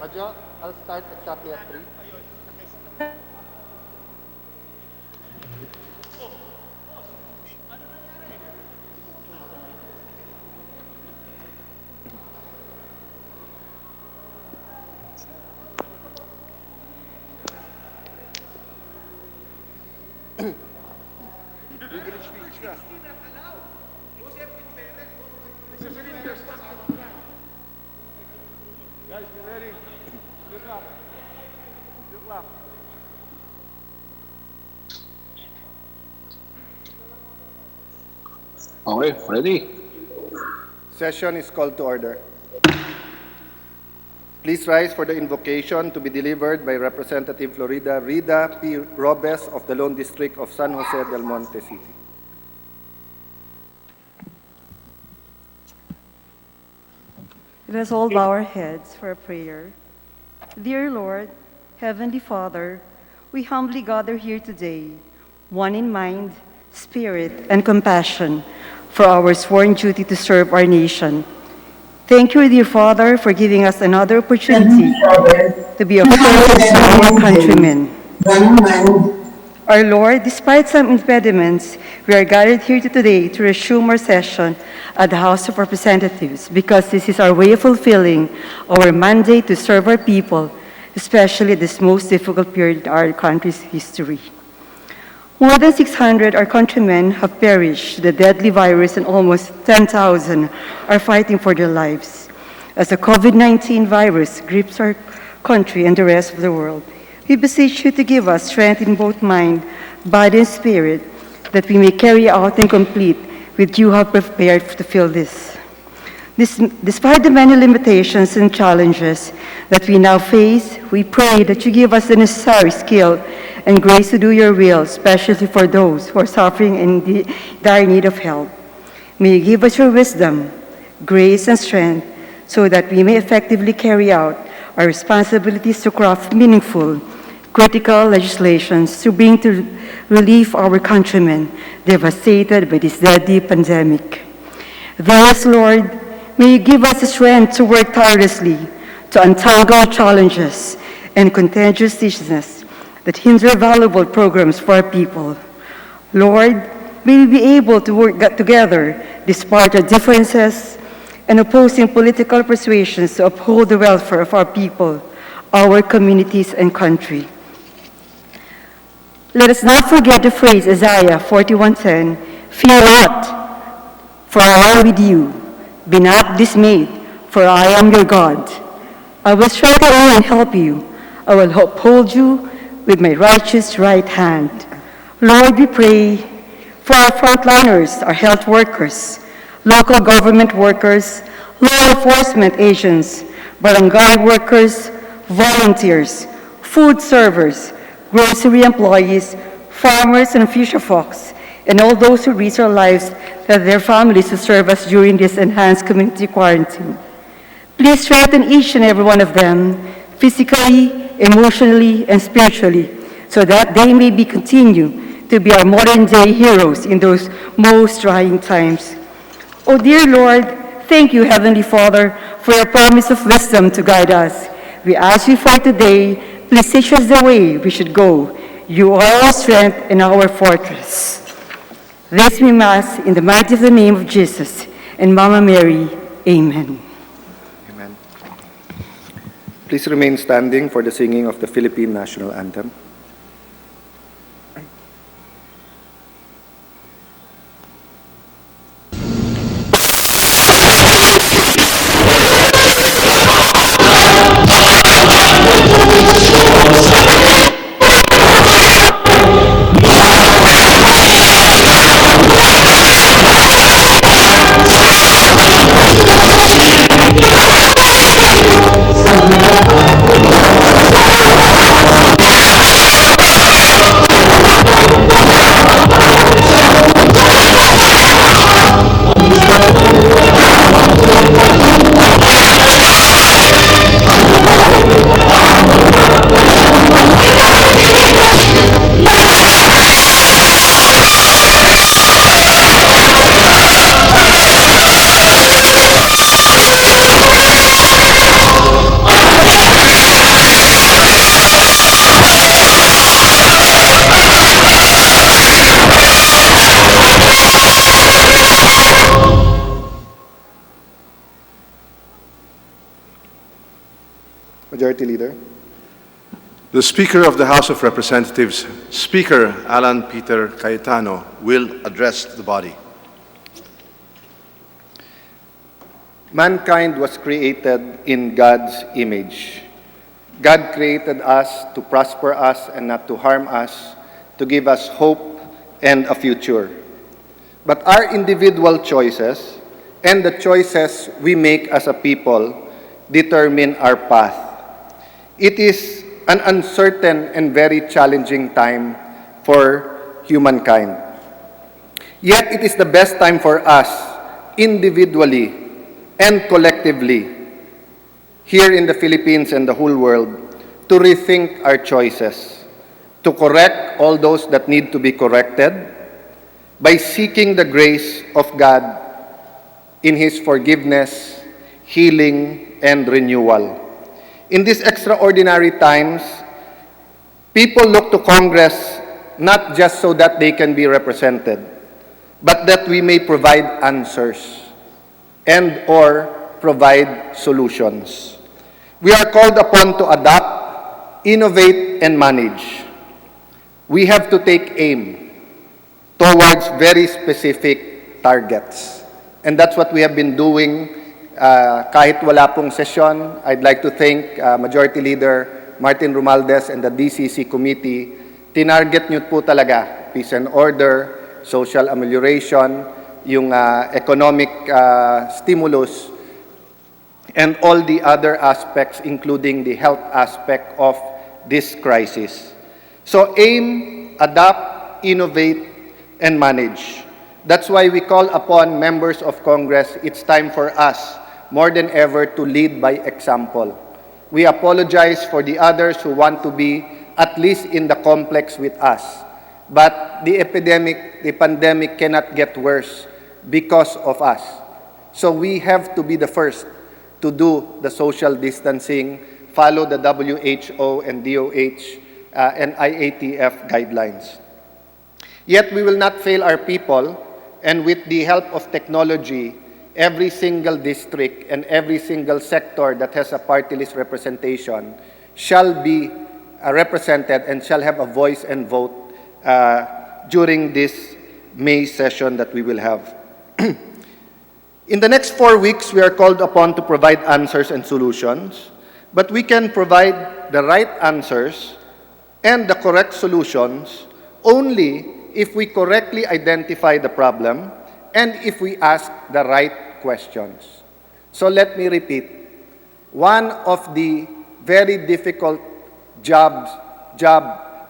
Madjo, I'll start exactly at 3. Guys, get ready. Good luck. Good luck. Okay, ready. Session is called to order. Please rise for the invocation to be delivered by Representative Florida Rida P. Robes of the Lone District of San Jose del Monte City. Let us all bow our heads for a prayer. Dear Lord, Heavenly Father, we humbly gather here today, one in mind, spirit, and compassion, for our sworn duty to serve our nation. Thank you, dear Father, for giving us another opportunity to be of service to our countrymen. Our Lord, despite some impediments, we are gathered here today to resume our session at the House of Representatives because this is our way of fulfilling our mandate to serve our people, especially at this most difficult period in our country's history. More than 600 our countrymen have perished. The deadly virus and almost 10,000 are fighting for their lives. As the COVID-19 virus grips our country and the rest of the world, we beseech you to give us strength in both mind, body, and spirit, that we may carry out and complete what you have prepared to fill this. Despite the many limitations and challenges that we now face, we pray that you give us the necessary skill and grace to do your will, especially for those who are suffering and in dire need of help. May you give us your wisdom, grace, and strength so that we may effectively carry out our responsibilities to craft meaningful, critical legislations to bring to relief our countrymen devastated by this deadly pandemic. Thus, Lord, may you give us the strength to work tirelessly to untangle challenges and contentiousness that hinder valuable programs for our people. Lord, may we be able to work together despite our differences and opposing political persuasions to uphold the welfare of our people, our communities, and country. Let us not forget the phrase Isaiah 41:10, "Fear not, for I am with you. Be not dismayed, for I am your God. I will strengthen you and help you. I will uphold you with my righteous right hand." Lord, we pray for our frontliners, our health workers, local government workers, law enforcement agents, barangay workers, volunteers, food servers, grocery employees, farmers and fisher folks, and all those who risk their lives and their families to serve us during this enhanced community quarantine. Please strengthen each and every one of them, physically, emotionally, and spiritually, so that they may continue to be our modern-day heroes in those most trying times. O dear Lord, thank you, Heavenly Father, for your promise of wisdom to guide us. We ask you for today, please teach us the way we should go. You are our strength and our fortress. This we ask in the mighty name of Jesus and Mama Mary. Amen. Amen. Please remain standing for the singing of the Philippine National Anthem. Majority Leader. The Speaker of the House of Representatives, Speaker Alan Peter Cayetano, will address the body. Mankind was created in God's image. God created us to prosper us and not to harm us, to give us hope and a future. But our individual choices and the choices we make as a people determine our path. It is an uncertain and very challenging time for humankind. Yet it is the best time for us, individually and collectively, here in the Philippines and the whole world, to rethink our choices, to correct all those that need to be corrected by seeking the grace of God in His forgiveness, healing, and renewal. In these extraordinary times, people look to Congress not just so that they can be represented, but that we may provide answers and or provide solutions. We are called upon to adapt, innovate, and manage. We have to take aim towards very specific targets. And that's what we have been doing kahit wala pong sesyon. I'd like to thank Majority Leader Martin Romualdez and the DCC Committee. Tinarget nyo po talaga peace and order, social amelioration, yung economic stimulus, and all the other aspects, including the health aspect of this crisis. So aim, adapt, innovate, and manage. That's why we call upon members of Congress, it's time for us, more than ever, to lead by example. We apologize for the others who want to be at least in the complex with us. But the pandemic cannot get worse because of us. So we have to be the first to do the social distancing, follow the WHO and DOH and IATF guidelines. Yet we will not fail our people, and with the help of technology, every single district and every single sector that has a party list representation shall be represented and shall have a voice and vote during this May session that we will have. In the next 4 weeks, we are called upon to provide answers and solutions, but we can provide the right answers and the correct solutions only if we correctly identify the problem and if we ask the right questions. So let me repeat, one of the very difficult job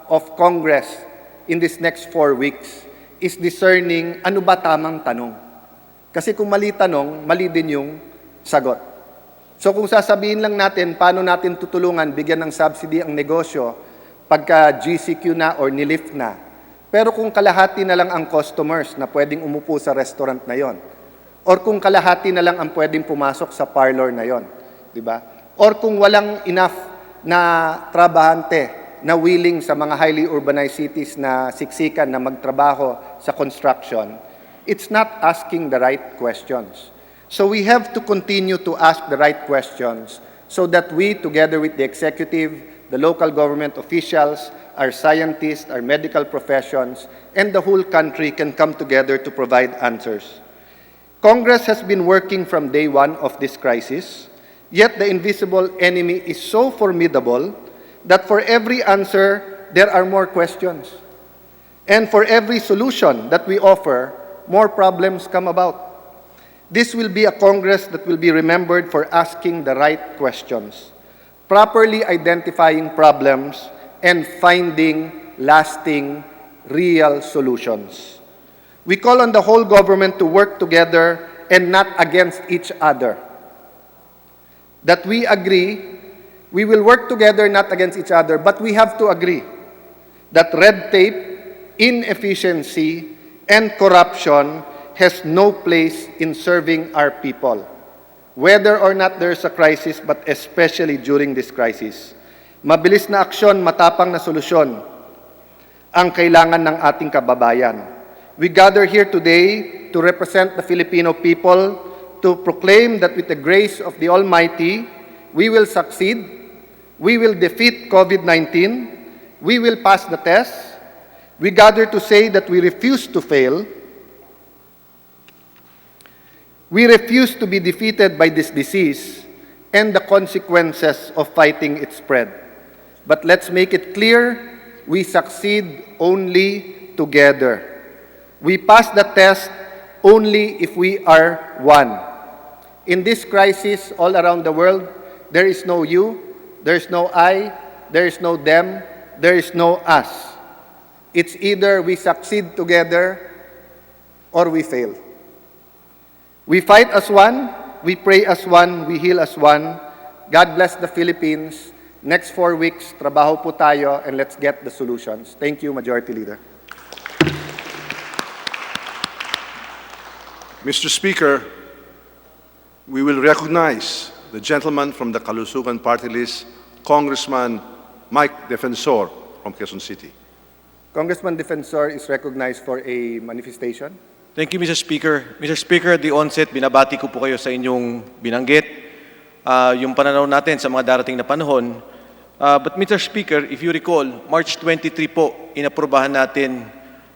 of Congress in this next 4 weeks is discerning ano ba tamang tanong. Kasi kung mali tanong, mali din yung sagot. So kung sasabihin lang natin, paano natin tutulungan, bigyan ng subsidy ang negosyo, pagka GCQ na or nilift na. Pero kung kalahati na lang ang customers na pwedeng umupo sa restaurant na yon, Or kung kalahati na lang ang pwedeng pumasok sa parlor na yon, di ba? Or kung walang enough na trabahante na willing sa mga highly urbanized cities na siksikan na magtrabaho sa construction, it's not asking the right questions. So we have to continue to ask the right questions so that we, together with the executive, the local government officials, our scientists, our medical professions, and the whole country can come together to provide answers. Congress has been working from day one of this crisis, yet the invisible enemy is so formidable that for every answer, there are more questions. And for every solution that we offer, more problems come about. This will be a Congress that will be remembered for asking the right questions, properly identifying problems, and finding lasting, real solutions. We call on the whole government to work together and not against each other. That we agree, we will work together not against each other, but we have to agree that red tape, inefficiency, and corruption has no place in serving our people, whether or not there's a crisis, but especially during this crisis. Mabilis na aksyon, matapang na solusyon ang kailangan ng ating kababayan. We gather here today to represent the Filipino people, to proclaim that with the grace of the Almighty, we will succeed, we will defeat COVID-19, we will pass the test. We gather to say that we refuse to fail. We refuse to be defeated by this disease and the consequences of fighting its spread. But let's make it clear, we succeed only together. We pass the test only if we are one. In this crisis all around the world, there is no you, there is no I, there is no them, there is no us. It's either we succeed together or we fail. We fight as one, we pray as one, we heal as one. God bless the Philippines. Next 4 weeks, trabaho po tayo and let's get the solutions. Thank you, Majority Leader. Mr. Speaker, we will recognize the gentleman from the Kalusugan Party List, Congressman Mike Defensor from Quezon City. Congressman Defensor is recognized for a manifestation. Thank you, Mr. Speaker. Mr. Speaker, at the onset, binabati ko po kayo sa inyong binanggit, yung pananaw natin sa mga darating na panahon. But Mr. Speaker, if you recall, March 23 po, inaprubahan natin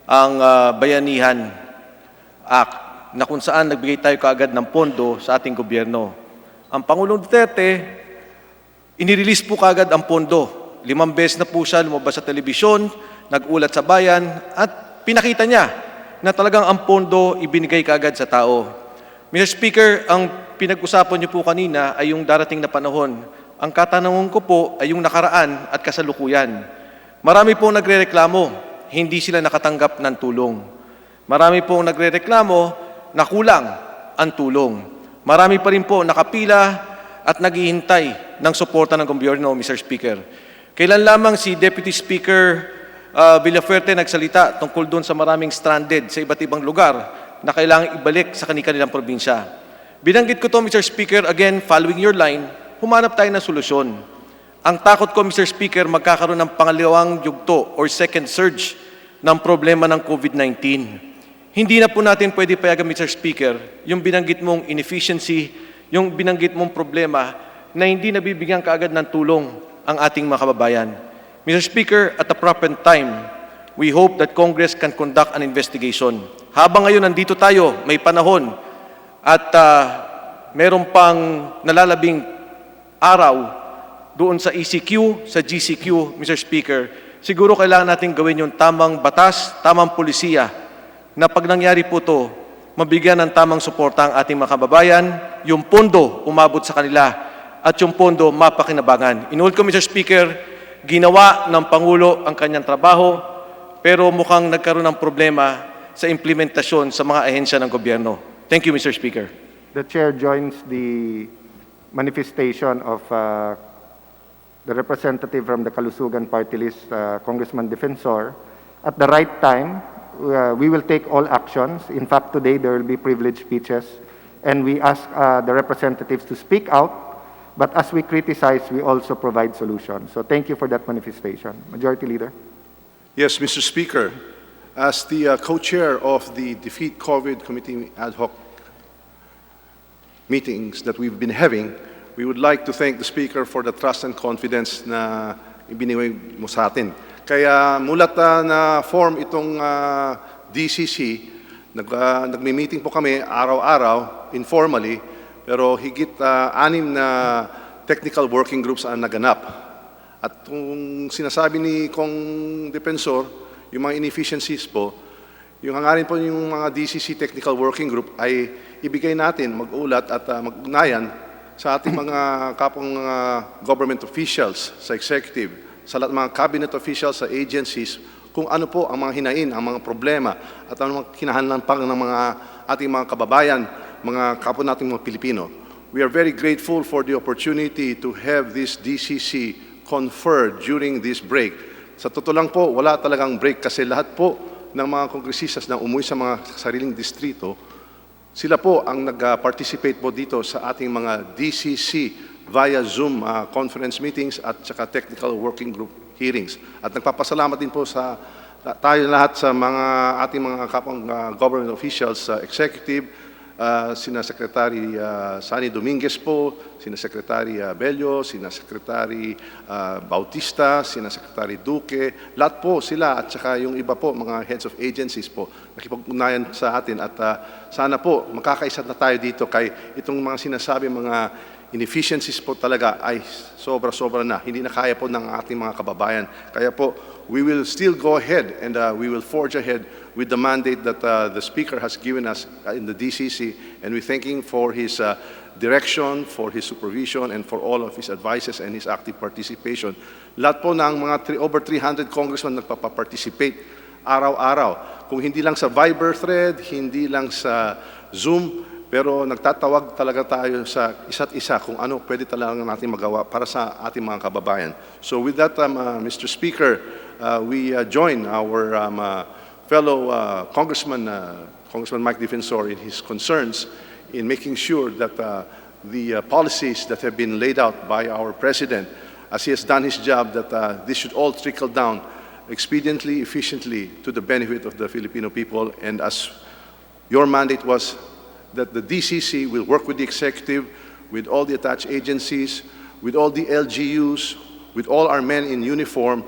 ang Bayanihan Act, na kung saan nagbigay tayo kaagad ng pondo sa ating gobyerno. Ang Pangulong Duterte, inirelease po kaagad ang pondo. 5 beses na po siya lumabas sa telebisyon, nag-ulat sa bayan, at pinakita niya na talagang ang pondo ibinigay kaagad sa tao. Mr. Speaker, ang pinag-usapan niyo po kanina ay yung darating na panahon. Ang katanungan ko po ay yung nakaraan at kasalukuyan. Marami pong nagrereklamo, hindi sila nakatanggap ng tulong. Marami pong nagrereklamo na kulang ang tulong. Marami pa rin po nakapila at naghihintay ng suporta ng gobyerno, Mr. Speaker. Kailan lamang si Deputy Speaker Villafuerte nagsalita tungkol doon sa maraming stranded sa iba't ibang lugar na kailangang ibalik sa kanilang probinsya. Binanggit ko to, Mr. Speaker, again, following your line, humanap tayo ng solusyon. Ang takot ko, Mr. Speaker, magkakaroon ng pangalawang yugto or second surge ng problema ng COVID-19. Hindi na po natin pwede payagan, Mr. Speaker, yung binanggit mong inefficiency, yung binanggit mong problema na hindi nabibigyan kaagad ng tulong ang ating mga kababayan. Mr. Speaker, at the proper time, we hope that Congress can conduct an investigation. Habang ngayon nandito tayo, may panahon, at meron pang nalalabing araw doon sa ECQ, sa GCQ, Mr. Speaker, siguro kailangan natin gawin yung tamang batas, tamang polisiya, na pag nangyari po ito, mabigyan ng tamang suporta ang ating mga kababayan, yung pondo umabot sa kanila, at yung pondo mapakinabangan. Inulit ko, Mr. Speaker, ginawa ng Pangulo ang kanyang trabaho, pero mukhang nagkaroon ng problema sa implementasyon sa mga ahensya ng gobyerno. Thank you, Mr. Speaker. The Chair joins the manifestation of the representative from the Kalusugan Party List, Congressman Defensor. At the right time, we will take all actions. In fact, today there will be privileged speeches and we ask the representatives to speak out, but as we criticize, we also provide solutions. So thank you for that manifestation. Majority Leader. Yes, Mr. Speaker, as the co-chair of the Defeat COVID Committee ad hoc meetings that we've been having, we would like to thank the Speaker for the trust and confidence na ibinigay mo sa atin. Kaya mulat na form itong DCC, nagmi-meeting po kami araw-araw, informally, pero higit 6 na technical working groups ang naganap. At kung sinasabi ni Kong Defensor, yung mga inefficiencies po, yung hangarin po yung mga DCC Technical Working Group ay ibigay natin, mag-ulat at mag-ugnayan sa ating mga kapong government officials, sa executive, sa lahat ng mga cabinet officials, sa agencies, kung ano po ang mga hinain, ang mga problema, at ano mga kinahanlan pa ng mga ating mga kababayan, mga kapwa nating mga Pilipino. We are very grateful for the opportunity to have this DCC conferred during this break. Sa totoo lang po, wala talagang break kasi lahat po ng mga kongresistas na umuwi sa mga sariling distrito, sila po ang nag-participate po dito sa ating mga DCC via Zoom conference meetings at saka technical working group hearings. At nagpapasalamat din po sa tayo lahat sa mga ating mga kapong government officials, executive, sina Secretary Sani Dominguez po, sina Secretary Bello, sina Secretary Bautista, sina Secretary Duque, lahat po sila at saka yung iba po, mga heads of agencies po, nakipag-ugnayan sa atin at sana po makakaisa na tayo dito kay itong mga sinasabi mga inefficiencies po talaga ay sobra-sobra na. Hindi na kaya po ng ating mga kababayan. Kaya po, we will still go ahead and we will forge ahead with the mandate that the Speaker has given us in the DCC, and we thank him for his direction, for his supervision, and for all of his advices and his active participation. Lahat po ng mga over 300 congressmen nagpaparticipate araw-araw. Kung hindi lang sa Viber thread, hindi lang sa Zoom, pero nagtatawag talaga tayo sa isa't isa kung ano pwede talaga natin magawa para sa ating mga kababayan. So with that, Mr. Speaker, we join our fellow Congressman Mike Defensor in his concerns in making sure that the policies that have been laid out by our President, as he has done his job, that this should all trickle down expediently, efficiently to the benefit of the Filipino people. And as your mandate was, that the DCC will work with the executive, with all the attached agencies, with all the LGUs, with all our men in uniform,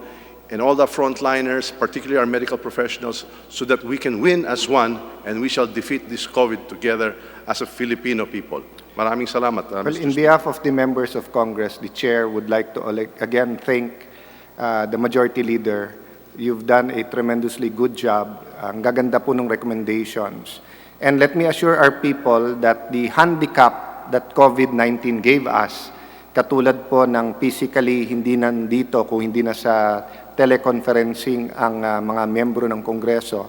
and all the frontliners, particularly our medical professionals, so that we can win as one, and we shall defeat this COVID together as a Filipino people. Maraming salamat, Well, Mr. in Speaker. behalf of the members of Congress, the Chair would like to again thank the Majority Leader. You've done a tremendously good job. Ang gaganda po ng recommendations. And let me assure our people that the handicap that COVID-19 gave us, katulad po ng physically hindi nandito kung hindi na sa teleconferencing ang mga membro ng Kongreso,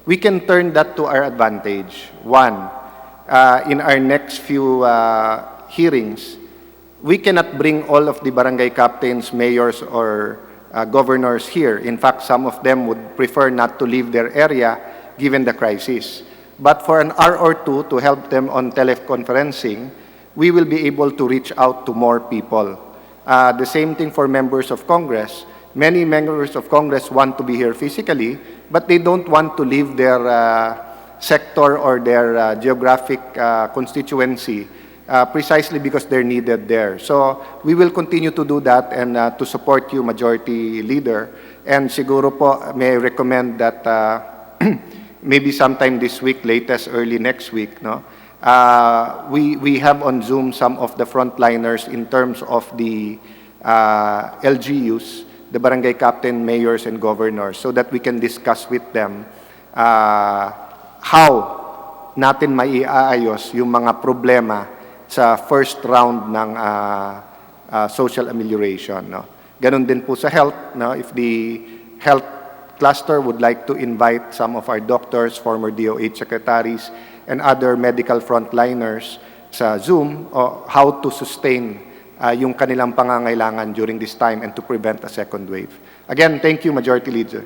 we can turn that to our advantage. One, in our next few hearings, we cannot bring all of the barangay captains, mayors, or governors here. In fact, some of them would prefer not to leave their area given the crisis. But for an hour or two to help them on teleconferencing, we will be able to reach out to more people. The same thing for members of Congress. Many members of Congress want to be here physically, but they don't want to leave their sector or their geographic constituency precisely because they're needed there. So we will continue to do that and to support you, Majority Leader. And siguro po, may I recommend that maybe sometime this week, latest early next week, no? We have on Zoom some of the frontliners in terms of the LGUs, the barangay captain, mayors, and governors, so that we can discuss with them how natin maiaayos yung mga problema sa first round ng social amelioration. No? Ganon din po sa health. No? If the health cluster would like to invite some of our doctors, former DOH secretaries, and other medical frontliners sa Zoom on how to sustain yung kanilang pangangailangan during this time and to prevent a second wave. Again, thank you, Majority Leader.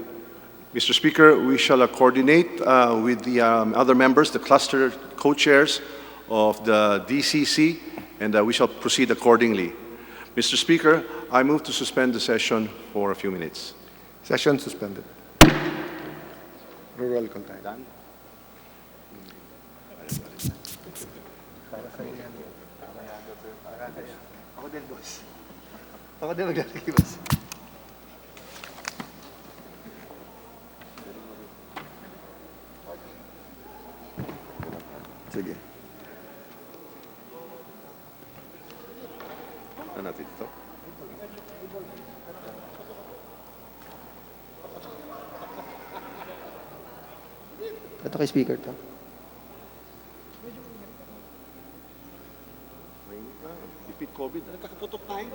Mr. Speaker, we shall coordinate with the other members, the cluster co-chairs, of the DCC, and we shall proceed accordingly. Mr. Speaker, I move to suspend the session for a few minutes. Session suspended. Rural call tayo. Ako din, boss. Ako din maglalagay, boss. Sige. Ano natin ito? Ito kay speaker to. Repeat COVID. Nagkakaputok tayo.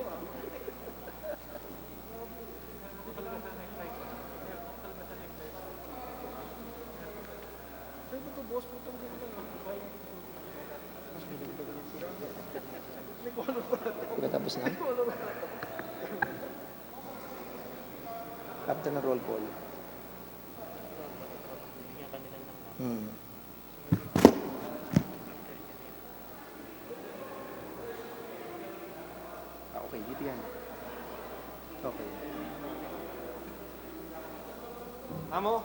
Pagkatapos na? After ng roll call. Okay, dito yan. Okay. Amo?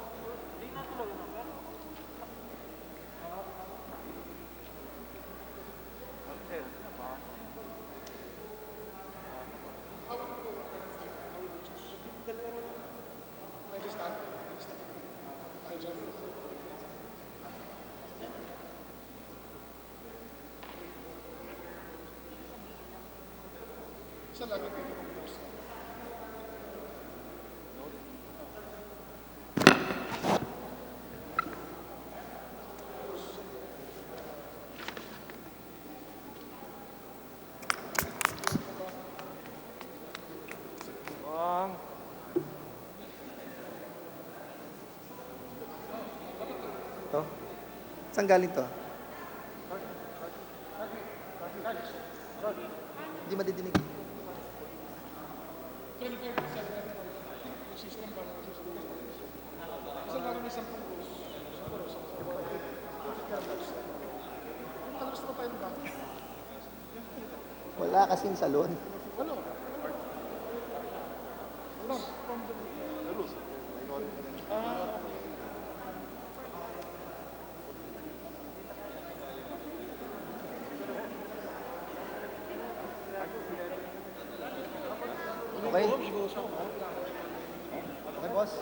To? Saan galing to? Hindi madidinig. Wala kasing salon. Okay? Okay, boss?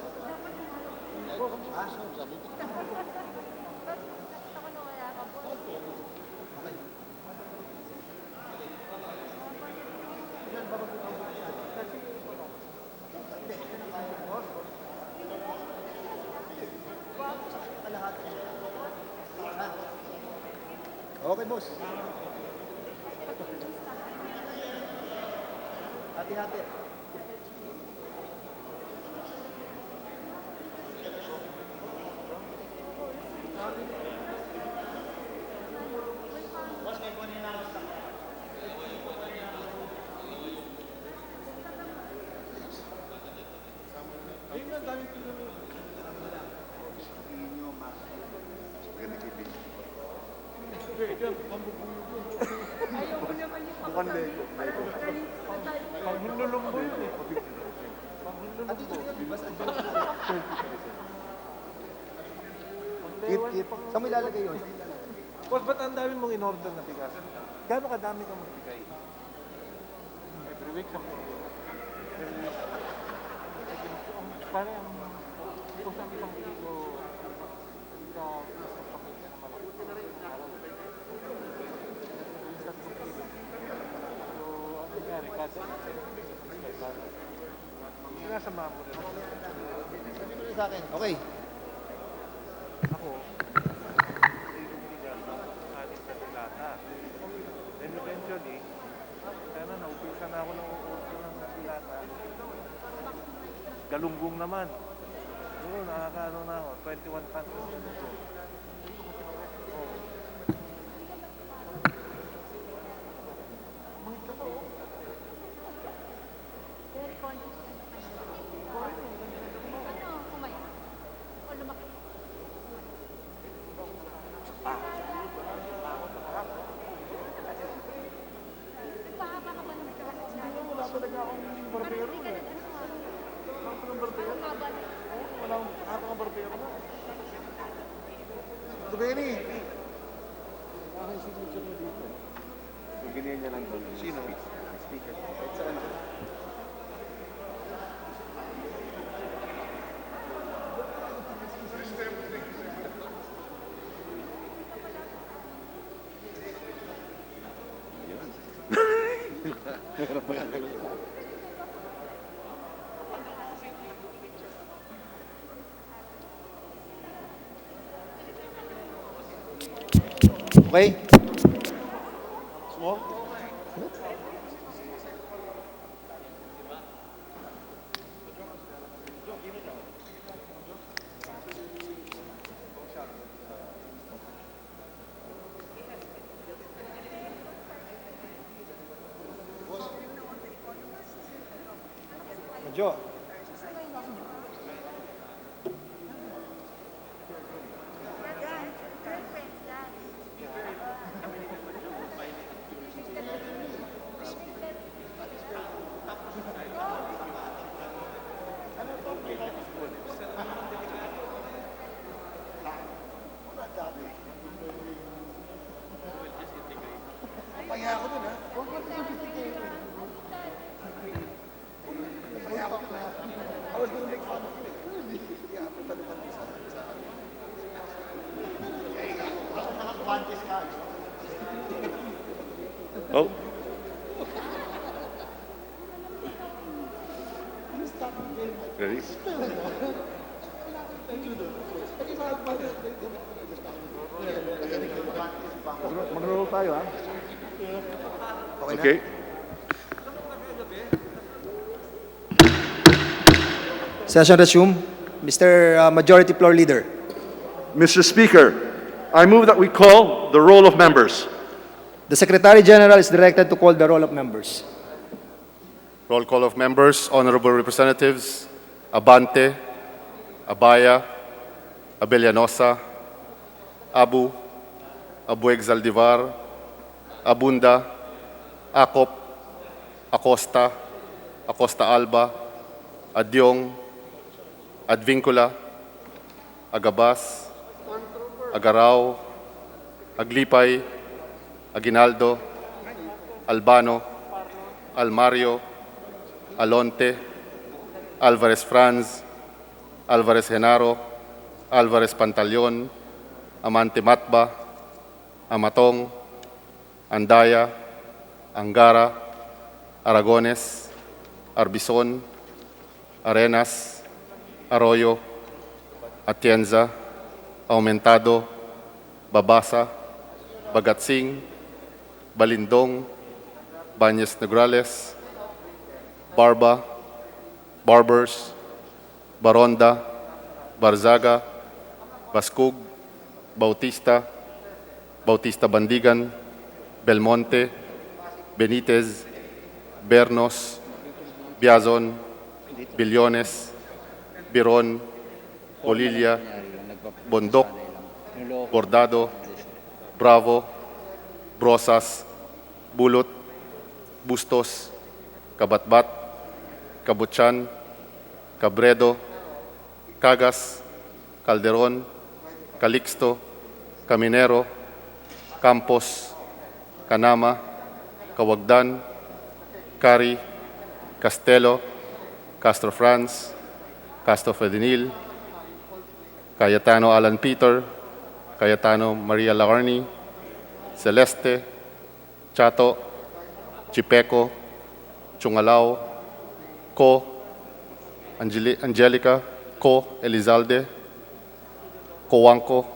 Okay, boss. Hati-hati. Bukan Lego. Panghululumbo yun eh. At dito nga, diba sa Kit. Saan mo ilalagay yun? Boss, ba't ang dami mong in-order na bigas? Gano'ng kadami kang magbigay? Every week sa every week. Parang kung saan isang kilo ka sa pamilya na malaki. So, ano nangyari? Kasi sinasama mo rin. Sa akin. Okay. Ako, then eventually, kaya na, naupisa na ako ng order ng dilata. Galunggong naman. Siguro nakakaano na ako, 21 tons. Okay? Medyo. Oh. Ready? Mag-roll tayo, ha? Okay. Session resume. Mr. Majority Floor Leader. Mr. Speaker, I move that we call the roll of members. The Secretary General is directed to call the roll of members. Roll call of members, honorable representatives, Abante, Abaya, Abellanosa, Abu, Abueg Zaldivar, Abunda, Acop, Acosta, Acosta Alba, Adyong, Advincula, Agabas, Agarao, Aglipay, Aguinaldo, Albano, Almario, Alonte, Alvarez Franz, Alvarez Genaro, Alvarez Pantaleon, Amante Matba, Amatong, Andaya, Angara, Aragones, Arbison, Arenas, Arroyo, Atienza, Aumentado, Babasa, Bagatsing, Balindong, Bañez Nograles, Barba, Barbers, Baronda, Barzaga, Bascug, Bautista, Bautista Bandigan, Belmonte, Benitez, Bernos, Biazon, Billones, Biron, Olilla, Bondok, Bordado, Bravo, Brosas, Bulot, Bustos, Kabatbat, Kabutsan, Cabredo, Cagas, Calderon, Calixto, Caminero, Campos, Canama, Kawagdan, Cari, Castelo, Castro Franz, Castro Fedinil, Cayetano Alan Peter, Cayetano Maria Laarni, Celeste, Chato, Chipeco, Chungalao, Co, Angelica, Co Elizalde, Coanco,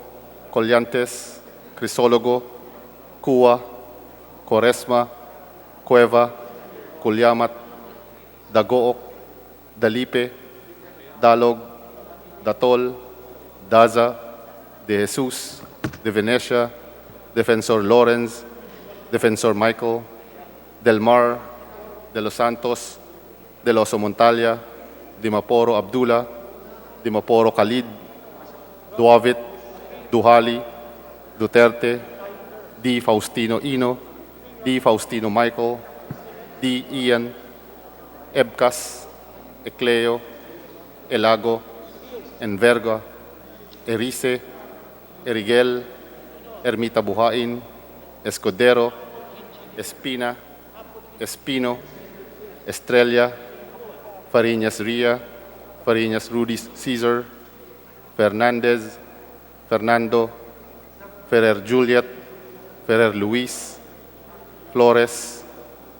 Collantes, Crisologo, Cua, Coresma, Cueva, Culyamat, Dagook, Dalipe, Dalog, Datol, Daza, De Jesus, De Venecia, Defensor Lawrence, Defensor Michael, Del Mar, De Los Santos, De Los Montalia, Dimaporo Abdullah, Dimaporo Khalid, Duavit, Duhali, Duterte, D. Faustino Ino, D. Faustino Michael, D. Ian, Ebcas, Ecleo, Elago, Enverga, Erice, Erigel, Ermita Buhain, Escudero, Espina, Espino, Estrella, Fariñas Ria, Fariñas Rudy Caesar, Fernandez, Fernando, Ferrer Juliet, Ferrer Luis, Flores,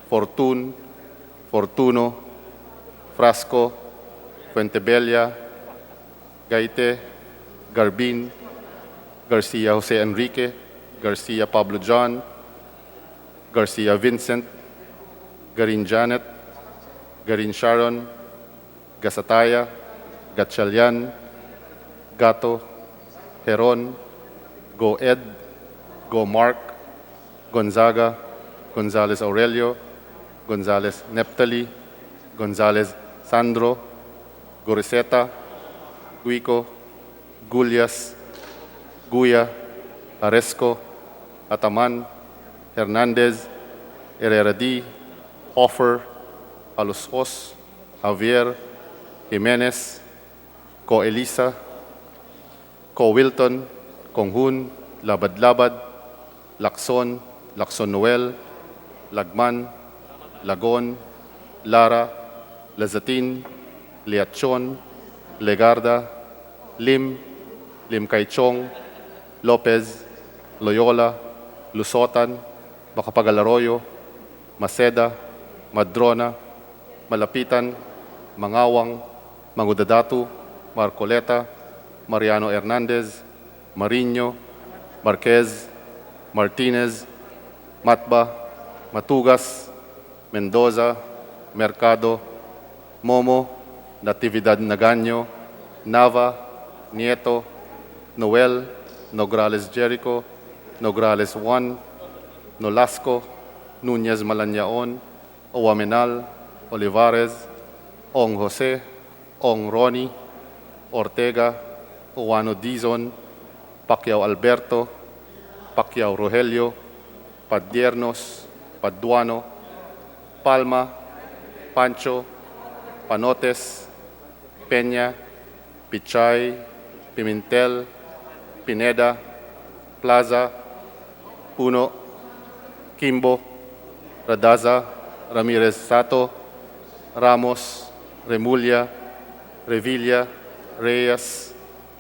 Fortun, Fortuno, Frasco, Fuentebella, Gaite, Garbin, Garcia Jose Enrique, Garcia Pablo John, Garcia Vincent, Garin Janet, Garin Sharon, Gasataya, Gatchalian, Gato, Heron, Go Ed, Go Mark, Gonzaga, Gonzales Aurelio, Gonzales Neptali, Gonzales Sandro, Goriseta, Guico, Gulyas, Guya, Aresco, Ataman, Hernandez, Herrera D, Hoffer, Alusos, Javier, Jimenez, Ko Elisa, Ko Wilton, Konghun, Labad-Labad, Lacson, Lacson Noel, Lagman, Lagon, Lara, Lazatin, Liachon, Legarda, Lim, Lim Kaichong, Lopez, Loyola, Lusotan, Macapagal-Arroyo, Maceda, Madrona, Malapitan, Mangawang, Mangudadatu, Marcoleta, Mariano Hernandez, Mariño, Marquez, Martinez, Matba, Matugas, Mendoza, Mercado, Momo, Natividad Nagaño, Nava, Nieto, Noel, Nograles Jericho, Nograles Juan, Nolasco, Núñez Malanyaon, Owamenal, Olivares, Ong Jose, Ong Ronnie, Ortega, Owano Dizon, Pacquiao Alberto, Pacquiao Rogelio, Padiernos, Paduano, Palma, Pancho, Panotes, Peña, Pichay, Pimentel, Pineda, Plaza, Puno, Kimbo, Radaza, Ramirez Sato, Ramos, Remulla, Revilla, Reyes,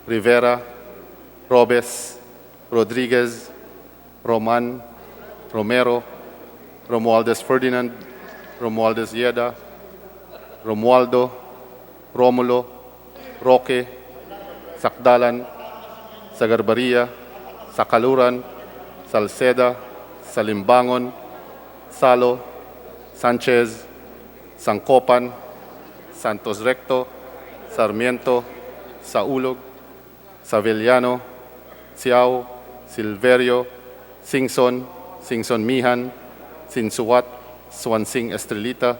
Rivera, Robes, Rodriguez, Roman, Romero, Romualdez Ferdinand, Romualdez Yeda, Romualdo, Romulo, Roque, Sakdalan, Sagarbaria, Sakaluran, Salceda, Salimbangon, Salo, Sanchez, Sancopan, Santos Recto, Sarmiento, Saulog, Savellano, Siao, Silverio, Singson, Singson Mihan, Sinsuat, Swansing Estrelita,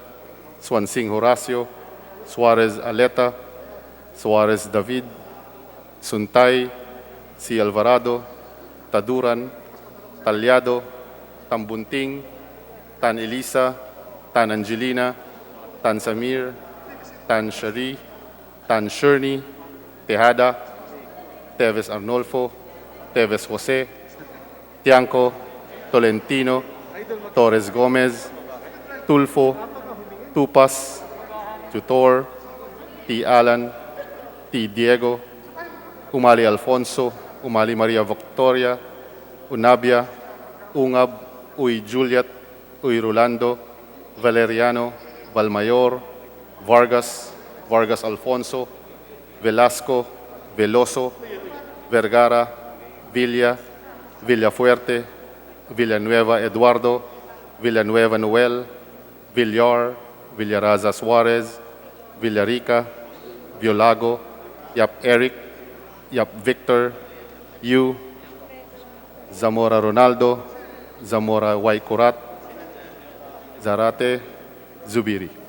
Swansing Horacio, Suarez Aleta, Suarez David, Suntay, Si Alvarado, Taduran, Talyado, Tambunting, Tan Elisa, Tan Angelina, Tan Samir, Tan Shari, Tan Sherney, Tejada, Teves Arnolfo, Teves Jose, Tianco, Tolentino, Torres Gomez, Tulfo, Tupas, Tutor, T. Alan, T. Diego, Umali Alfonso, Umali Maria Victoria, Unabia, Ungab, Uy Juliet, Uy Rolando, Valeriano, Valmayor, Vargas, Vargas Alfonso, Velasco, Veloso, Vergara, Villa, Villafuerte, Villanueva Eduardo, Villanueva Noel, Villar, Villaraza Suarez, Villarica, Violago, Yap Eric, Yap Victor, Yu, Zamora Ronaldo, Zamora Waikurat, Zarate, Zubiri.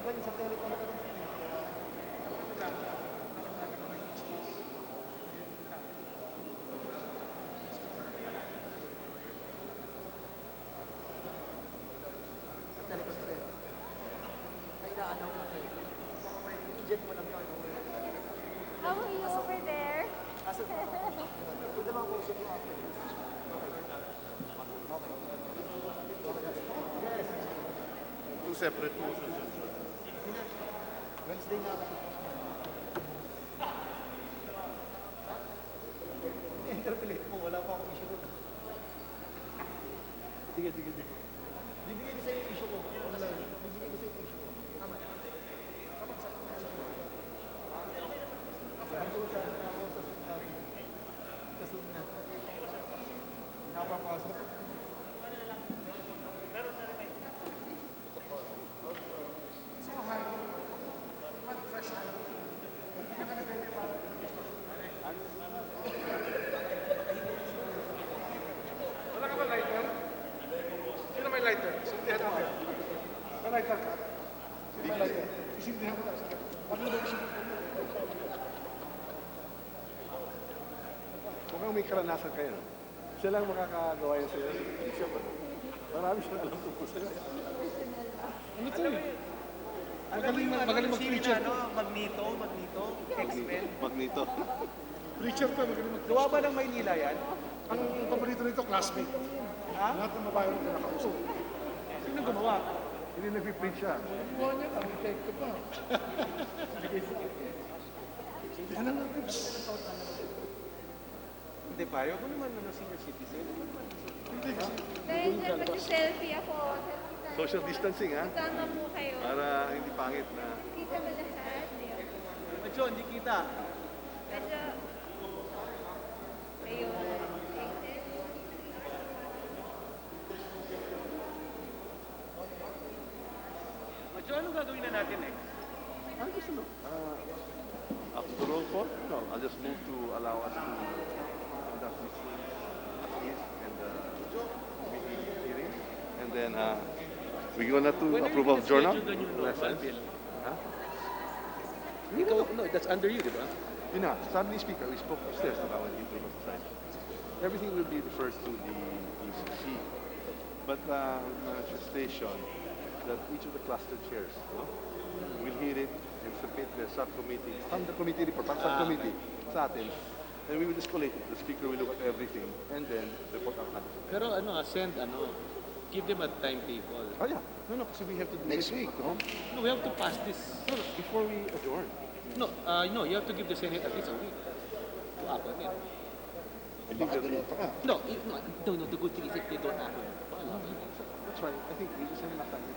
How are you over there? Two separate motions. Interpolate mo, wala pa akong issue doon. Sige. Bibigay ko sa'yo yung issue ko. Bibigay ko sa'yo yung issue ko. Tama. Kasunod na. Nakapapasok. Wala ka ba lighter? Sino may lighter? Sindihan natin. May lighter ka? Sino may lighter? Isindihan mo tayo. Ano ba isindihan mo? Mukhang may karanasan kayo, no? Siya lang makakagawa yan sa'yo. Siya ba? Marami siyang alam tungkol sa'yo. Ano to eh? Magaling mag-preacher. Magneto, X-Men. Magneto. Preacher to, magaling mag-preacher. Gawa ba ng Maynila yan? Ang paborito nito, classmate. Ha? Lahat ng babae mo kinakausap. Sino gumawa? Hindi nag-preach siya. Buwan niya, architect pa. Yan ang nag-preach. Hindi pa. Ayaw ko naman senior citizen. Hindi kasi. Dahil dyan, mag-selfie ako. Selfie tayo. Social distancing, ha? Tama po kayo. Para hindi pangit na... Kita mo lahat. Ayun. Medyo, hindi kita. Medyo... Ayun. Medyo, anong gagawin na natin eh? Ano gusto mo? After roll call? No, I'll just move to allow us to conduct this as is and committee hearing. And then we go na to approve of journal. Lessons. Huh? No, that's under you, di ba? Yun na, sabi ni Speaker, we spoke upstairs about when he was assigned. Everything will be referred to the ECC. But manifestation that each of the cluster chairs will hear it and submit the subcommittee, from the committee report, from subcommittee sa atin. And we will just collate it. The Speaker will look at everything and then report out natin. Pero give them a timetable. Oh yeah, no, kasi we have to do Next it. week, no? No, we have to pass this. No, before we adjourn. No, you have to give the Senate at least a week to happen it. Baka ganun pa ka. No, the good thing is if they don't happen. That's right. I think we just have enough time.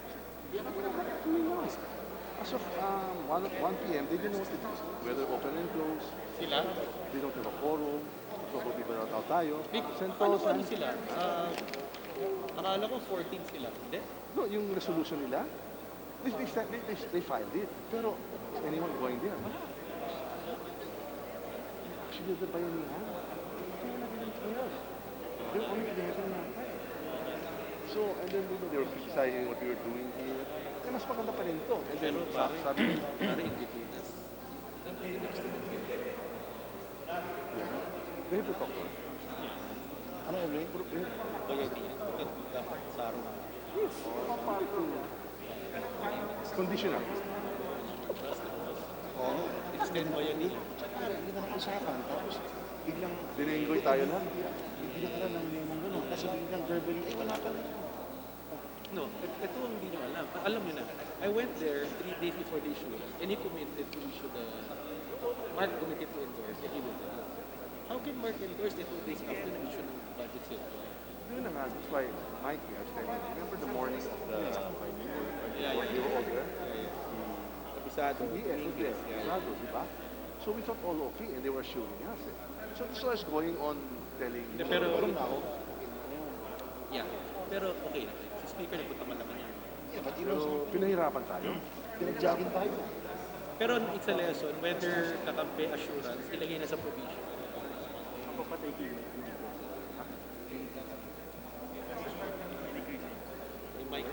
As of 1 p.m., they didn't know what to do. Whether open and close. Sila? They don't have a quorum. Probably ba out tayo. Ano sila? Akala ko 14 sila. Hindi? No, yung resolution nila, they filed it. Pero, is anyone going there? Wala. Actually, the bayanihan. They're only together na. So, and then they were criticizing what we were doing here. Kaya mas maganda pa rin ito. And then, sabi in between us. they have to talk to us. Ano yun, Ray? Kaya di yan. Dapat sa araw. Yes, part to conditional. Oo. Extend mo yan eh. Tsaka, hindi na nag-usapan. Tapos, biglang, Dinenggoy tayo na. hindi na ka ng lemon gano'n. Kasi biglang verbally, wala ka na. No, ito ang hindi nyo alam. Alam nyo na. I went there 3 days before the issue and he committed to issue the... Mark committed to endorse and he will do it. How can Mark endorse the 2 days after the issue ng budget circular? Yun na nga, that's why Mikey, I was telling you, remember the morning of the... Yeah. You were all there? Kabisado. Yes, di ba? So we thought all okay and they were assuring us. So this was going on telling... Pero yeah. Pero okay na. Si Speaker nagpunta Malacanang. Yeah, but Pero pinahirapan tayo. pinag-jogging tayo. Pero it's a lesson whether kakampi assurance ilagay na sa provision. Papatay din. May mic.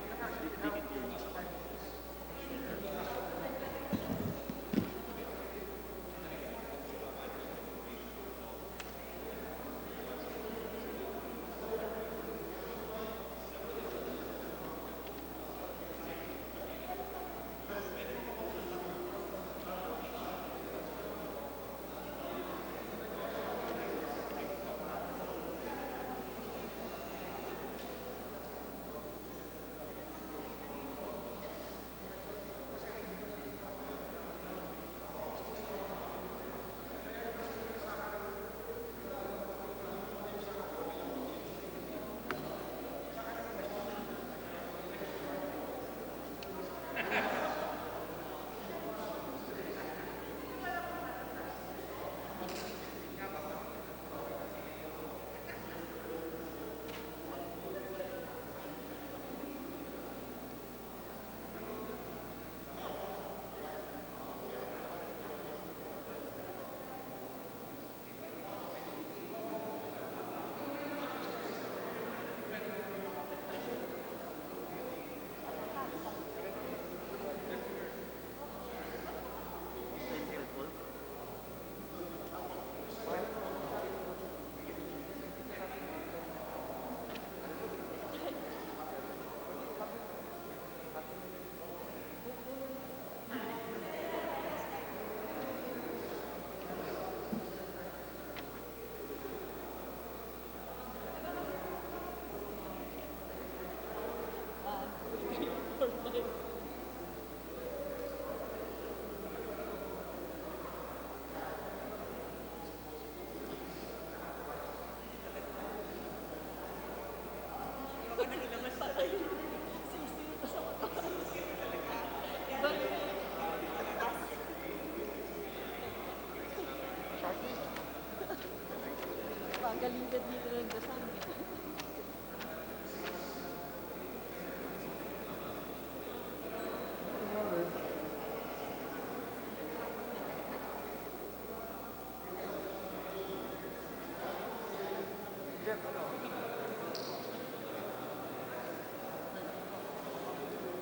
Tagalingad dito lang sa amin.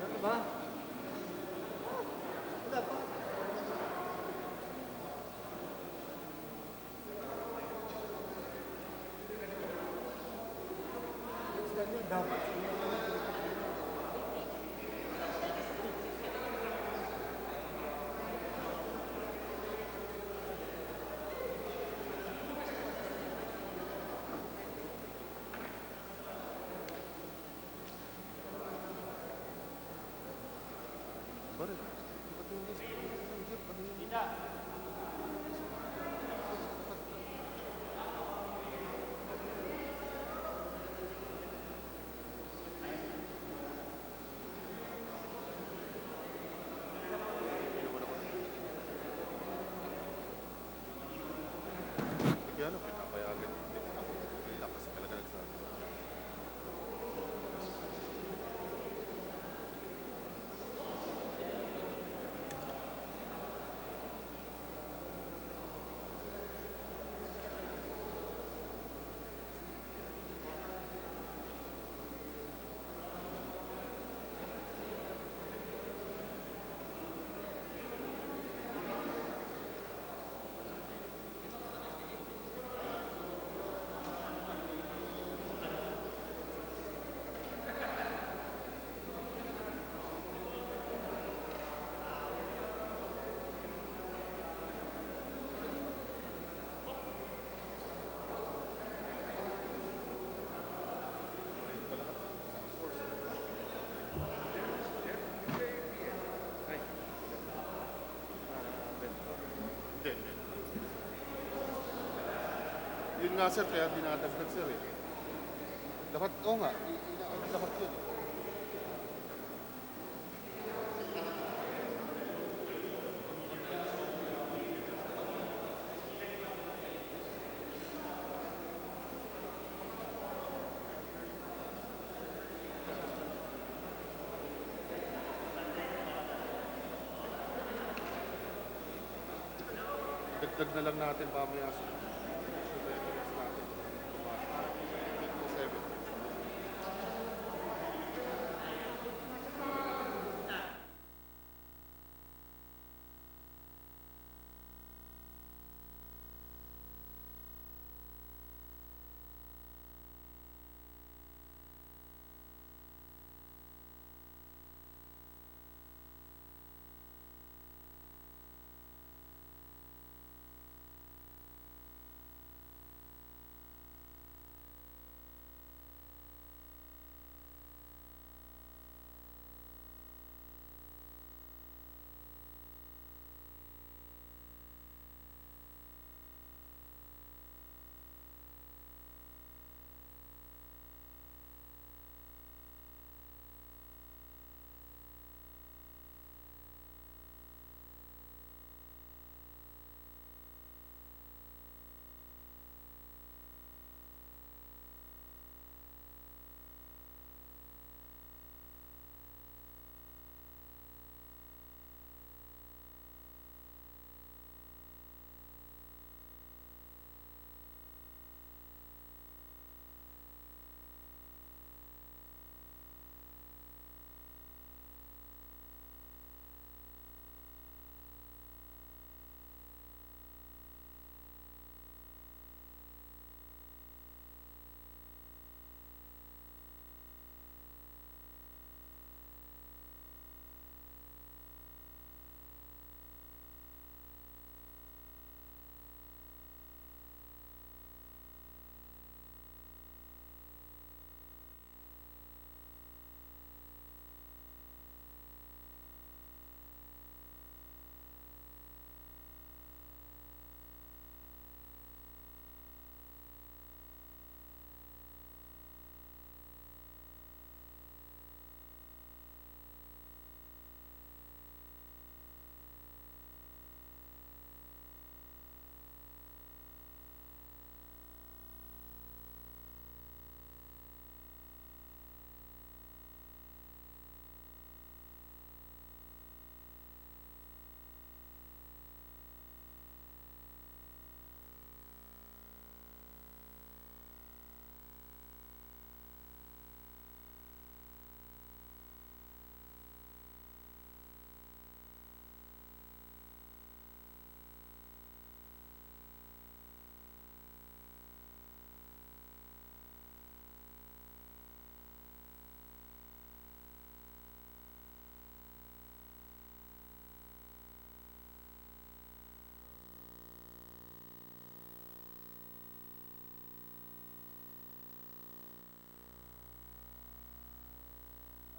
Ano ba? Wala pa. Dapat. Yun nga sir, kaya dinadagdag sir eh. Dapat, oo nga, dapat yun. Dagdag na lang natin mamaya sir.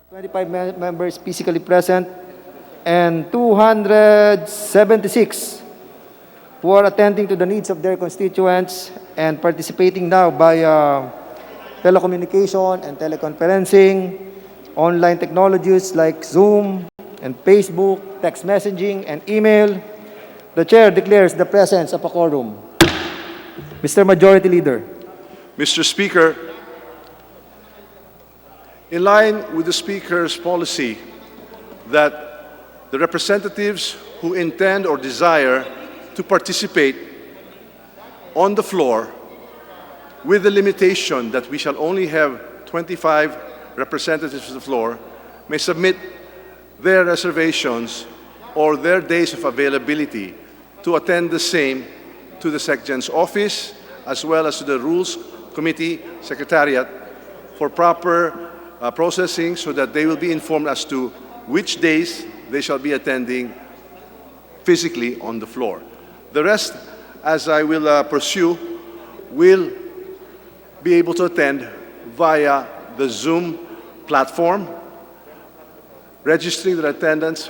25 members physically present, and 276 who are attending to the needs of their constituents and participating now by telecommunication and teleconferencing, online technologies like Zoom and Facebook, text messaging, and email. The Chair declares the presence of a quorum. Mr. Majority Leader. Mr. Speaker, in line with the Speaker's policy that the representatives who intend or desire to participate on the floor, with the limitation that we shall only have 25 representatives on the floor, may submit their reservations or their days of availability to attend the same to the SecGen's office, as well as to the Rules Committee Secretariat for proper processing, so that they will be informed as to which days they shall be attending physically on the floor. The rest, as I will pursue, will be able to attend via the Zoom platform, registering their attendance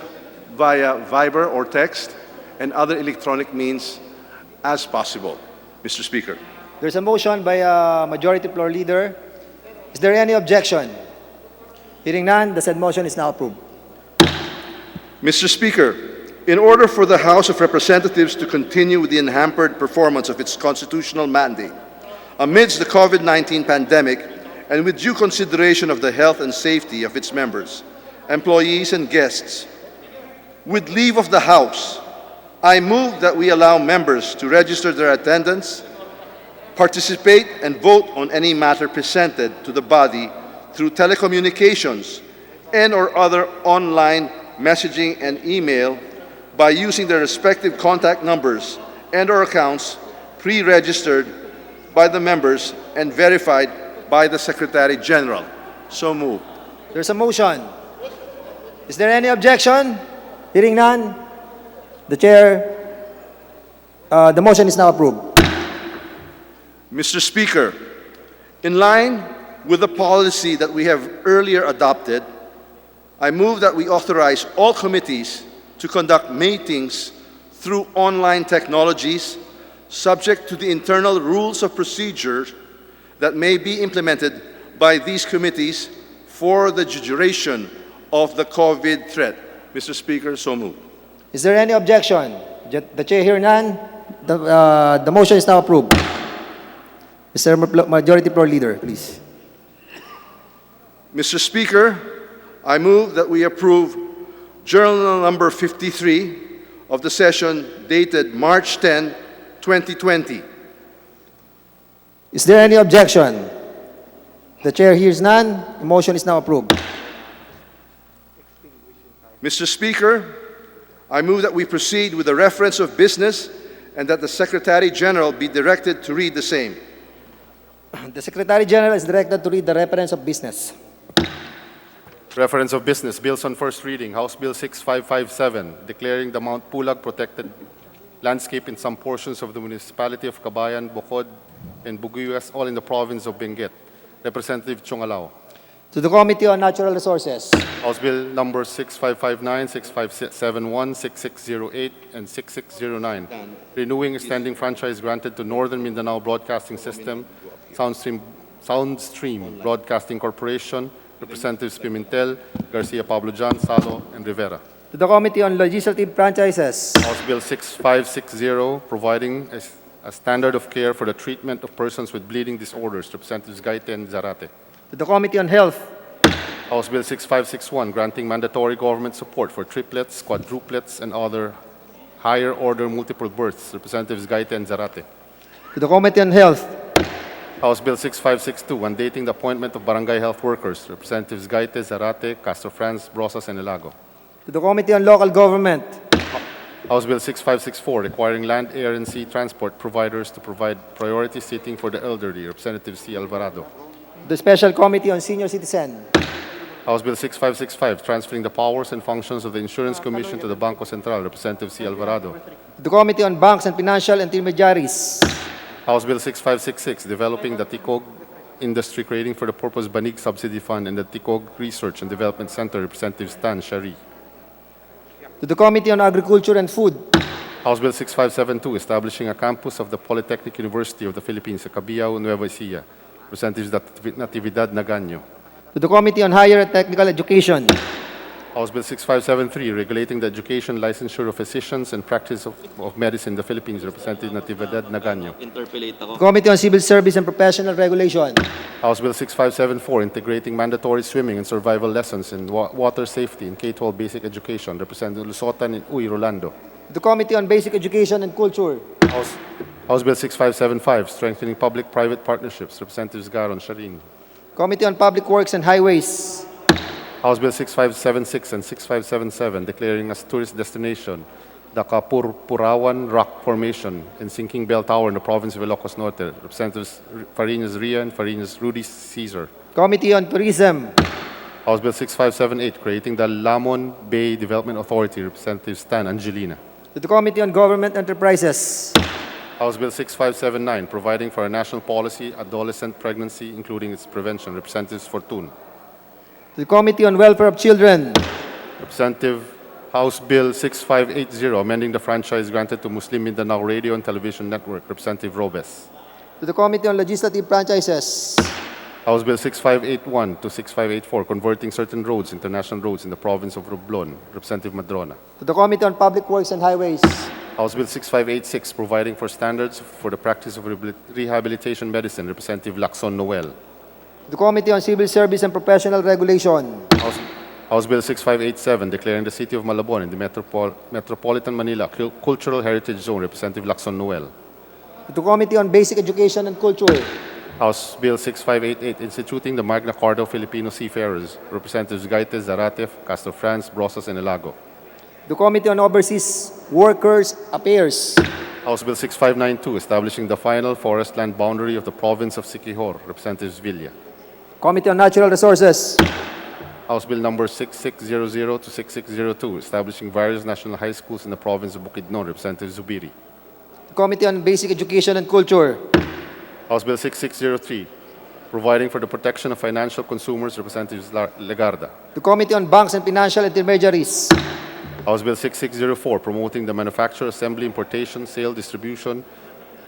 via Viber or text, and other electronic means as possible. Mr. Speaker. There's a motion by Majority Floor Leader. Is there any objection? Hearing none, the said motion is now approved. Mr. Speaker, in order for the House of Representatives to continue with the unhampered performance of its constitutional mandate, amidst the COVID-19 pandemic and with due consideration of the health and safety of its members, employees, and guests, with leave of the House, I move that we allow members to register their attendance, participate, and vote on any matter presented to the body through telecommunications and/or other online messaging and email by using their respective contact numbers and/or accounts pre-registered by the members and verified by the Secretary General. So moved. There's a motion. Is there any objection? Hearing none, the motion is now approved. Mr. Speaker, in line with the policy that we have earlier adopted, I move that we authorize all committees to conduct meetings through online technologies, subject to the internal rules of procedure that may be implemented by these committees for the duration of the COVID threat. Mr. Speaker, so moved. Is there any objection? The Chair hear none. The motion is now approved. Mr. Majority Floor Leader, please. Mr. Speaker, I move that we approve Journal Number 53 of the session dated March 10, 2020. Is there any objection? The Chair hears none. The motion is now approved. Mr. Speaker, I move that we proceed with the reference of business and that the Secretary General be directed to read the same. The Secretary General is directed to read the reference of business. Reference of business, bills on first reading, House Bill 6557, declaring the Mount Pulag protected landscape in some portions of the municipality of Cabayan, Bocod, and Buguyas, all in the province of Benguet. Representative Chongalao. To the Committee on Natural Resources. House Bill number 6559, 6571, 6608, and 6609, renewing extending franchise granted to Northern Mindanao Broadcasting System, Soundstream Broadcasting Corporation, Representatives Pimentel, Garcia Pablo Jan, Salo, and Rivera. To the Committee on Legislative Franchises. House Bill 6560, providing a standard of care for the treatment of persons with bleeding disorders, Representatives Gaite and Zarate. To the Committee on Health. House Bill 6561, granting mandatory government support for triplets, quadruplets, and other higher order multiple births, Representatives Gaite and Zarate. To the Committee on Health. House Bill 6562, mandating the appointment of barangay health workers, Representatives Gaite, Zarate, Castro Franz, Brosas, and Elago. To the Committee on Local Government. House Bill 6564, requiring land, air, and sea transport providers to provide priority seating for the elderly, Representative C. Alvarado. The Special Committee on Senior Citizen. House Bill 6565, transferring the powers and functions of the Insurance Commission to the Bangko Central, Representative C. Alvarado. The Committee on Banks and Financial Intermediaries. House Bill 6566, developing the TICOG Industry creating for the purpose Banig Subsidy Fund and the Tikog Research and Development Center, Representative Stan Shari. To the Committee on Agriculture and Food. House Bill 6572, establishing a campus of the Polytechnic University of the Philippines sa Cabiao, Nueva Ecija, Representative Natividad Naganyo. To the Committee on Higher and Technical Education. House Bill 6573, regulating the education, licensure of physicians and practice of medicine in the Philippines, Representative Natividad Naganyo. The Committee on Civil Service and Professional Regulation. House Bill 6574, integrating mandatory swimming and survival lessons in water safety in K-12 basic education, Representative Lusotan and Uy Rolando. The Committee on Basic Education and Culture. House Bill 6575, strengthening public-private partnerships, Representatives Garon Sharin. Committee on Public Works and Highways. House Bill 6576 and 6577, declaring as tourist destination the Kapurpurawan Rock Formation and Sinking Bell Tower in the province of Ilocos Norte, Representatives Farinas Ria and Farinas Rudy Caesar. Committee on Tourism. House Bill 6578, creating the Lamon Bay Development Authority, Representative Stan Angelina. To the Committee on Government Enterprises. House Bill 6579, providing for a national policy, adolescent pregnancy, including its prevention, Representatives Fortun. To the Committee on Welfare of Children. Representative House Bill 6580, amending the franchise granted to Muslim Mindanao Radio and Television Network, Representative Robes. To the Committee on Legislative Franchises. House Bill 6581 to 6584, converting certain roads into national roads in the province of Romblon, Representative Madrona. To the Committee on Public Works and Highways. House Bill 6586, providing for standards for the practice of rehabilitation medicine, Representative Lacson Noel. The Committee on Civil Service and Professional Regulation. House Bill 6587, declaring the City of Malabon in the Metropolitan Manila Cultural Heritage Zone, Representative Lacson Noel. The Committee on Basic Education and Culture. House Bill 6588, instituting the Magna Carta of Filipino Seafarers, Representatives Gaites, Zaratef, Castro France, Brosas, and Elago. The Committee on Overseas Workers Affairs. House Bill 6592, establishing the final forest land boundary of the province of Siquijor, Representatives Villa. Committee on Natural Resources. House Bill number 6600 to 6602, establishing various national high schools in the province of Bukidnon, Representative Zubiri. The Committee on Basic Education and Culture. House Bill 6603, providing for the protection of financial consumers, Representatives Legarda. The Committee on Banks and Financial Intermediaries. House Bill 6604, promoting the manufacture, assembly, importation, sale, distribution,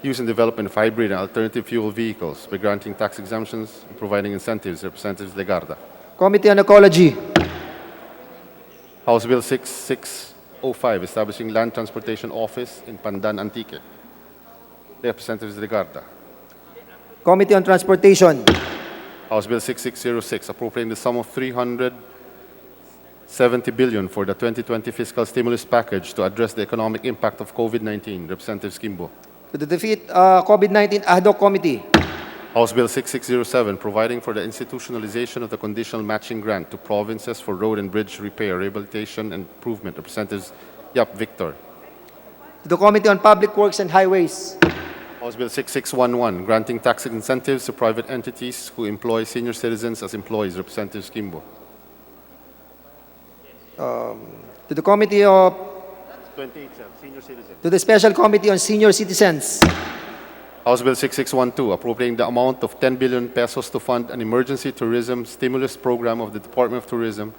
use and development of hybrid and alternative fuel vehicles by granting tax exemptions and providing incentives, Representatives Legarda. Committee on Ecology. House Bill 6605, establishing Land Transportation Office in Pandan Antique, Representatives Legarda. Committee on Transportation. House Bill 6606, appropriating the sum of 370 billion for the 2020 fiscal stimulus package to address the economic impact of COVID-19, Representative Skimbo. To the Defeat COVID-19 Ad hoc Committee. House Bill 6607, providing for the institutionalization of the conditional matching grant to provinces for road and bridge repair, rehabilitation, and improvement, Representatives Yap Victor. To the Committee on Public Works and Highways. House Bill 6611, granting tax incentives to private entities who employ senior citizens as employees, Representative Skimbo. To the Committee of... 28, Senior Citizens. To the Special Committee on Senior Citizens. House Bill 6612, appropriating the amount of 10 billion pesos to fund an emergency tourism stimulus program of the Department of Tourism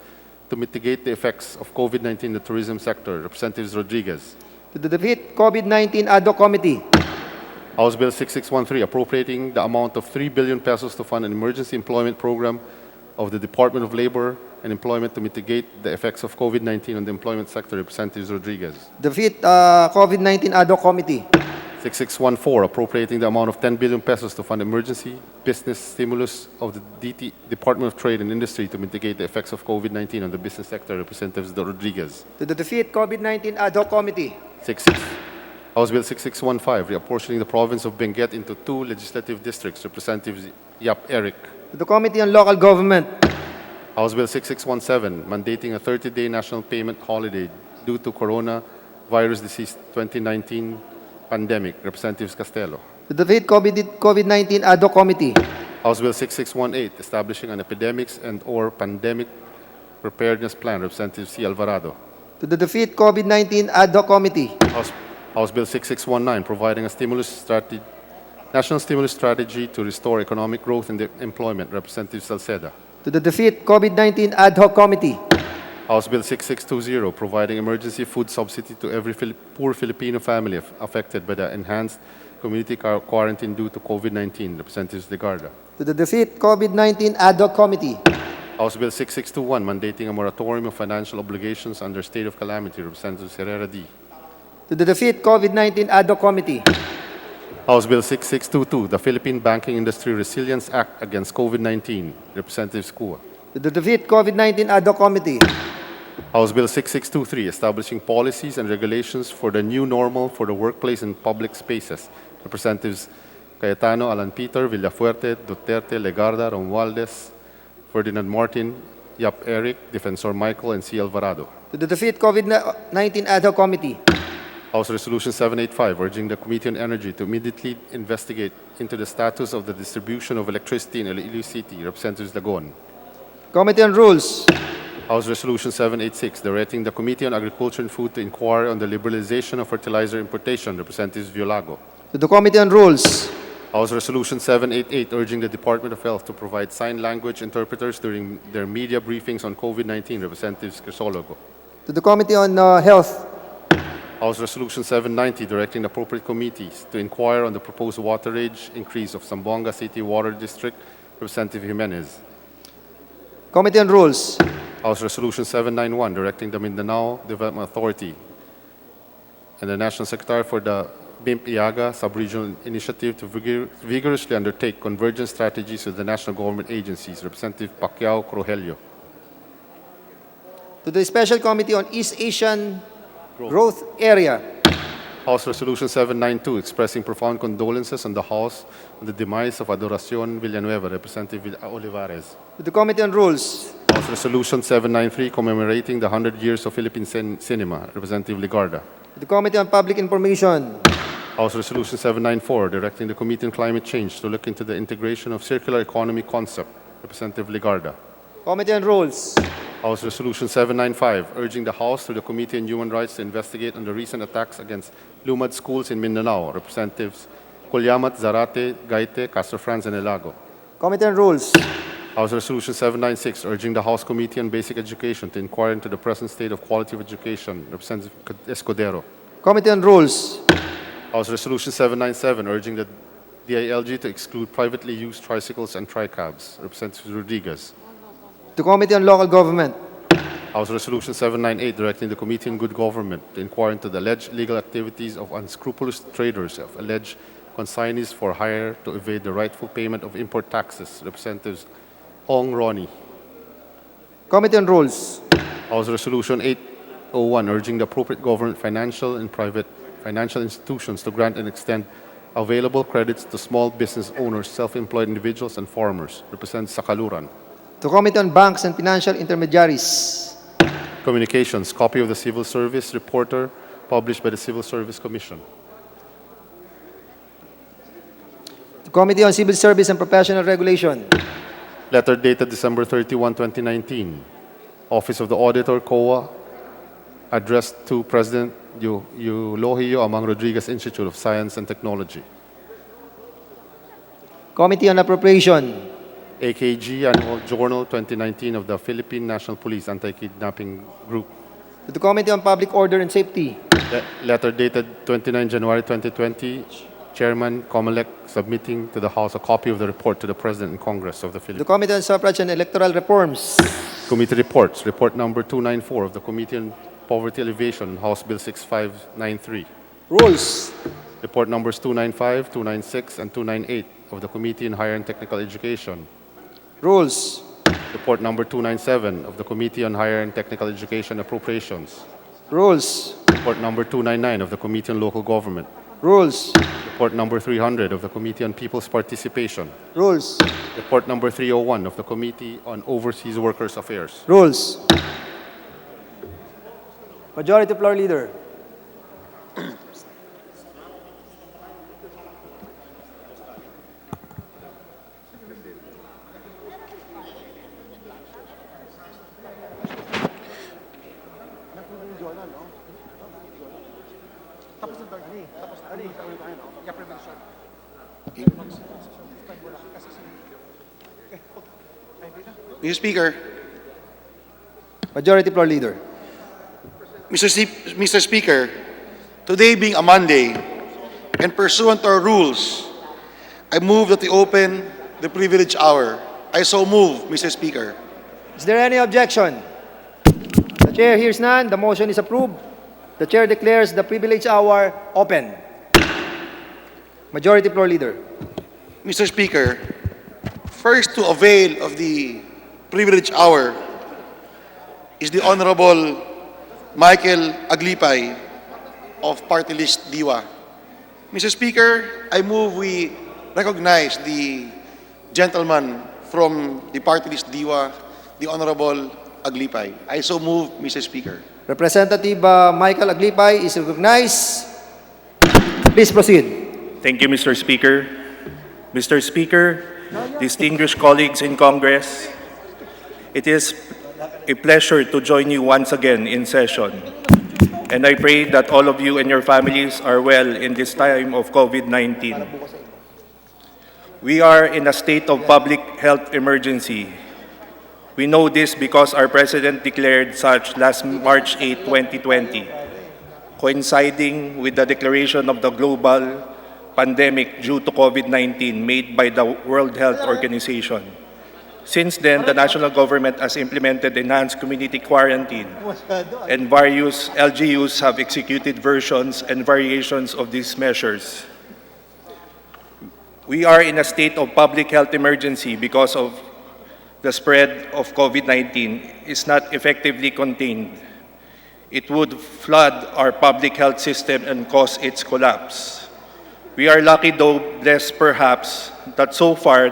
to mitigate the effects of COVID-19 in the tourism sector, Representatives Rodriguez. To the Defeat COVID-19 Ad hoc Committee. House Bill 6613, appropriating the amount of 3 billion pesos to fund an emergency employment program of the Department of Labor and Employment to mitigate the effects of COVID-19 on the employment sector, Representatives Rodriguez. Defeat COVID-19 Ad hoc Committee. 6614, appropriating the amount of 10 billion pesos to fund emergency business stimulus of the Department of Trade and Industry to mitigate the effects of COVID-19 on the business sector, Representatives Rodriguez. To the Defeat COVID-19 Ad hoc Committee. House Bill 6615, reapportioning the province of Benguet into 2 legislative districts, Representatives Yap Eric. To the Committee on Local Government. House Bill 6617, mandating a 30-day national payment holiday due to coronavirus disease 2019 pandemic, Representatives Castelo. To the Defeat COVID-19 Ad hoc Committee. House Bill 6618, establishing an epidemics and/or pandemic preparedness plan, Representative C. Alvarado. To the Defeat COVID-19 Ad hoc Committee. House Bill 6619, providing a stimulus National Stimulus Strategy to Restore Economic Growth and Employment, Representative Salceda. To the Defeat COVID-19 Ad Hoc Committee. House Bill 6620, providing emergency food subsidy to every poor Filipino family affected by the enhanced community quarantine due to COVID-19, Representative Legarda. To the Defeat COVID-19 Ad Hoc Committee. House Bill 6621, mandating a moratorium of financial obligations under state of calamity, Representative Herrera D. To the Defeat COVID-19 Ad Hoc Committee. House Bill 6622, the Philippine Banking Industry Resilience Act against COVID-19, Representative Skua. To the Defeat COVID-19 Ad Hoc Committee. House Bill 6623, establishing policies and regulations for the new normal for the workplace and public spaces, Representatives Cayetano, Alan Peter, Villafuerte, Duterte, Legarda, Romualdez, Ferdinand Martin, Yap Eric, Defensor Michael, and C. Alvarado. To the Defeat COVID-19 Ad Hoc Committee. House Resolution 785, urging the Committee on Energy to immediately investigate into the status of the distribution of electricity in Iloilo City, Representatives Lagon. Committee on Rules. House Resolution 786, directing the Committee on Agriculture and Food to inquire on the liberalization of fertilizer importation, Representatives Violago. To the Committee on Rules. House Resolution 788, urging the Department of Health to provide sign language interpreters during their media briefings on COVID-19, Representatives Crisologo. To the Committee on Health. House Resolution 790, directing appropriate committees to inquire on the proposed waterage increase of Zamboanga City Water District, Representative Jimenez. Committee on Rules. House Resolution 791, directing the Mindanao Development Authority and the National Secretary for the BIMP-IAGA Sub-Regional Initiative to vigorously undertake convergence strategies with the national government agencies, Representative Pacquiao Crojelio. To the Special Committee on East Asian Growth Area. House Resolution 792, expressing profound condolences on the House on the demise of Adoracion Villanueva, Representative Olivares. To the Committee on Rules. House Resolution 793, commemorating the 100 years of Philippine cinema, Representative Legarda. To the Committee on Public Information. House Resolution 794, directing the Committee on Climate Change to look into the integration of circular economy concept, Representative Legarda. Committee on Rules. House Resolution 795, urging the House through the Committee on Human Rights to investigate on the recent attacks against Lumad schools in Mindanao, Representatives Colyamat, Zarate, Gaite, Castrofrans, and Elago. Committee on Rules. House Resolution 796, urging the House Committee on Basic Education to inquire into the present state of quality of education, Representative Escudero. Committee on Rules. House Resolution 797, urging the DILG to exclude privately used tricycles and tricabs, Representative Rodriguez. To Committee on Local Government. House Resolution 798, directing the Committee on Good Government to inquire into the alleged legal activities of unscrupulous traders of alleged consignees for hire to evade the rightful payment of import taxes, Representatives Ong Ronnie. Committee on Rules. House Resolution 801, urging the appropriate government, financial and private financial institutions to grant and extend available credits to small business owners, self-employed individuals, and farmers, Representative Sakaluran. To Committee on Banks and Financial Intermediaries. Communications, copy of the Civil Service Reporter published by the Civil Service Commission. To Committee on Civil Service and Professional Regulation. Letter dated December 31, 2019. Office of the Auditor, COA, addressed to President Eulohio Amang Rodriguez Institute of Science and Technology. Committee on Appropriation. AKG Annual Journal 2019 of the Philippine National Police Anti-Kidnapping Group. To the Committee on Public Order and Safety. Letter dated 29 January 2020, Chairman Comelec submitting to the House a copy of the report to the President and Congress of the To the Philippines. Committee on Suffrage and Electoral Reforms. Committee reports. Report number 294 of the Committee on Poverty Alleviation, House Bill 6593. Rules. Report numbers 295, 296, and 298 of the Committee on Higher and Technical Education. Rules. Report number 297 of the Committee on Higher and Technical Education Appropriations. Rules. Report number 299 of the Committee on Local Government. Rules. Report number 300 of the Committee on People's Participation. Rules. Report number 301 of the Committee on Overseas Workers Affairs. Rules. Majority Floor Leader. Mr. Speaker, Majority Floor Leader. Mr. Speaker, today being a Monday, and pursuant to our rules, I move that we open the privilege hour. I so move, Mr. Speaker. Is there any objection? The chair hears none. The motion is approved. The chair declares the privilege hour open. Majority Floor Leader. Mr. Speaker, first to avail of the privilege hour is the Honorable Michael Aglipay of Party List Diwa. Mr. Speaker, I move we recognize the gentleman from the Party List Diwa, the Honorable Aglipay. I so move, Mr. Speaker. Representative Michael Aglipay is recognized. Please proceed. Thank you, Mr. Speaker. Mr. Speaker, distinguished colleagues in Congress, it is a pleasure to join you once again in session. And I pray that all of you and your families are well in this time of COVID-19. We are in a state of public health emergency. We know this because our President declared such last March 8, 2020, coinciding with the declaration of the global pandemic due to COVID-19 made by the World Health Organization. Since then, the national government has implemented enhanced community quarantine, and various LGUs have executed versions and variations of these measures. We are in a state of public health emergency because of the spread of COVID-19 is not effectively contained. It would flood our public health system and cause its collapse. We are lucky, though blessed perhaps, that so far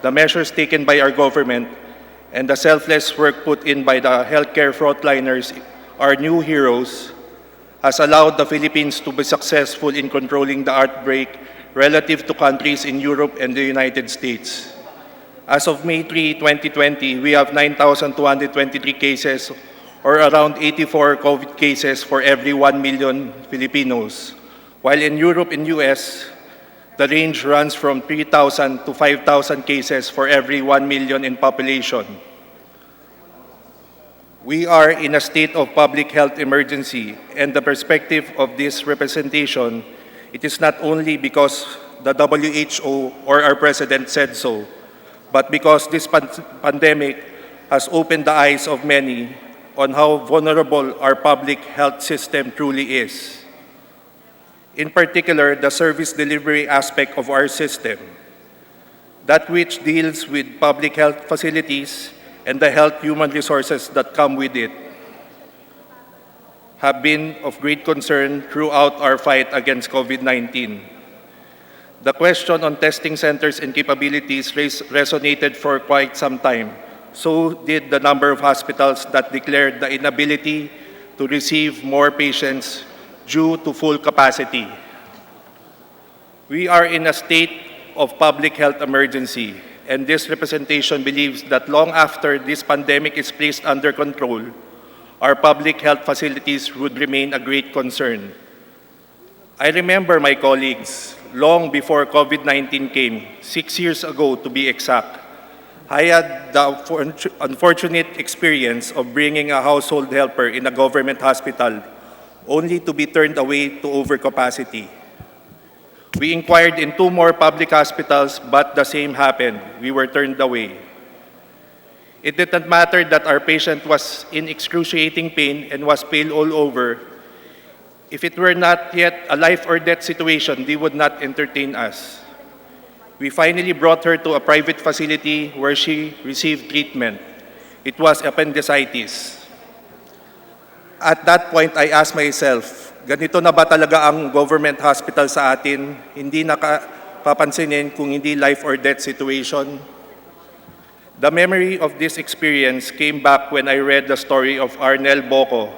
the measures taken by our government and the selfless work put in by the healthcare frontliners, our new heroes, has allowed the Philippines to be successful in controlling the outbreak relative to countries in Europe and the United States. As of May 3, 2020, we have 9,223 cases, or around 84 COVID cases for every 1 million Filipinos, while in Europe and US, the range runs from 3,000 to 5,000 cases for every 1 million in population. We are in a state of public health emergency, and the perspective of this representation, it is not only because the WHO or our President said so, but because this pandemic has opened the eyes of many on how vulnerable our public health system truly is. In particular, the service delivery aspect of our system, that which deals with public health facilities and the health human resources that come with it, have been of great concern throughout our fight against COVID-19. The question on testing centers and capabilities resonated for quite some time. So did the number of hospitals that declared the inability to receive more patients due to full capacity. We are in a state of public health emergency, and this representation believes that long after this pandemic is placed under control, our public health facilities would remain a great concern. I remember, my colleagues, long before COVID-19 came, 6 years ago to be exact, I had the unfortunate experience of bringing a household helper in a government hospital only to be turned away to overcapacity. We inquired in 2 more public hospitals, but the same happened. We were turned away. It did not matter that our patient was in excruciating pain and was pale all over. If it were not yet a life or death situation, they would not entertain us. We finally brought her to a private facility where she received treatment. It was appendicitis. At that point, I asked myself, ganito na ba talaga ang government hospital sa atin? Hindi nakapapansinin kung hindi life or death situation. The memory of this experience came back when I read the story of Arnel Boco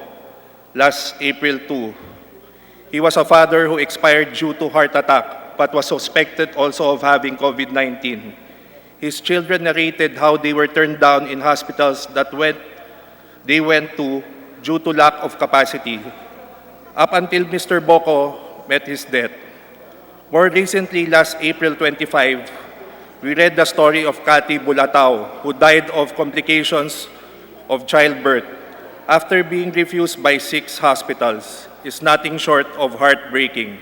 last April 2. He was a father who expired due to heart attack, but was suspected also of having COVID-19. His children narrated how they were turned down in hospitals that they went to due to lack of capacity, up until Mr. Boco met his death. More recently, last April 25, we read the story of Cathy Bulatao, who died of complications of childbirth after being refused by 6 hospitals. Is nothing short of heartbreaking.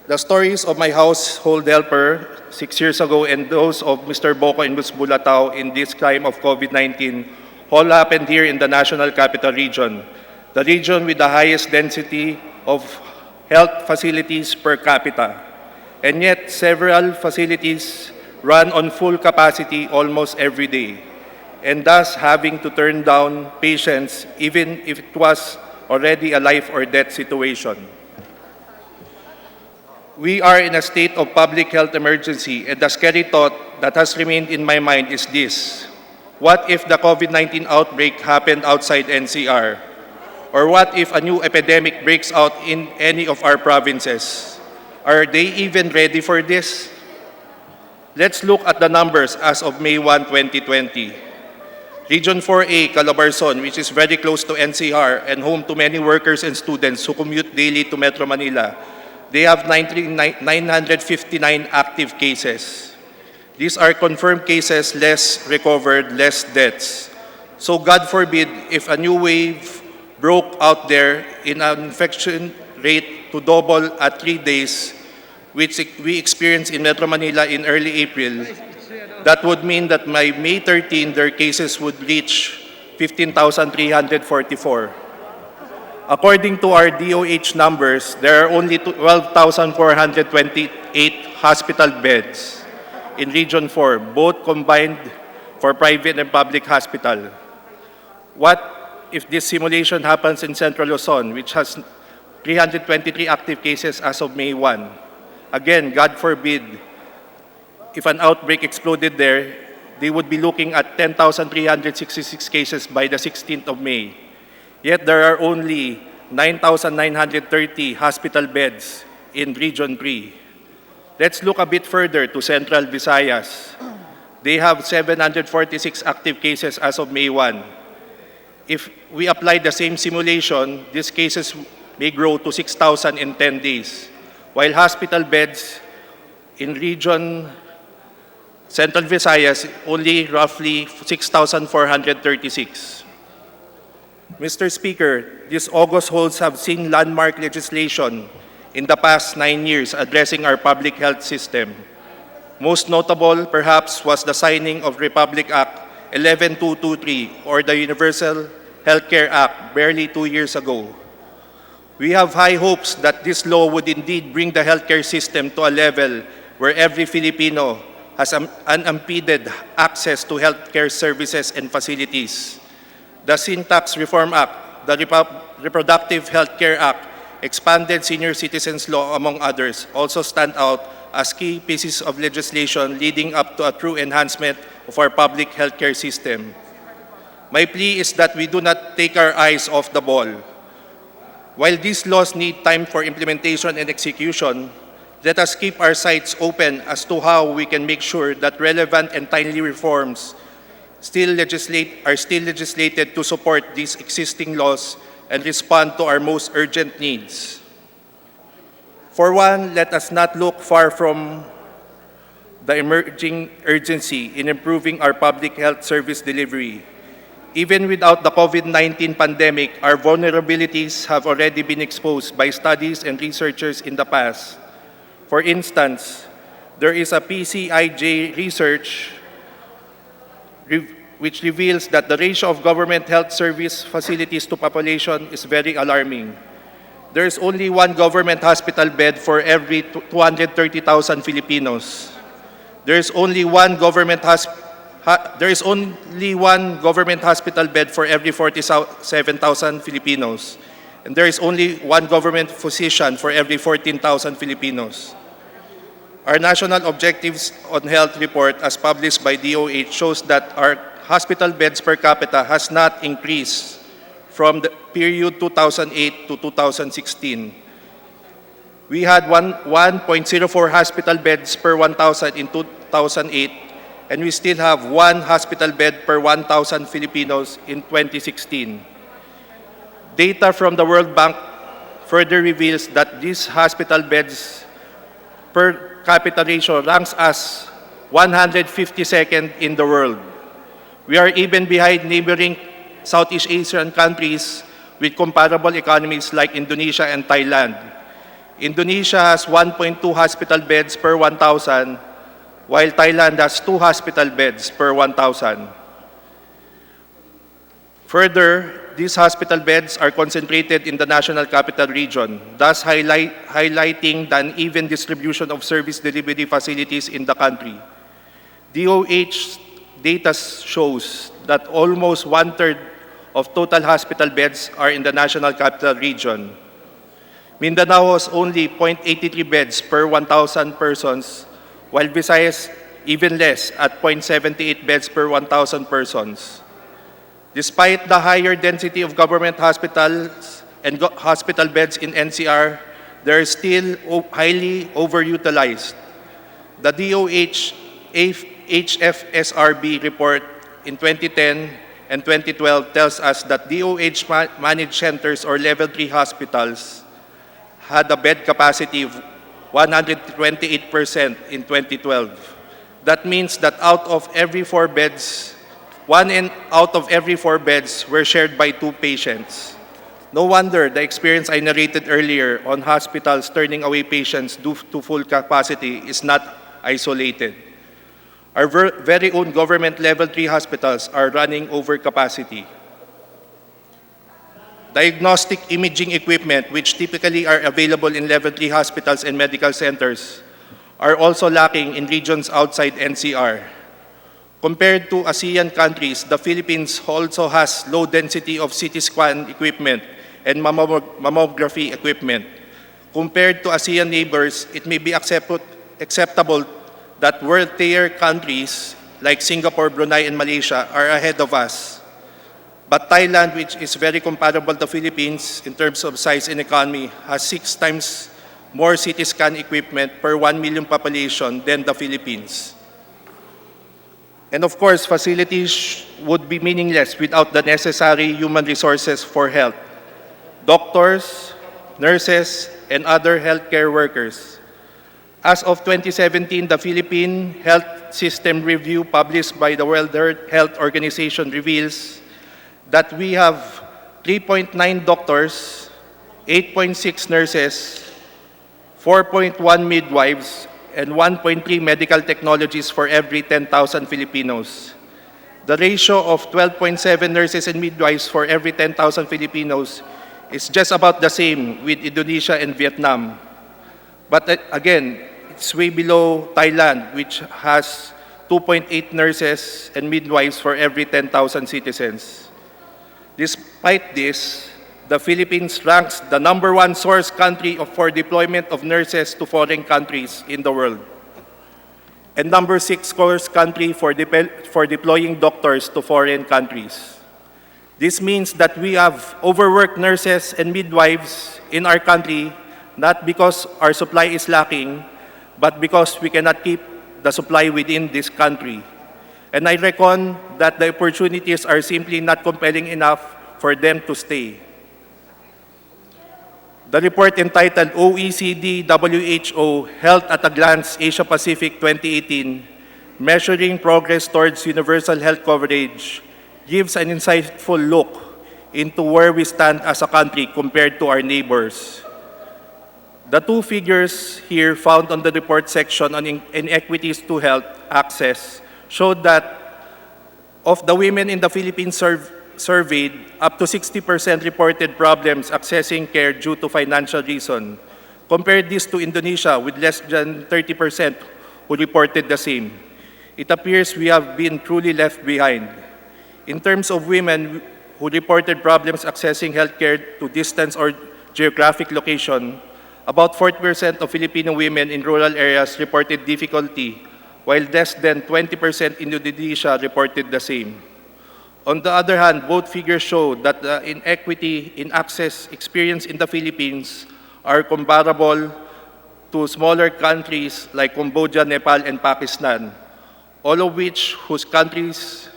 The stories of my household helper 6 years ago and those of Mr. Boko and Ms. Bulatao in this time of COVID-19 all happened here in the National Capital Region, the region with the highest density of health facilities per capita. And yet, several facilities run on full capacity almost every day, and thus having to turn down patients even if it was already a life or death situation. We are in a state of public health emergency, and the scary thought that has remained in my mind is this: what if the COVID-19 outbreak happened outside NCR? Or what if a new epidemic breaks out in any of our provinces? Are they even ready for this? Let's look at the numbers as of May 1, 2020. Region 4A, Calabarzon, which is very close to NCR and home to many workers and students who commute daily to Metro Manila, they have 959 active cases. These are confirmed cases, less recovered, less deaths. So God forbid if a new wave broke out there in an infection rate to double at 3 days, which we experienced in Metro Manila in early April, that would mean that by May 13, their cases would reach 15,344. According to our DOH numbers, there are only 12,428 hospital beds in Region 4, both combined for private and public hospital. What if this simulation happens in Central Luzon, which has 323 active cases as of May 1? Again, God forbid, if an outbreak exploded there, they would be looking at 10,366 cases by the 16th of May. Yet there are only 9,930 hospital beds in Region 3. Let's look a bit further to Central Visayas. They have 746 active cases as of May 1. If we apply the same simulation, these cases may grow to 6,000 in 10 days, while hospital beds in Region Central Visayas only roughly 6,436. Mr. Speaker, these August holds have seen landmark legislation in the past 9 years addressing our public health system. Most notable, perhaps, was the signing of Republic Act 11223, or the Universal Healthcare Act, barely 2 years ago. We have high hopes that this law would indeed bring the healthcare system to a level where every Filipino has unimpeded access to healthcare services and facilities. The Sin Tax Reform Act, the Reproductive Healthcare Act, expanded senior citizens law, among others, also stand out as key pieces of legislation leading up to a true enhancement of our public healthcare system. My plea is that we do not take our eyes off the ball. While these laws need time for implementation and execution, let us keep our sights open as to how we can make sure that relevant and timely reforms are still legislated to support these existing laws and respond to our most urgent needs. For one, let us not look far from the emerging urgency in improving our public health service delivery. Even without the COVID-19 pandemic, our vulnerabilities have already been exposed by studies and researchers in the past. For instance, there is a PCIJ research which reveals that the ratio of government health service facilities to population is very alarming. There is only one government hospital bed for every 230,000 Filipinos. There is only one government hospital bed for every 47,000 Filipinos. And there is only one government physician for every 14,000 Filipinos. Our National Objectives on Health report, as published by DOH, shows that our hospital beds per capita has not increased from the period 2008 to 2016. We had 1.04 hospital beds per 1,000 in 2008, and we still have 1 hospital bed per 1,000 Filipinos in 2016. Data from the World Bank further reveals that these hospital beds per capita ratio ranks us 152nd in the world. We are even behind neighboring Southeast Asian countries with comparable economies like Indonesia and Thailand. Indonesia has 1.2 hospital beds per 1,000, while Thailand has 2 hospital beds per 1,000. Further, these hospital beds are concentrated in the National Capital Region, thus highlighting the uneven distribution of service delivery facilities in the country. DOH data shows that almost one-third of total hospital beds are in the National Capital Region. Mindanao has only 0.83 beds per 1,000 persons, while Visayas even less at 0.78 beds per 1,000 persons. Despite the higher density of government hospitals and hospital beds in NCR, they are still highly overutilized. The DOH HFSRB report in 2010 and 2012 tells us that DOH managed centers or level 3 hospitals had a bed capacity of 128% in 2012. That means that out of every 4 beds, out of every 4 beds were shared by 2 patients. No wonder the experience I narrated earlier on hospitals turning away patients due to full capacity is not isolated. Our very own government level 3 hospitals are running over capacity. Diagnostic imaging equipment, which typically are available in level 3 hospitals and medical centers, are also lacking in regions outside NCR. Compared to ASEAN countries, the Philippines also has low density of CT scan equipment and mammography equipment. Compared to ASEAN neighbors, it may be acceptable that world-tier countries like Singapore, Brunei, and Malaysia are ahead of us. But Thailand, which is very comparable to the Philippines in terms of size and economy, has 6 times more CT scan equipment per 1 million population than the Philippines. And of course, facilities would be meaningless without the necessary human resources for health. Doctors, nurses, and other healthcare workers. As of 2017, the Philippine Health System Review published by the World Health Organization reveals that we have 3.9 doctors, 8.6 nurses, 4.1 midwives, and 1.3 medical technologists for every 10,000 Filipinos. The ratio of 12.7 nurses and midwives for every 10,000 Filipinos is just about the same with Indonesia and Vietnam. But again, it's way below Thailand, which has 2.8 nurses and midwives for every 10,000 citizens. Despite this, the Philippines ranks the #1 source country for deployment of nurses to foreign countries in the world, and #6 source country for deploying doctors to foreign countries. This means that we have overworked nurses and midwives in our country, not because our supply is lacking, but because we cannot keep the supply within this country. And I reckon that the opportunities are simply not compelling enough for them to stay. The report entitled OECD WHO Health at a Glance Asia Pacific 2018, Measuring Progress Towards Universal Health Coverage, gives an insightful look into where we stand as a country compared to our neighbors. The 2 figures here found on the report section on inequities to health access showed that of the women in the Philippines surveyed, up to 60% reported problems accessing care due to financial reason. Compare this to Indonesia with less than 30% who reported the same. It appears we have been truly left behind. In terms of women who reported problems accessing healthcare to distance or geographic location, about 40% of Filipino women in rural areas reported difficulty, while less than 20% in Indonesia reported the same. On the other hand, both figures show that the inequity in access experienced in the Philippines are comparable to smaller countries like Cambodia, Nepal, and Pakistan, all of whose countries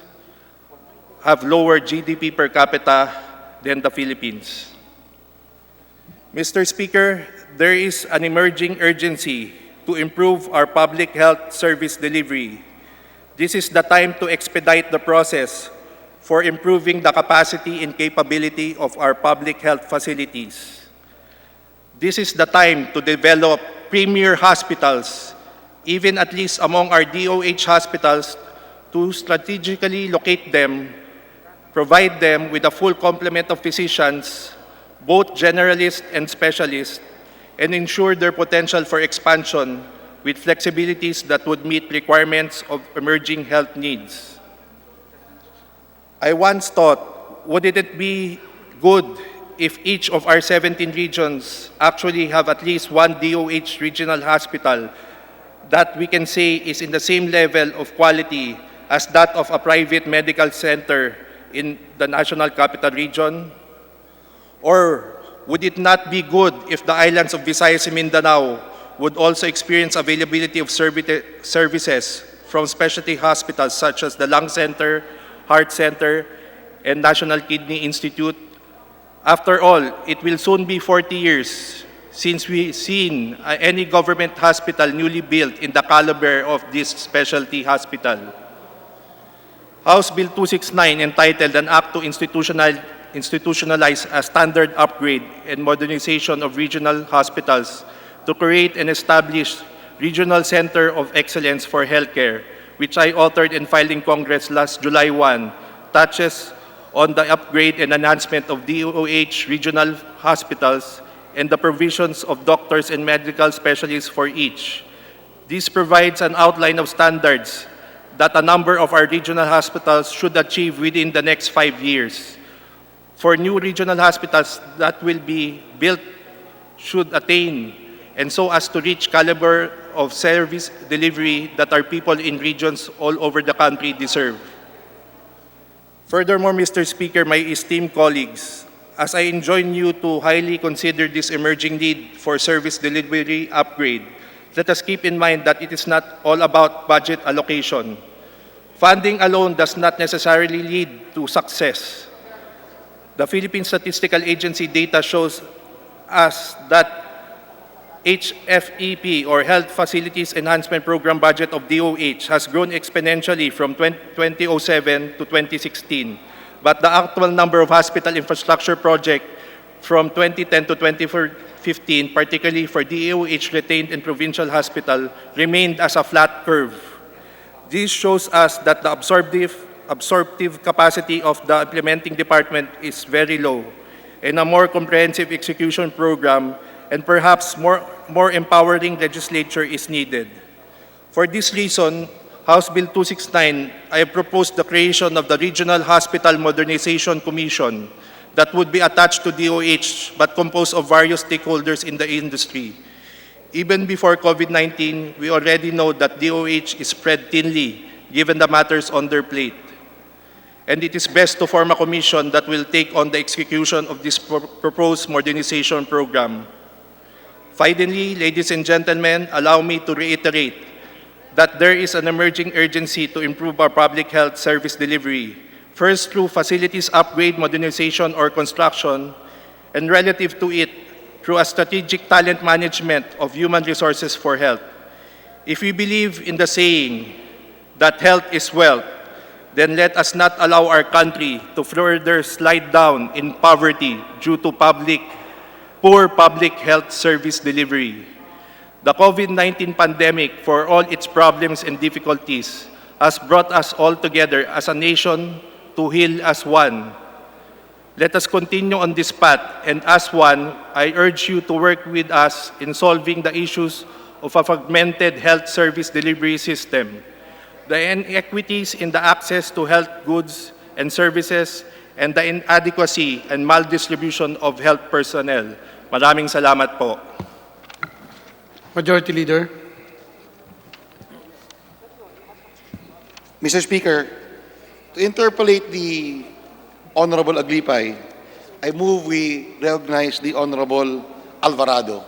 have lower GDP per capita than the Philippines. Mr. Speaker, there is an emerging urgency to improve our public health service delivery. This is the time to expedite the process for improving the capacity and capability of our public health facilities. This is the time to develop premier hospitals, even at least among our DOH hospitals, to strategically locate them, provide them with a full complement of physicians, both generalists and specialists, and ensure their potential for expansion with flexibilities that would meet requirements of emerging health needs. I once thought, wouldn't it be good if each of our 17 regions actually have at least one DOH regional hospital that we can say is in the same level of quality as that of a private medical center in the National Capital Region? Or would it not be good if the islands of Visayas and Mindanao would also experience availability of services from specialty hospitals such as the Lung Center, Heart Center, and National Kidney Institute? After all, it will soon be 40 years since we've seen any government hospital newly built in the caliber of this specialty hospital. House Bill 269, entitled An Act to Institutionalize a Standard Upgrade and Modernization of Regional Hospitals to create and establish Regional Center of Excellence for Healthcare, which I authored and filed in Congress last July 1, touches on the upgrade and enhancement of DOH regional hospitals and the provisions of doctors and medical specialists for each. This provides an outline of standards that a number of our regional hospitals should achieve within the next 5 years. For new regional hospitals that will be built should attain, and so as to reach caliber of service delivery that our people in regions all over the country deserve. Furthermore, Mr. Speaker, my esteemed colleagues, as I enjoin you to highly consider this emerging need for service delivery upgrade, let us keep in mind that it is not all about budget allocation. Funding alone does not necessarily lead to success. The Philippine Statistical Agency data shows us that HFEP, or Health Facilities Enhancement Program budget of DOH, has grown exponentially from 2007 to 2016. But the actual number of hospital infrastructure projects from 2010 to 2015, particularly for DOH retained and provincial hospital, remained as a flat curve. This shows us that the absorptive capacity of the implementing department is very low, and a more comprehensive execution program and perhaps more empowering legislature is needed. For this reason, House Bill 269, I have proposed the creation of the Regional Hospital Modernization Commission that would be attached to DOH but composed of various stakeholders in the industry. Even before COVID-19, we already know that DOH is spread thinly given the matters on their plate. And it is best to form a commission that will take on the execution of this proposed modernization program. Finally, ladies and gentlemen, allow me to reiterate that there is an emerging urgency to improve our public health service delivery, first through facilities upgrade, modernization, or construction, and relative to it, through a strategic talent management of human resources for health. If we believe in the saying that health is wealth, then let us not allow our country to further slide down in poverty due to poor public health service delivery. The COVID-19 pandemic, for all its problems and difficulties, has brought us all together as a nation to heal as one. Let us continue on this path, and as one, I urge you to work with us in solving the issues of a fragmented health service delivery system, the inequities in the access to health goods and services, and the inadequacy and maldistribution of health personnel. Maraming salamat po. Majority Leader. Mr. Speaker, to interpolate the Honorable Aglipay, I move we recognize the Honorable Alvarado.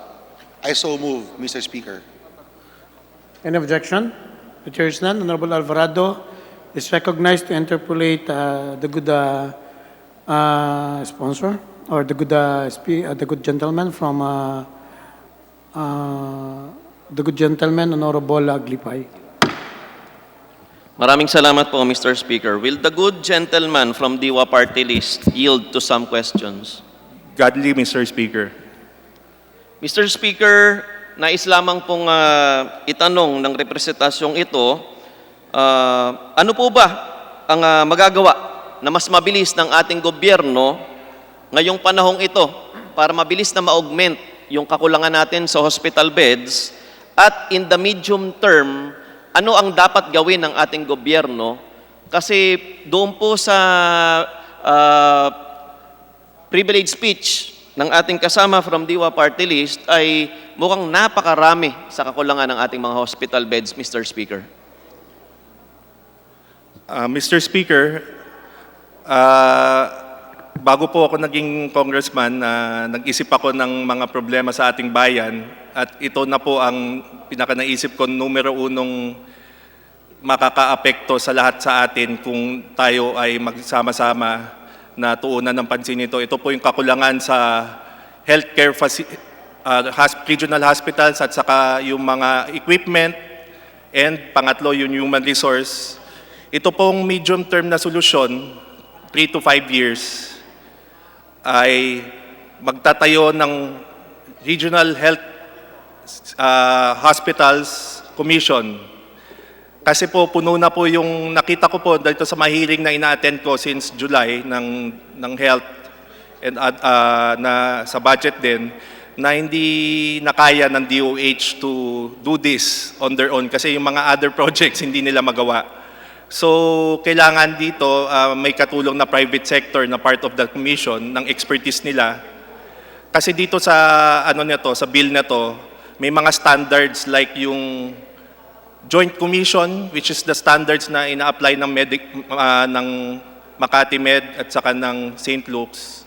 I so move, Mr. Speaker. Any objection? The chair is none. Honorable Alvarado is recognized to interpolate the good sponsor, or the good gentleman from the good gentleman, Honorable Aglipay. Maraming salamat po, Mr. Speaker. Will the good gentleman from Diwa Party List yield to some questions? Godly, Mr. Speaker. Mr. Speaker, nais lamang pong itanong ng representasyong ito, ano po ba ang magagawa na mas mabilis ng ating gobyerno ngayong panahong ito para mabilis na ma-augment yung kakulangan natin sa hospital beds at in the medium term, ano ang dapat gawin ng ating gobyerno? Kasi doon po sa privilege speech ng ating kasama from Diwa Party List ay mukhang napakarami sa kakulangan ng ating mga hospital beds, Mr. Speaker. Mr. Speaker, bago po ako naging congressman, nag-isip ako ng mga problema sa ating bayan at ito na po ang pinaka-naisip ko numero unong makakaapekto sa lahat sa atin kung tayo ay magsama-sama na tuunan ng pansin ito. Ito po yung kakulangan sa healthcare regional hospitals at saka yung mga equipment and pangatlo yung human resource. Ito pong medium-term na solusyon, 3 to 5 years, ay magtatayo ng Regional Health Hospitals Commission. Kasi po puno na po yung nakita ko po dito sa mahiring na ina-attend ko since July ng health and na sa budget din na hindi nakaya ng DOH to do this on their own kasi yung mga other projects hindi nila magawa. So kailangan dito may katulong na private sector na part of the commission ng expertise nila. Kasi dito sa sa bill na to, may mga standards like yung Joint Commission, which is the standards na ina-apply ng ng Makati Med at saka ng St. Luke's.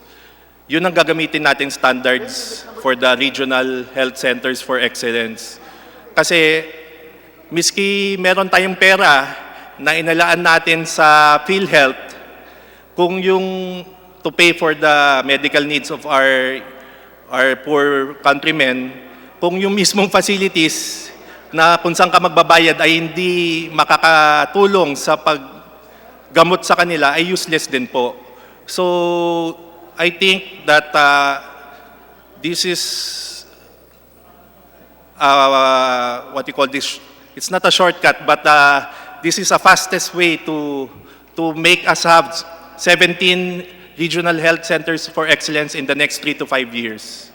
Yun ang gagamitin natin standards for the regional health centers for excellence. Kasi miski meron tayong pera na inalaan natin sa PhilHealth, kung yung to pay for the medical needs of our poor countrymen, kung yung mismong facilities na kung saan ka magbabayad ay hindi makakatulong sa paggamot sa kanila ay useless din po. So, I think that this is what you call this, it's not a shortcut, but this is a fastest way to make us have 17 regional health centers for excellence in the next 3 to 5 years.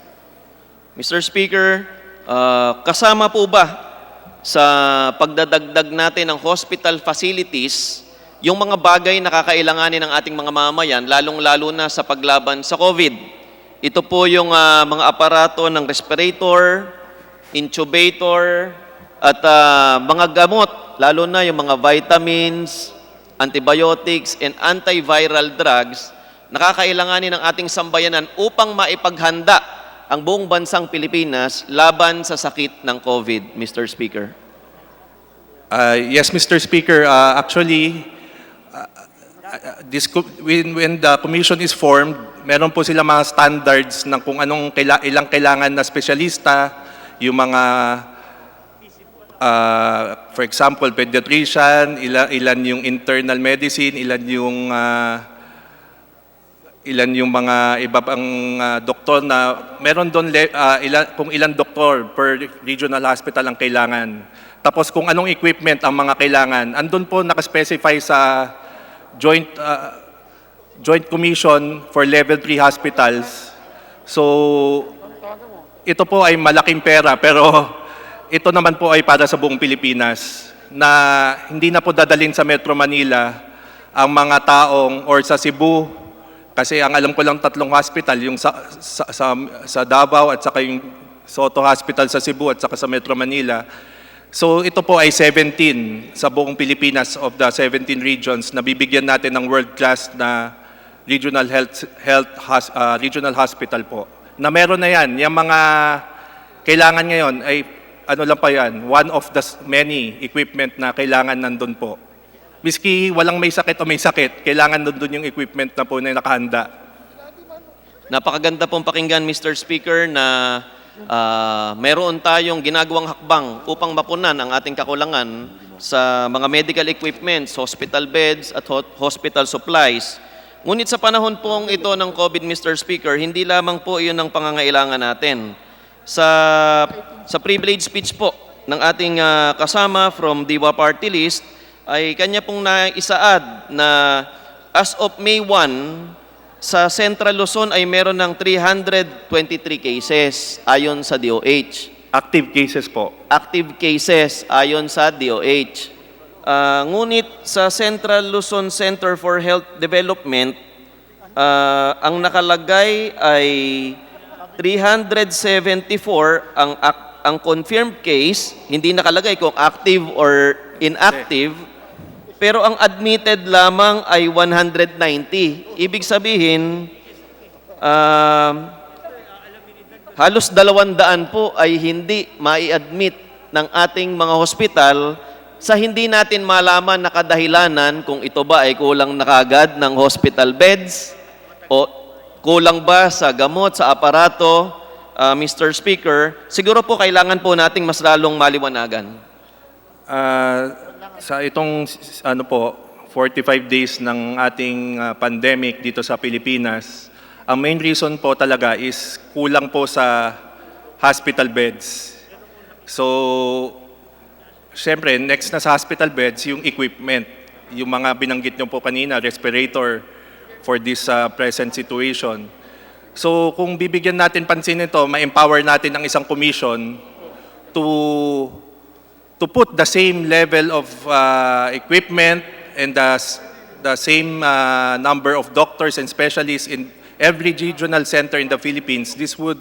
Mr. Speaker, kasama po ba sa pagdadagdag natin ng hospital facilities, yung mga bagay na kakailanganin ng ating mga mamamayan, lalong-lalo na sa paglaban sa COVID? Ito po yung mga aparato ng respirator, intubator, at mga gamot, lalo na yung mga vitamins, antibiotics, and antiviral drugs na kakailanganin ng ating sambayanan upang maipaghanda ang buong bansang Pilipinas laban sa sakit ng COVID, Mr. Speaker? Yes, Mr. Speaker. Actually, when the commission is formed, meron po sila mga standards ng kung anong ilang kailangan na espesyalista, yung mga, for example, pediatrician, ilan yung internal medicine, ilan yung mga iba pang doktor na meron doon kung ilang doktor per regional hospital ang kailangan. Tapos kung anong equipment ang mga kailangan. Andun po nakaspecify sa Joint Commission for Level 3 hospitals. So ito po ay malaking pera pero ito naman po ay para sa buong Pilipinas na hindi na po dadalhin sa Metro Manila ang mga taong or sa Cebu. Kasi ang alam ko lang 3 hospital, yung sa Davao at saka yung Soto Hospital sa Cebu at saka sa Metro Manila. So ito po ay 17 sa buong Pilipinas of the 17 regions na bibigyan natin ng world-class na regional regional hospital po. Na meron na yan, yung mga kailangan ngayon ay ano lang pa yan, one of the many equipment na kailangan nandun po. Miski walang may sakit o may sakit, kailangan doon yung equipment na po na nakahanda. Napakaganda pong pakinggan, Mr. Speaker, na meron tayong ginagawang hakbang upang mapunan ang ating kakulangan sa mga medical equipments, hospital beds at hospital supplies. Ngunit sa panahon pong ito ng COVID, Mr. Speaker, hindi lamang po iyon ang pangangailangan natin. Sa privilege speech po ng ating kasama from Diwa Party List, ay kanya pong naisaad na as of May 1, sa Central Luzon ay meron ng 323 cases ayon sa DOH. Active cases po. Active cases ayon sa DOH. Ngunit sa Central Luzon Center for Health Development, ang nakalagay ay 374 ang confirmed case, hindi nakalagay kung active or inactive, pero ang admitted lamang ay 190. Ibig sabihin, halos 200 po ay hindi mai-admit ng ating mga hospital sa hindi natin malaman na kadahilanan kung ito ba ay kulang na kagad ng hospital beds o kulang ba sa gamot, sa aparato, Mr. Speaker. Siguro po kailangan po nating mas lalong maliwanagan. Sa itong 45 days ng ating pandemic dito sa Pilipinas, ang main reason po talaga is kulang po sa hospital beds. So, syempre, next na sa hospital beds, yung equipment, yung mga binanggit nyo po kanina, respirator for this present situation. So, kung bibigyan natin pansin ito, ma-empower natin ang isang commission to put the same level of equipment and the same number of doctors and specialists in every regional center in the Philippines. This would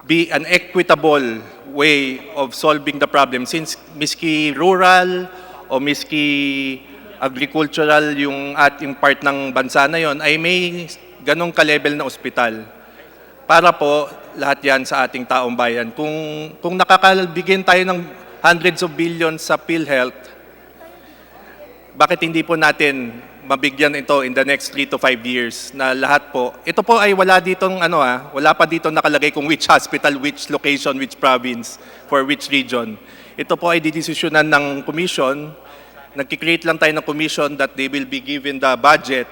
be an equitable way of solving the problem since miski rural o miski agricultural yung ating part ng bansa na yon ay may ganong ka-level na ospital. Para po lahat yan sa ating taong bayan. Kung nakakabigyan tayo ng hundreds of billions sa PhilHealth, bakit hindi po natin mabigyan ito in the next 3 to 5 years na lahat po. Ito po ay wala ditong wala pa dito nakalagay kung which hospital, which location, which province, for which region. Ito po ay didesisyonan ng commission. Nagki-create lang tayo ng commission that they will be given the budget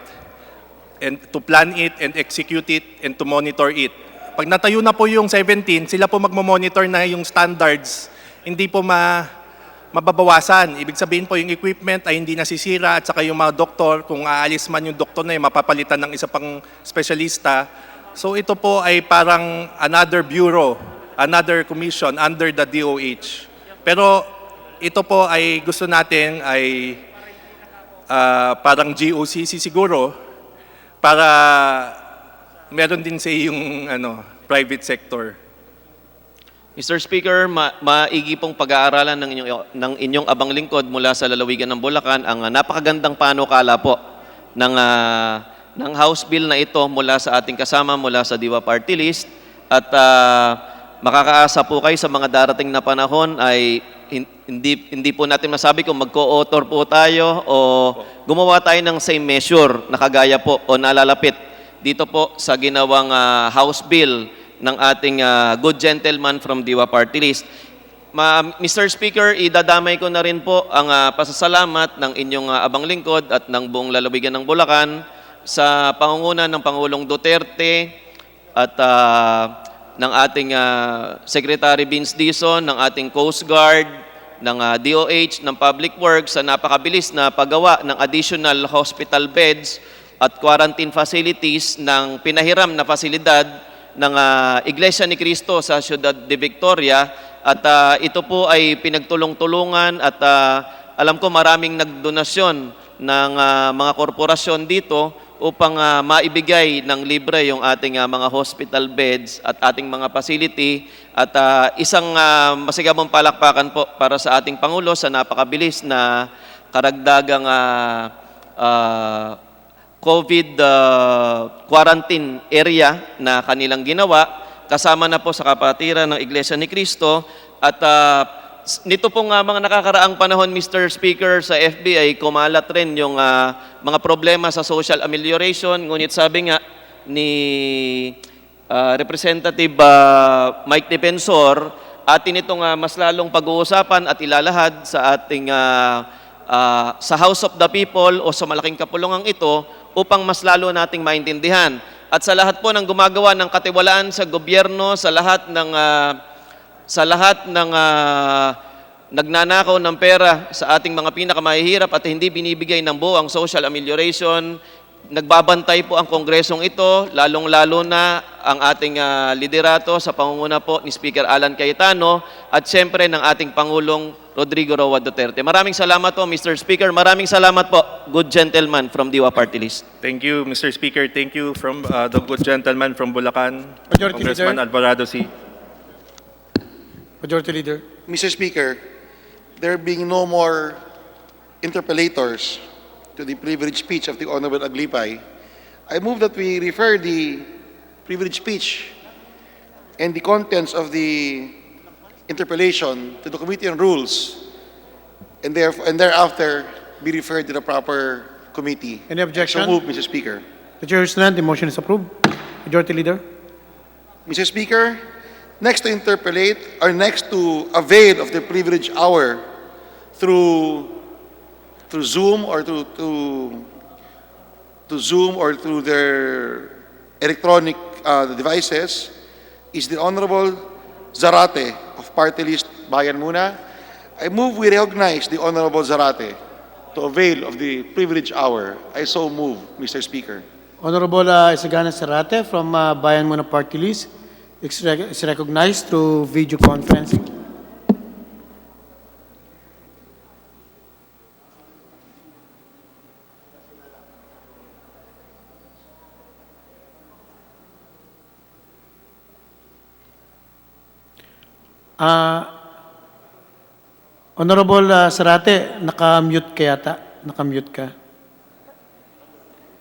and to plan it and execute it and to monitor it. Pag natayo na po yung 17, sila po magmo-monitor na yung standards. Hindi po mababawasan. Ibig sabihin po yung equipment ay hindi nasisira at saka yung mga doktor, kung aalis man yung doktor na yun, mapapalitan ng isa pang specialista. So ito po ay parang another bureau, another commission under the DOH. Pero ito po ay gusto natin ay parang GOCC siguro para meron din sa yung private sector. Mr. Speaker, maigi pong pag-aaralan ng inyong abang lingkod mula sa lalawigan ng Bulacan ang napakagandang panukala po ng House Bill na ito mula sa ating kasama, mula sa Diwa Party List. At makakaasa po kayo sa mga darating na panahon ay hindi po natin masabi kung mag-co-author po tayo o gumawa tayo ng same measure na kagaya po o nalalapit dito po sa ginawang House Bill ng ating good gentleman from Diwa Party List. Mr. Speaker, idadamay ko na rin po ang pasasalamat ng inyong abang lingkod at ng buong lalawigan ng Bulacan sa pangunguna ng Pangulong Duterte at ng ating Secretary Vince Dizon, ng ating Coast Guard, ng DOH, ng Public Works sa napakabilis na paggawa ng additional hospital beds at quarantine facilities ng pinahiram na pasilidad ng Iglesia ni Cristo sa Ciudad de Victoria. At ito po ay pinagtulong-tulungan at alam ko maraming nagdonasyon ng mga korporasyon dito upang maibigay ng libre yung ating mga hospital beds at ating mga facility. At isang masigabong palakpakan po para sa ating Pangulo sa napakabilis na karagdagang COVID quarantine area na kanilang ginawa, kasama na po sa kapatiran ng Iglesia ni Cristo. At nito pong mga nakakaraang panahon, Mr. Speaker, sa FBI, kumalat rin yung mga problema sa social amelioration. Ngunit sabi nga ni Representative Mike Defensor, atin itong mas lalong pag-uusapan at ilalahad sa ating sa House of the People o sa malaking kapulungan ito upang mas lalo nating maintindihan. At sa lahat po ng gumagawa ng katiwalaan sa gobyerno, sa lahat ng nagnanakaw ng pera sa ating mga pinakamahihirap at hindi binibigay ng buo ang social amelioration, nagbabantay po ang kongresong ito, lalong-lalo na ang ating liderato sa pangunguna po ni Speaker Alan Cayetano at siyempre ng ating Pangulong Rodrigo Roa Duterte. Maraming salamat po, Mr. Speaker. Maraming salamat po, good gentleman from Diwa Party List. Thank you, Mr. Speaker. Thank you from the good gentleman from Bulacan, Majority Congressman Leader. Alvarado C. Majority Leader. Mr. Speaker, there being no more interpellators to the privileged speech of the Honorable Aglipay, I move that we refer the privileged speech and the contents of the interpellation to the Committee on Rules and thereafter be referred to the proper committee. Any objection? So move, Mr. Speaker. The chair is none. The motion is approved. Majority Leader. Mr. Speaker, next to interpellate or next to avail of the privilege hour through Zoom or through Zoom or through their electronic devices is the Honorable Zarate of Party List Bayan Muna. I move we recognize the Honorable Zarate to avail of the privilege hour. I so move, Mr. Speaker. Honorable Isagana Sarate from Bayan Muna Party List is recognized through video conferencing. Honorable Sarate, naka-mute ka yata. Naka-mute ka.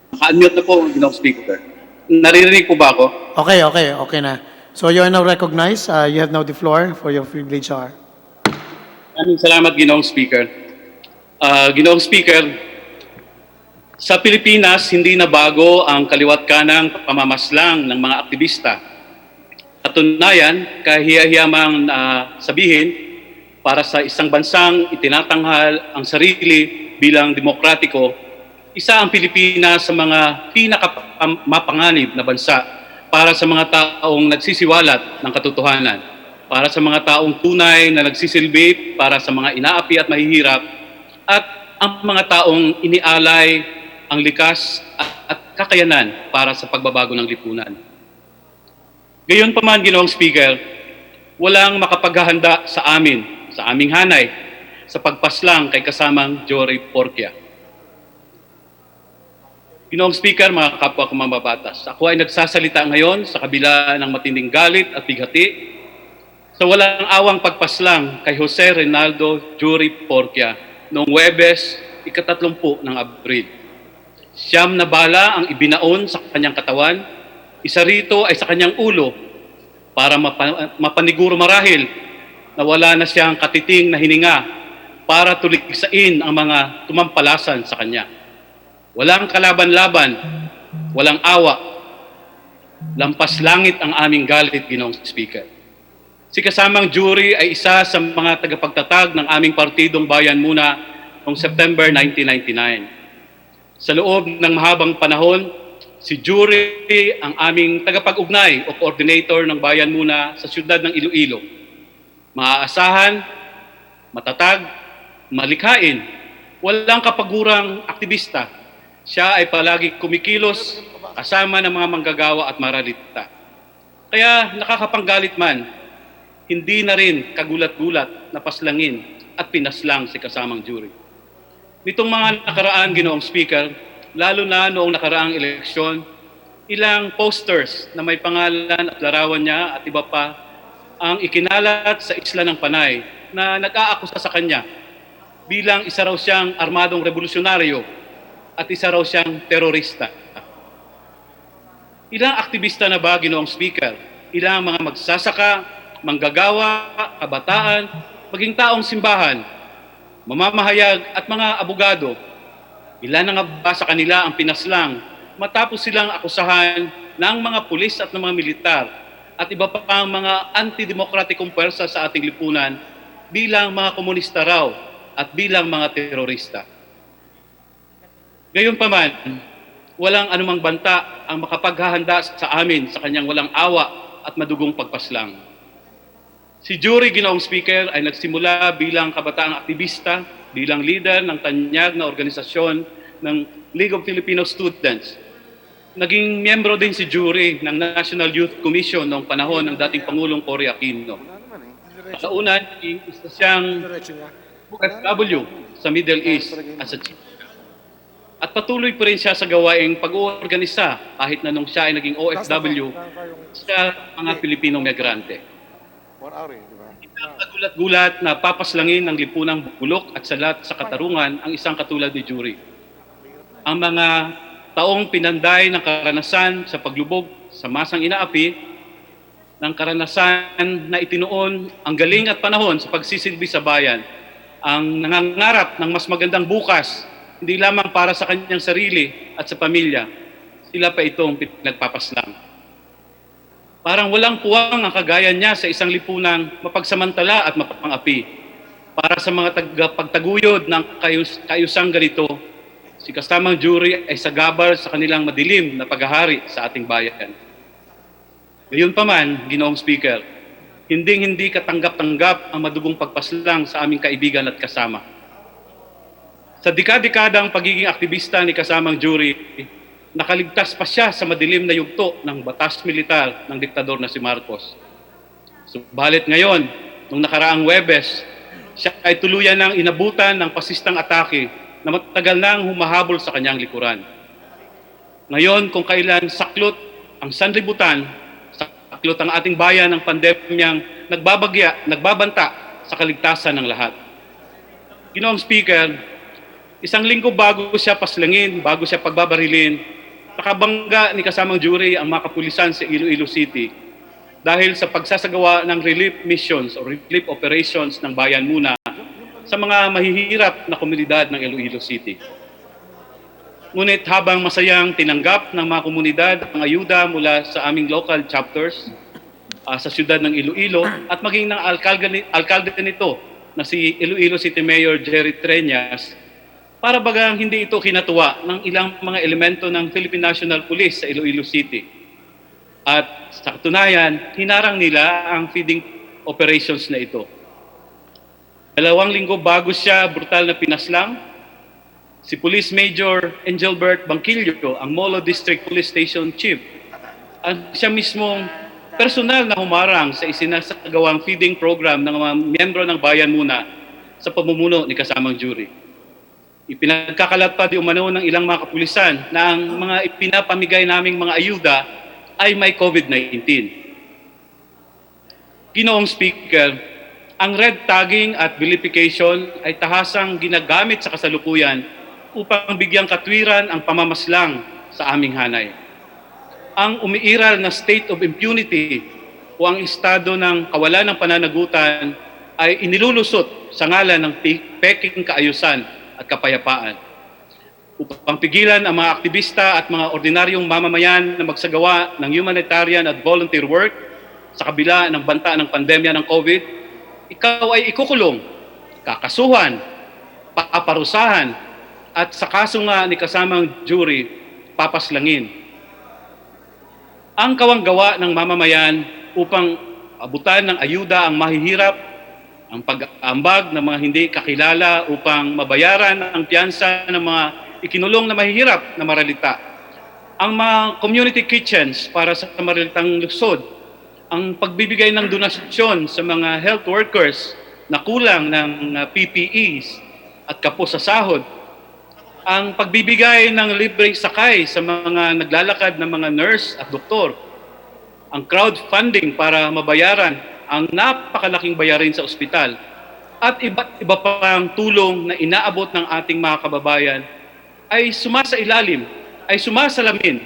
Naka-unmute na po, Ginoong Speaker. Naririnig po ba ako? Okay na. So you are now recognized. You have now the floor for your privilege hour. Maraming salamat, Ginoong Speaker. Ginoong Speaker, sa Pilipinas, hindi na bago ang kaliwat kanang pamamaslang ng mga aktivista. Katunayan, kahiya-hiyamang sabihin, para sa isang bansang itinatanghal ang sarili bilang demokratiko, isa ang Pilipinas sa mga pinakamapanganib na bansa para sa mga taong nagsisiwalat ng katotohanan, para sa mga taong tunay na nagsisilbi para sa mga inaapi at mahihirap, at ang mga taong inialay ang likas at kakayanan para sa pagbabago ng lipunan. Gayon pa man, Ginoong Speaker, walang makapaghahanda sa aming hanay, sa pagpaslang kay kasamang Jory Porquia. Ginoong Speaker, mga kapwa ko mambabatas, ako ay nagsasalita ngayon sa kabila ng matinding galit at bighati sa walang awang pagpaslang kay Jose Reynaldo Jory Porquia noong Huwebes, 30 ng Abril. 9 na bala ang ibinaon sa kanyang katawan, isa rito ay sa kanyang ulo para mapaniguro marahil na wala na siyang katiting na hininga para tuligsain ang mga tumampalasan sa kanya. Walang kalaban-laban, walang awa, lampas langit ang aming galit, Ginoong Speaker. Si kasamang Jory ay isa sa mga tagapagtatag ng aming partidong Bayan Muna noong September 1999. Sa loob ng mahabang panahon, si Jory ang aming tagapag-ugnay o coordinator ng Bayan Muna sa siyudad ng Iloilo. Maaasahan, matatag, malikhain, walang kapagurang aktivista. Siya ay palagi kumikilos kasama ng mga manggagawa at maralita. Kaya nakakapanggalit man, hindi na rin kagulat-gulat na paslangin at pinaslang si kasamang Jory. Nitong mga nakaraan, Ginoong Speaker, lalo na noong nakaraang eleksyon, ilang posters na may pangalan at larawan niya at iba pa ang ikinalat sa Isla ng Panay na nag-aakusa sa kanya bilang isa raw siyang armadong revolusyonaryo at isa raw siyang terorista. Ilang aktivista na ba, Ginoong Speaker? Ilang mga magsasaka, manggagawa, kabataan, maging taong simbahan, mamamahayag at mga abogado, ilan na nga ba sa kanila ang pinaslang matapos silang akusahan ng mga pulis at ng mga militar at iba pang mga antidemokratikong pwersa sa ating lipunan bilang mga komunista raw at bilang mga terorista. Gayunpaman, walang anumang banta ang makapaghahanda sa amin sa kanyang walang awa at madugong pagpaslang. Si Jury, Ginoong Speaker, ay nagsimula bilang kabataang aktivista, bilang leader ng tanyag na organisasyon ng League of Filipino Students. Naging miyembro din si Jury ng National Youth Commission noong panahon ng dating Pangulong Cory Aquino. Sa una, isa siyang OFW sa Middle East as a chief. At patuloy pa rin siya sa gawaing pag-uorganisa kahit na nung siya ay naging OFW sa mga Pilipinong migrante. Kagulat-gulat na papaslangin ng lipunang bulok at salat sa katarungan ang isang katulad ni Jury. Ang mga taong pinanday ng karanasan sa paglubog sa masang inaapi, ng karanasan na itinuon ang galing at panahon sa pagsisilbi sa bayan, ang nangangarap ng mas magandang bukas, hindi lamang para sa kanyang sarili at sa pamilya, sila pa itong pinagpapaslang. Parang walang puwang ang kagaya niya sa isang lipunang mapagsamantala at mapangapi. Para sa mga pagtaguyod ng kaayusang ganito, si kasamang Jury ay sagabal sa kanilang madilim na paghahari sa ating bayan. Gayunpaman, Ginoong Speaker, hindi katanggap-tanggap ang madugong pagpaslang sa aming kaibigan at kasama. Sa dekadang pagiging aktivista ni kasamang Jury, nakaligtas pa siya sa madilim na yugto ng batas militar ng diktador na si Marcos. Subalit ngayon, nung nakaraang Huwebes, siya ay tuluyan ng inabutan ng pasistang atake na matagal nang humahabol sa kanyang likuran. Ngayon, kung kailan saklot ang sanlibutan, saklot ang ating bayan ng pandemyang nagbabanta sa kaligtasan ng lahat. Ginoong Speaker, isang linggo bago siya paslangin, bago siya pagbabarilin, nakabangga ni kasamang Jury ang mga kapulisan sa Iloilo City dahil sa pagsasagawa ng relief missions o relief operations ng bayan muna sa mga mahihirap na komunidad ng Iloilo City. Ngunit habang masayang tinanggap ng mga komunidad ang ayuda mula sa aming local chapters sa siyudad ng Iloilo at maging ng alkalde nito na si Iloilo City Mayor Jerry Treñas, para bagang hindi ito kinatuwa ng ilang mga elemento ng Philippine National Police sa Iloilo City. At sa katunayan, hinarang nila ang feeding operations na ito. 2 linggo bago siya brutal na pinaslang, si Police Major Engelbert Bangkilio, ang Molo District Police Station Chief, ang siya mismong personal na humarang sa isinasagawang feeding program ng mga miyembro ng bayan muna sa pamumuno ni kasamang Jury. Ipinagkakalat pa di umano ng ilang mga kapulisan na ang mga ipinapamigay naming mga ayuda ay may COVID-19. Ginoong Speaker, ang red tagging at vilification ay tahasang ginagamit sa kasalukuyan upang bigyang katwiran ang pamamaslang sa aming hanay. Ang umiiral na state of impunity o ang estado ng kawalan ng pananagutan ay inilulusot sa ngalan ng peking kaayusan at kapayapaan. Upang pigilan ang mga aktivista at mga ordinaryong mamamayan na magsagawa ng humanitarian at volunteer work sa kabila ng banta ng pandemya ng COVID, ikaw ay ikukulong, kakasuhan, paparusahan, at sa kaso nga ni kasamang Jury, papaslangin. Ang kawanggawa ng mamamayan upang abutan ng ayuda ang mahihirap, ang pag-aambag ng mga hindi kakilala upang mabayaran ang piyansa ng mga ikinulong na mahihirap na maralita. Ang mga community kitchens para sa maralitang luksod, ang pagbibigay ng donasyon sa mga health workers na kulang ng PPEs at kapos sa sahod, ang pagbibigay ng libreng sakay sa mga naglalakad na mga nurse at doktor, ang crowdfunding para mabayaran ang napakalaking bayarin sa ospital, at iba pang tulong na inaabot ng ating mga kababayan ay sumasailalim, ay sumasalamin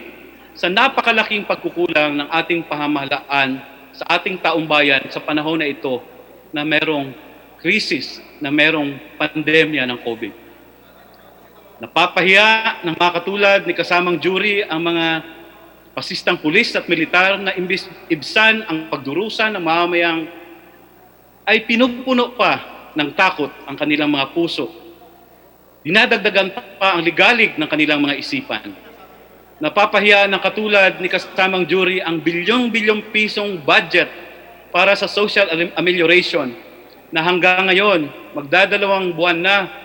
sa napakalaking pagkukulang ng ating pamahalaan sa ating taong bayan sa panahon na ito na merong krisis, na merong pandemya ng COVID. Napapahiya ng mga katulad ni kasamang jury ang mga pasistang pulis at militar na imbis ibsan ang pagdurusa ng mamamayang ay pinupuno pa ng takot ang kanilang mga puso. Dinadagdagan pa ang ligalig ng kanilang mga isipan. Napapahiya ng katulad ni kasamang jury ang bilyong-bilyong pisong budget para sa social amelioration na hanggang ngayon magdadalawang buwan na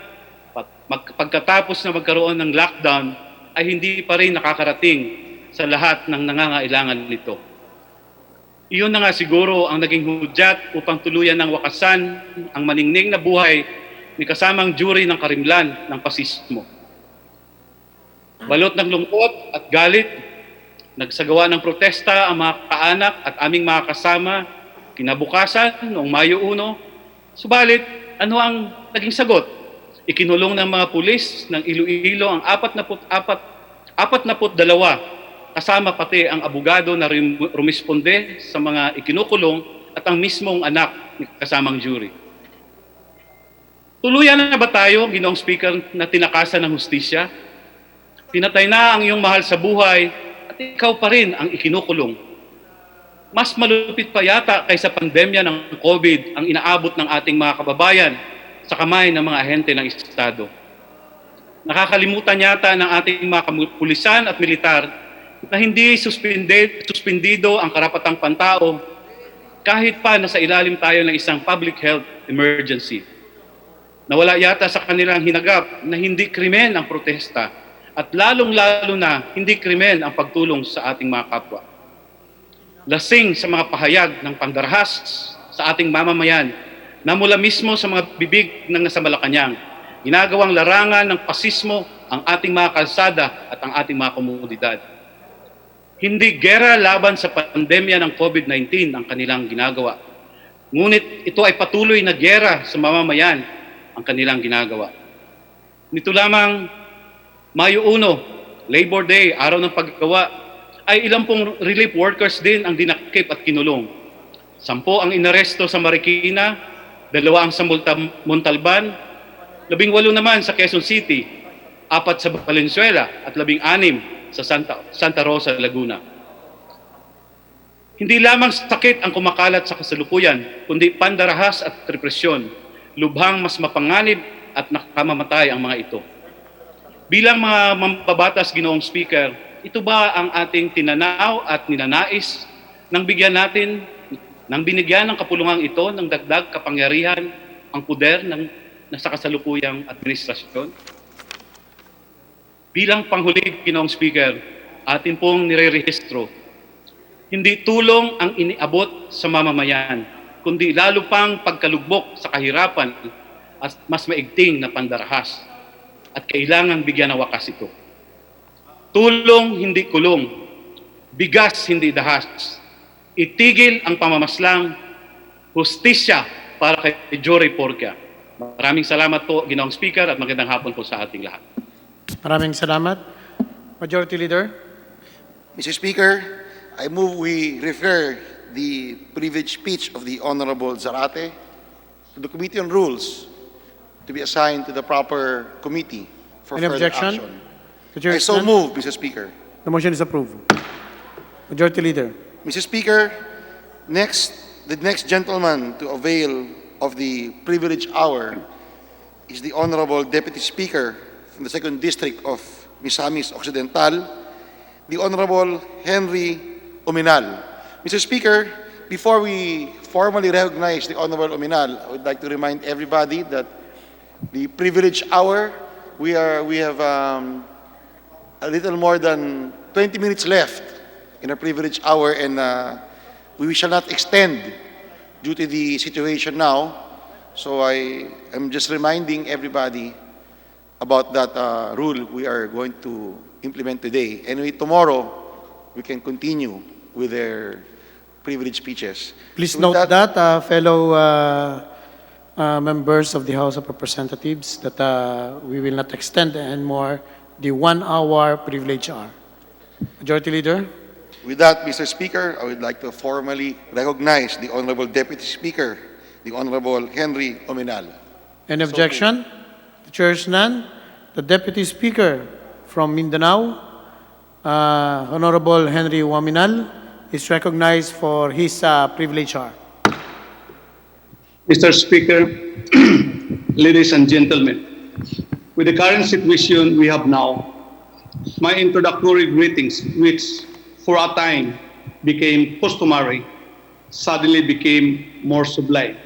pagkatapos na magkaroon ng lockdown ay hindi pa rin nakakarating sa lahat ng nangangailangan nito. Iyon na nga siguro ang naging hudyat upang tuluyan ng wakasan ang maningning na buhay ni kasamang jury ng karimlan ng pasismo. Balot ng lungkot at galit, nagsagawa ng protesta ang mga kaanak at aming mga kasama kinabukasan noong Mayo 1. Subalit, ano ang naging sagot? Ikinulong ng mga pulis ng Iloilo ang 42 kasama pati ang abogado na rumisponde sa mga ikinukulong at ang mismong anak ni kasamang jury. Tuluyan na ba tayo, Ginoong Speaker, na tinakasan ng hustisya? Pinatay na ang iyong mahal sa buhay at ikaw pa rin ang ikinukulong. Mas malupit pa yata kaysa pandemya ng COVID ang inaabot ng ating mga kababayan sa kamay ng mga ahente ng Estado. Nakakalimutan yata ng ating mga pulisan at militar na hindi suspendido ang karapatang pantao kahit pa nasa ilalim tayo ng isang public health emergency. Nawala yata sa kanilang hinagap na hindi krimen ang protesta at lalong-lalo na hindi krimen ang pagtulong sa ating mga kapwa. Lasing sa mga pahayag ng pandarahas sa ating mamamayan na mula mismo sa mga bibig ng nasa Malacanang, ginagawang larangan ng pasismo ang ating mga kalsada at ang ating mga komunidad. Hindi gera laban sa pandemya ng COVID-19 ang kanilang ginagawa. Ngunit ito ay patuloy na gera sa mamamayan ang kanilang ginagawa. Nito lamang, Mayo 1, Labor Day, araw ng paggawa, ay ilang pong relief workers din ang dinakip at kinulong. 10 ang inaresto sa Marikina, 2 ang sa Montalban, 18 naman sa Quezon City, 4 sa Valenzuela at 16 sa Santa Rosa, Laguna. Hindi lamang sakit ang kumakalat sa kasalukuyan, kundi pandarahas at represyon, lubhang mas mapanganib at nakamamatay ang mga ito. Bilang mga mambabatas, Ginoong Speaker, ito ba ang ating tinanaw at ninanais nang binigyan ng kapulungang ito ng dagdag kapangyarihan ang puder ng nasa kasalukuyang administrasyon? Bilang panghuli, Ginoong Speaker, atin pong nirerehistro, hindi tulong ang iniabot sa mamamayan, kundi lalo pang pagkalugbok sa kahirapan at mas maigting na pandarahas. At kailangan bigyan ng wakas ito. Tulong, hindi kulong. Bigas, hindi dahas. Itigil ang pamamaslang, hustisya para kay Jory Porcia. Maraming salamat po, Ginoong Speaker, at magandang hapon po sa ating lahat. Maraming salamat. Majority Leader. Mr. Speaker, I move we refer the privileged speech of the Honorable Zarate to the Committee on Rules to be assigned to the proper committee for Any further objection? action. The chair I is so none. move, Mr. Speaker. The motion is approved. Majority Leader. Mr. Speaker, the next gentleman to avail of the privileged hour is the Honorable Deputy Speaker from the 2nd District of Misamis Occidental, the Honorable Henry Uminal. Mr. Speaker, before we formally recognize the Honorable Uminal, I would like to remind everybody that the privileged hour, we have a little more than 20 minutes left in our privileged hour, and we shall not extend due to the situation now. So I am just reminding everybody about that rule we are going to implement today. Anyway, tomorrow, we can continue with their privileged speeches. Please So with note that, fellow members of the House of Representatives, that we will not extend anymore the 1 hour privilege hour. Majority Leader. With that, Mr. Speaker, I would like to formally recognize the Honorable Deputy Speaker, the Honorable Henry Ominal. Any objection? The chair is none. the Deputy Speaker from Mindanao, Honorable Henry Waminal, is recognized for his privilege hour. Mr. Speaker, ladies and gentlemen, with the current situation we have now, my introductory greetings, which for a time became customary, suddenly became more sublime.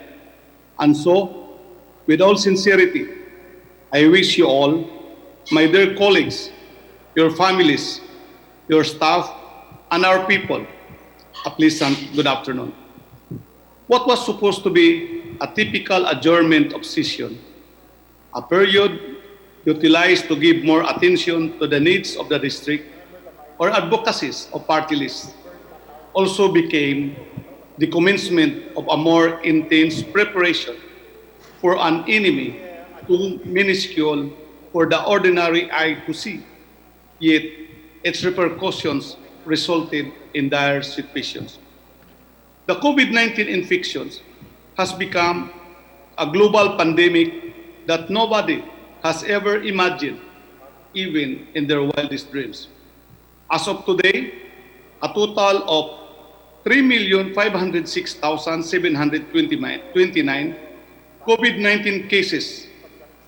And so, with all sincerity, I wish you all, my dear colleagues, your families, your staff, and our people, a pleasant good afternoon. What was supposed to be a typical adjournment of session, a period utilized to give more attention to the needs of the district or advocacies of party lists, also became the commencement of a more intense preparation for an enemy too minuscule for the ordinary eye to see, yet its repercussions resulted in dire situations. The COVID-19 infections has become a global pandemic that nobody has ever imagined, even in their wildest dreams. As of today, a total of 3,506,729 COVID-19 cases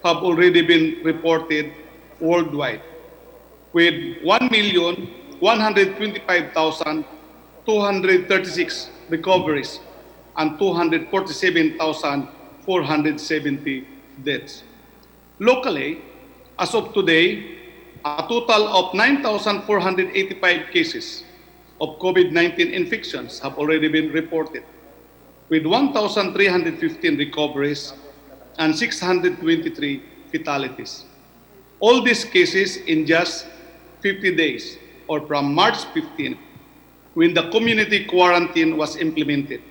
have already been reported worldwide, with 1,125,236 recoveries and 247,470 deaths. Locally, as of today, a total of 9,485 cases of COVID-19 infections have already been reported, with 1,315 recoveries and 623 fatalities. All these cases in just 50 days, or from March 15th, when the community quarantine was implemented.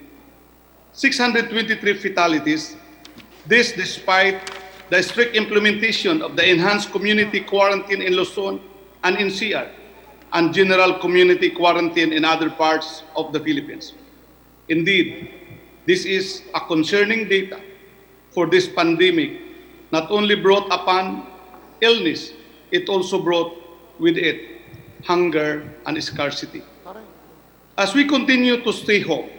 623 fatalities, this despite the strict implementation of the enhanced community quarantine in Luzon and NCR, and general community quarantine in other parts of the Philippines. Indeed, this is a concerning data, for this pandemic not only brought upon illness, it also brought with it hunger and scarcity. As we continue to stay home,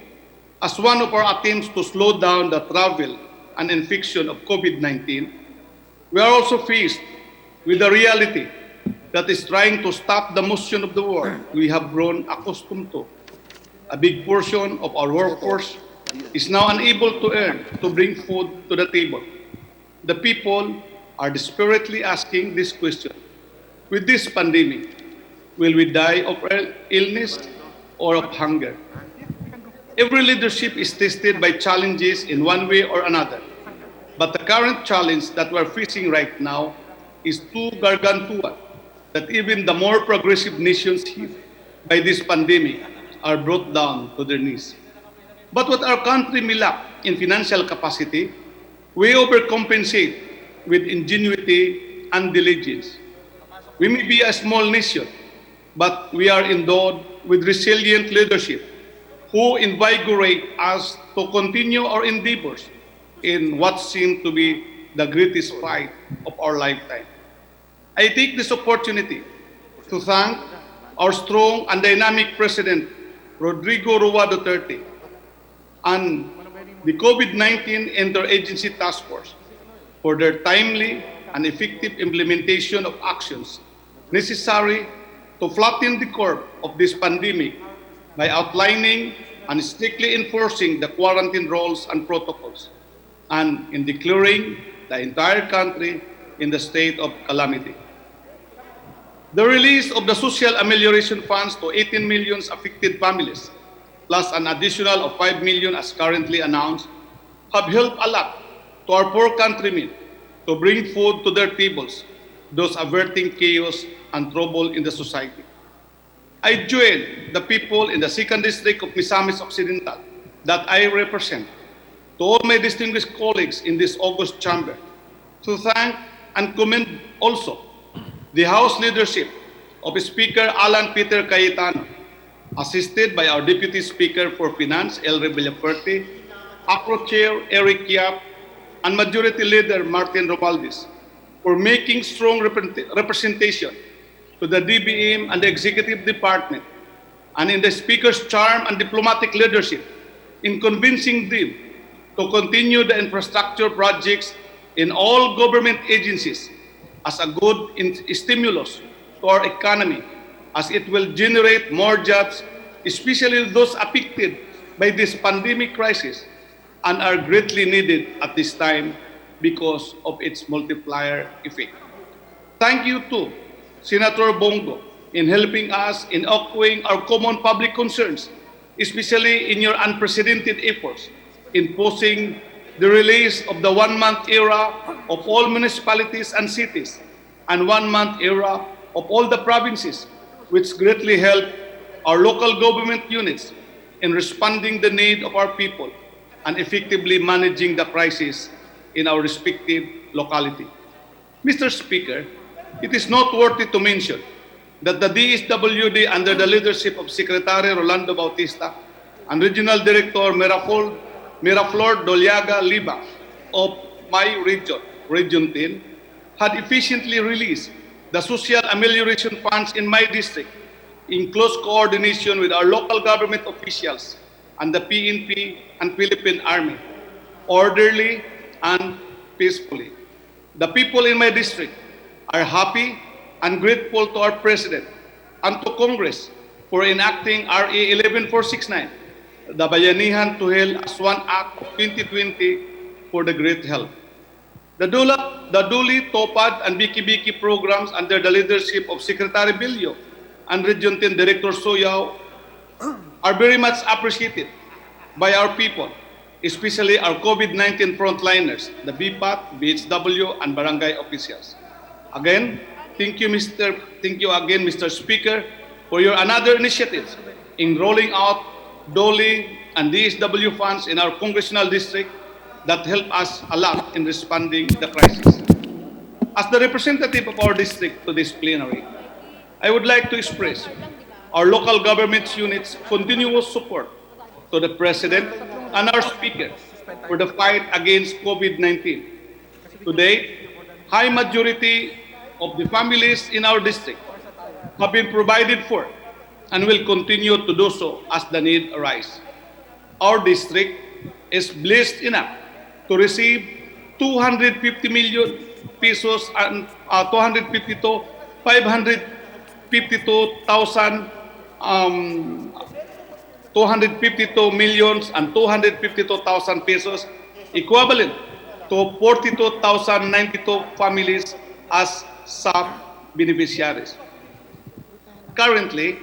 as one of our attempts to slow down the travel and infection of COVID-19, we are also faced with the reality that is trying to stop the motion of the world we have grown accustomed to. A big portion of our workforce is now unable to earn to bring food to the table. The people are desperately asking this question: with this pandemic, will we die of illness or of hunger? Every leadership is tested by challenges in one way or another. But the current challenge that we're facing right now is too gargantuan that even the more progressive nations hit by this pandemic are brought down to their knees. But what our country may lack in financial capacity, we overcompensate with ingenuity and diligence. We may be a small nation, but we are endowed with resilient leadership who invigorate us to continue our endeavors in what seemed to be the greatest fight of our lifetime. I take this opportunity to thank our strong and dynamic President, Rodrigo Roa Duterte, and the COVID-19 Interagency Task Force for their timely and effective implementation of actions necessary to flatten the curve of this pandemic by outlining and strictly enforcing the quarantine rules and protocols, and in declaring the entire country in the state of calamity. The release of the social amelioration funds to 18 million affected families, plus an additional of 5 million as currently announced, have helped a lot to our poor countrymen to bring food to their tables, thus averting chaos and trouble in the society. I join the people in the 2nd District of Misamis Occidental that I represent, to all my distinguished colleagues in this august chamber, to thank and commend also the House leadership of Speaker Alan Peter Cayetano, assisted by our Deputy Speaker for Finance, Elre Villafuerte, APRO Chair Eric Yap, and Majority Leader Martin Romualdez, for making strong representation to the DBM and the Executive Department, and in the Speaker's charm and diplomatic leadership in convincing them to continue the infrastructure projects in all government agencies as a good stimulus to our economy, as it will generate more jobs, especially those affected by this pandemic crisis, and are greatly needed at this time because of its multiplier effect. Thank you to Senator Bongo in helping us in echoing our common public concerns, especially in your unprecedented efforts in posing the release of the one-month era of all municipalities and cities and one-month era of all the provinces, which greatly helped our local government units in responding the need of our people and effectively managing the crisis in our respective locality. Mr. Speaker, it is noteworthy to mention that the DSWD, under the leadership of Secretary Rolando Bautista and Regional Director Miraflor Doliaga Liba of my region, Region 10, had efficiently released the social amelioration funds in my district in close coordination with our local government officials and the PNP and Philippine Army, orderly and peacefully. The people in my district are happy and grateful to our President and to Congress for enacting RA 11469, the Bayanihan to Hell as one act of 2020 for the great health. The Duli, Topad, and Biki-Biki programs under the leadership of Secretary Bilyo and Region 10 Director Soyaw are very much appreciated by our people, especially our COVID-19 frontliners, the BPAT, BHW, and barangay officials. Again, thank you again, Mr. Speaker, for your another initiatives in rolling out DOLI and DSW funds in our congressional district that help us a lot in responding to the crisis. As the representative of our district to this plenary, I would like to express our local government units' continuous support to the President and our Speaker for the fight against COVID-19. To date, high majority of the families in our district have been provided for and will continue to do so as the need arises. Our district is blessed enough to receive 250 million pesos and 250 to 552,000 252 millions and 252,000 pesos, equivalent to 42,092 families as sub-beneficiaries. Currently,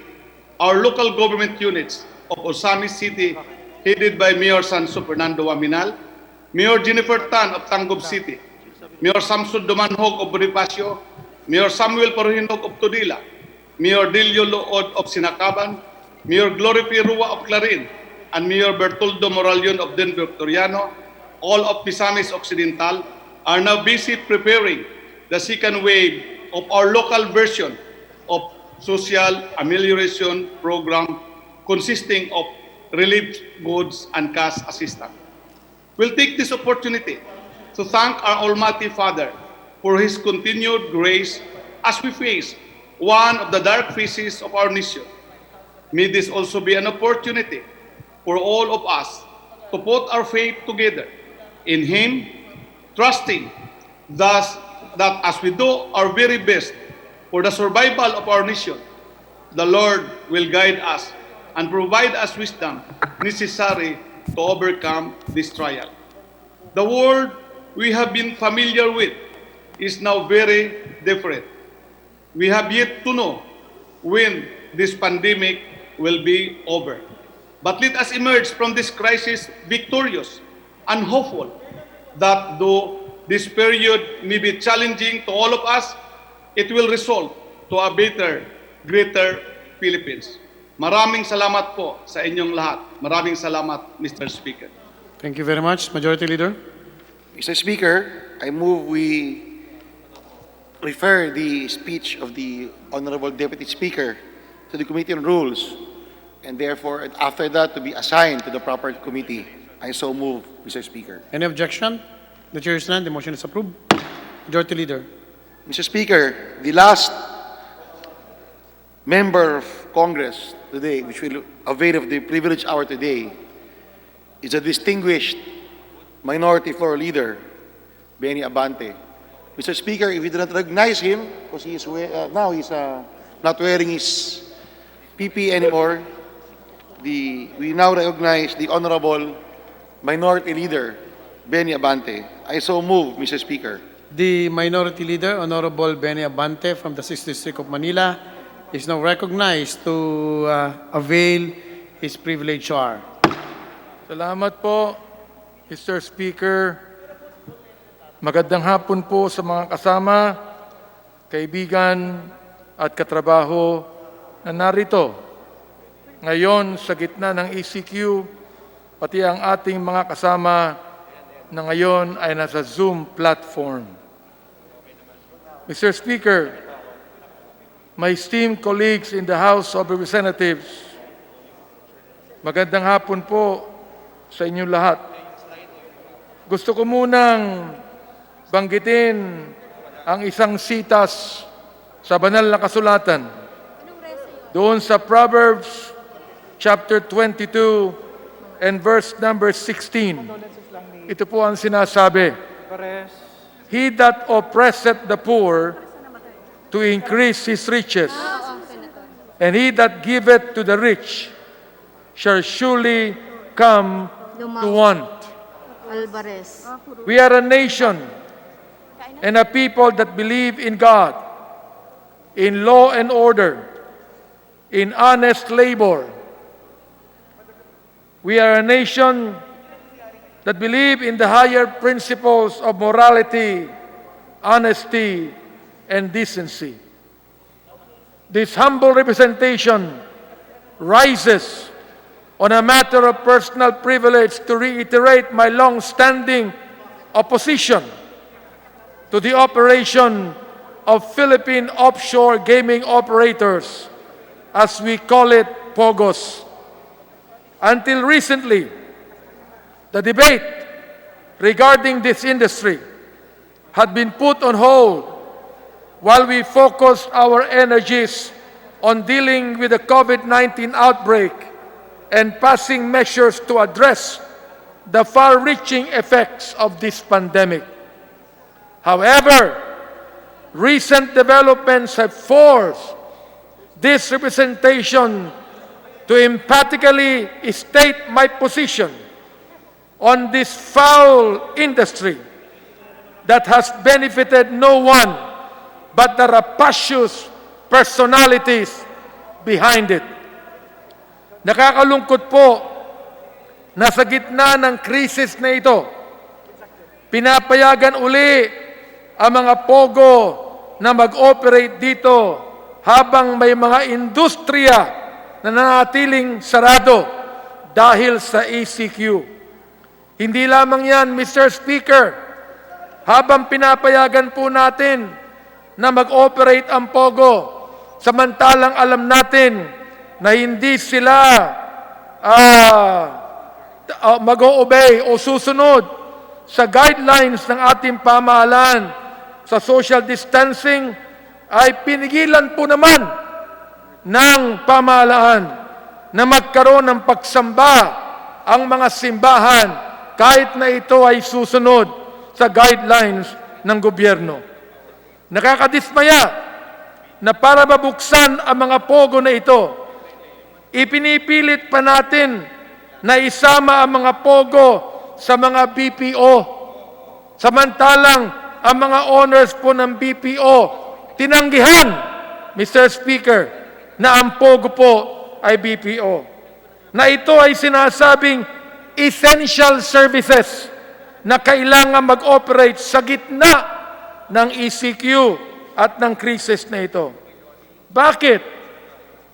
our local government units of Osami City, headed by Mayor Sanso Fernando Waminal, Mayor Jennifer Tan of Tangub City, Mayor Samsud Dumanhog of Bonifacio, Mayor Samuel Porhinog of Tudela, Mayor Delio Lood of Sinacaban, Mayor Glory Pirua of Clarin, and Mayor Bertoldo Moralion of Denver Victoriano, all of Misamis Occidental, are now busy preparing the second wave of our local version of social amelioration program consisting of relief goods and cash assistance. We'll take this opportunity to thank our Almighty Father for His continued grace as we face one of the dark phases of our nation. May this also be an opportunity for all of us to put our faith together in Him, trusting thus that as we do our very best for the survival of our nation, the Lord will guide us and provide us wisdom necessary to overcome this trial. The world we have been familiar with is now very different. We have yet to know when this pandemic will be over. But let us emerge from this crisis victorious and hopeful that though this period may be challenging to all of us, it will result to a better, greater Philippines. Maraming salamat po sa inyong lahat. Maraming salamat, Mr. Speaker. Thank you very much, Majority Leader. Mr. Speaker, I move we refer the speech of the Honorable Deputy Speaker to the Committee on Rules, and therefore, after that, to be assigned to the proper committee. I so move, Mr. Speaker. Any objection? The chair is none. The motion is approved. Majority Leader. Mr. Speaker, the last member of Congress today, which will avail of the privileged hour today, is a distinguished Minority Floor Leader, Benny Abante. Mr. Speaker, if you do not recognize him, because he is now he's not wearing his PP anymore, we now recognize the Honorable Minority Leader, Benny Abante. I so move, Mr. Speaker. The Minority Leader, Honorable Benny Abante from the 6th District of Manila, is now recognized to avail his privilege hour. Salamat po, Mr. Speaker. Magandang hapon po sa mga kasama, kaibigan at katrabaho na narito ngayon sa gitna ng ECQ, pati ang ating mga kasama na ngayon ay nasa Zoom platform. Mr. Speaker, my esteemed colleagues in the House of Representatives, magandang hapon po sa inyong lahat. Gusto ko munang banggitin ang isang sitas sa banal na kasulatan doon sa Proverbs chapter 22 and verse number 16. Ito po ang sinasabi, He that oppresseth the poor to increase his riches, and he that giveth to the rich shall surely come to want. We are a nation and a people that believe in God, in law and order, in honest labor. We are a nation that believe in the higher principles of morality, honesty, and decency. This humble representation rises on a matter of personal privilege to reiterate my long-standing opposition to the operation of Philippine offshore gaming operators, as we call it, POGOs. Until recently, the debate regarding this industry had been put on hold while we focused our energies on dealing with the COVID-19 outbreak and passing measures to address the far-reaching effects of this pandemic. However, recent developments have forced this representation to emphatically state my position on this foul industry that has benefited no one but the rapacious personalities behind it. Nakakalungkot po na sa gitna ng krisis na ito, pinapayagan uli ang mga pogo na mag-operate dito habang may mga industriya na nanatiling sarado dahil sa ECQ. Hindi lamang yan, Mr. Speaker, habang pinapayagan po natin na mag-operate ang pogo, samantalang alam natin na hindi sila mag-o-obey o susunod sa guidelines ng ating pamahalaan sa social distancing, ay pinigilan po naman ng pamahalaan na magkaroon ng pagsamba ang mga simbahan kahit na ito ay susunod sa guidelines ng gobyerno. Nakakadismaya na para mabuksan ang mga pogo na ito, ipinipilit pa natin na isama ang mga pogo sa mga BPO. Samantalang ang mga owners po ng BPO, tinanggihan, Mr. Speaker, na ang pogo po ay BPO. Na ito ay sinasabing essential services na kailangan mag-operate sa gitna ng ECQ at ng krisis na ito. Bakit?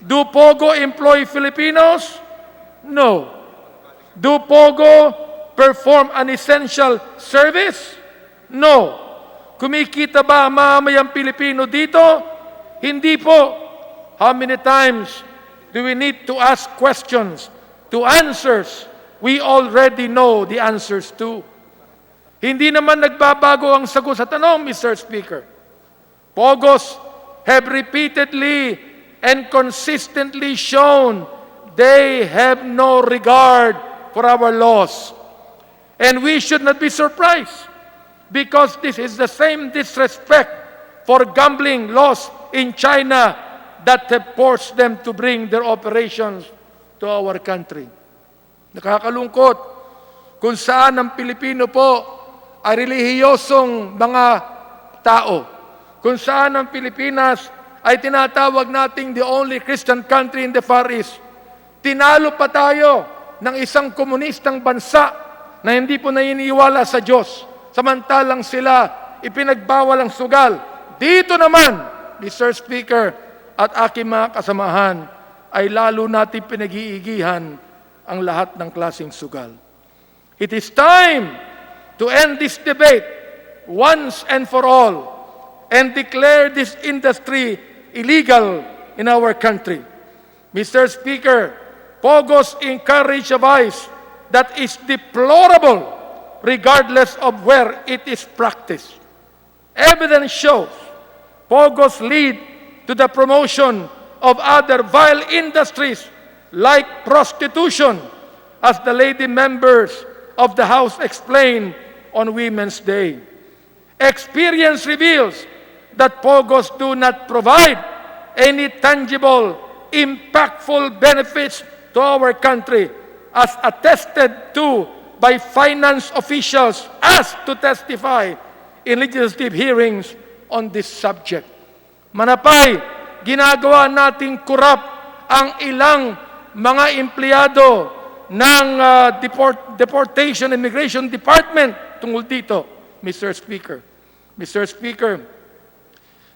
Do POGO employ Filipinos? No. Do POGO perform an essential service? No. Kumikita ba ang mamamayang Pilipino dito? Hindi po. How many times do we need to ask questions to answers we already know the answers to? Hindi naman nagbabago ang sagot sa tanong, Mr. Speaker. Pogos have repeatedly and consistently shown they have no regard for our laws. And we should not be surprised because this is the same disrespect for gambling laws in China that have forced them to bring their operations to our country. Nakakalungkot kung saan ang Pilipino po ay relihiyosong mga tao. Kung saan ang Pilipinas ay tinatawag nating the only Christian country in the Far East. Tinalo pa tayo ng isang komunistang bansa na hindi po naniniwala sa Diyos. Samantalang sila ipinagbawal ang sugal. Dito naman, Mr. Speaker, at aking mga kasamahan, ay lalo natin pinag-iigihan ang lahat ng klaseng sugal. It is time to end this debate once and for all and declare this industry illegal in our country. Mr. Speaker, Pogos encourage a vice that is deplorable regardless of where it is practiced. Evidence shows Pogos lead to the promotion of other vile industries like prostitution, as the lady members of the House explained on Women's Day. Experience reveals that Pogos do not provide any tangible, impactful benefits to our country, as attested to by finance officials asked to testify in legislative hearings on this subject. Manapay, ginagawa nating kurap ang ilang mga empleyado ng Deportation and Immigration Department tungkol dito, Mr. Speaker. Mr. Speaker,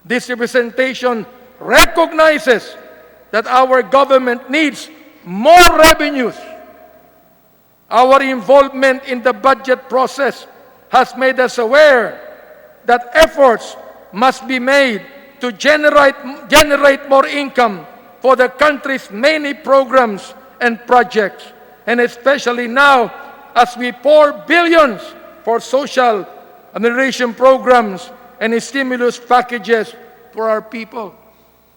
this representation recognizes that our government needs more revenues. Our involvement in the budget process has made us aware that efforts must be made to generate more income for the country's many programs and projects, and especially now as we pour billions for social amelioration programs and stimulus packages for our people.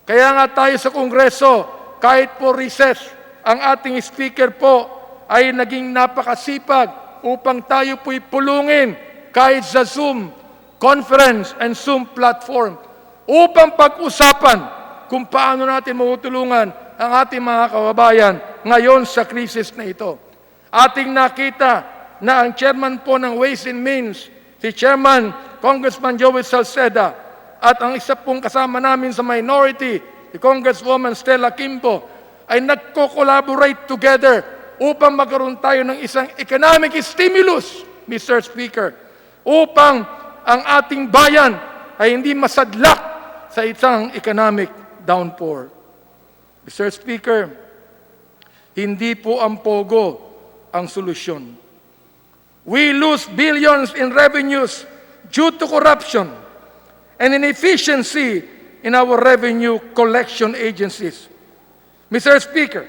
Kaya nga tayo sa Kongreso, kahit po recess, ang ating speaker po ay naging napakasipag upang tayo po'y pulungin kahit sa Zoom conference and Zoom platform upang pag-usapan kung paano natin matutulungan ang ating mga kababayan ngayon sa krisis na ito. Ating nakita na ang chairman po ng Ways and Means, si Chairman Congressman Joey Salceda, at ang isa pong kasama namin sa minority, si Congresswoman Stella Kimbo, ay nagko-collaborate together upang magkaroon tayo ng isang economic stimulus, Mr. Speaker, upang ang ating bayan ay hindi masadlak sa isang economic downpour. Mr. Speaker, hindi po ang Pogo ang solusyon. We lose billions in revenues due to corruption and inefficiency in our revenue collection agencies. Mr. Speaker,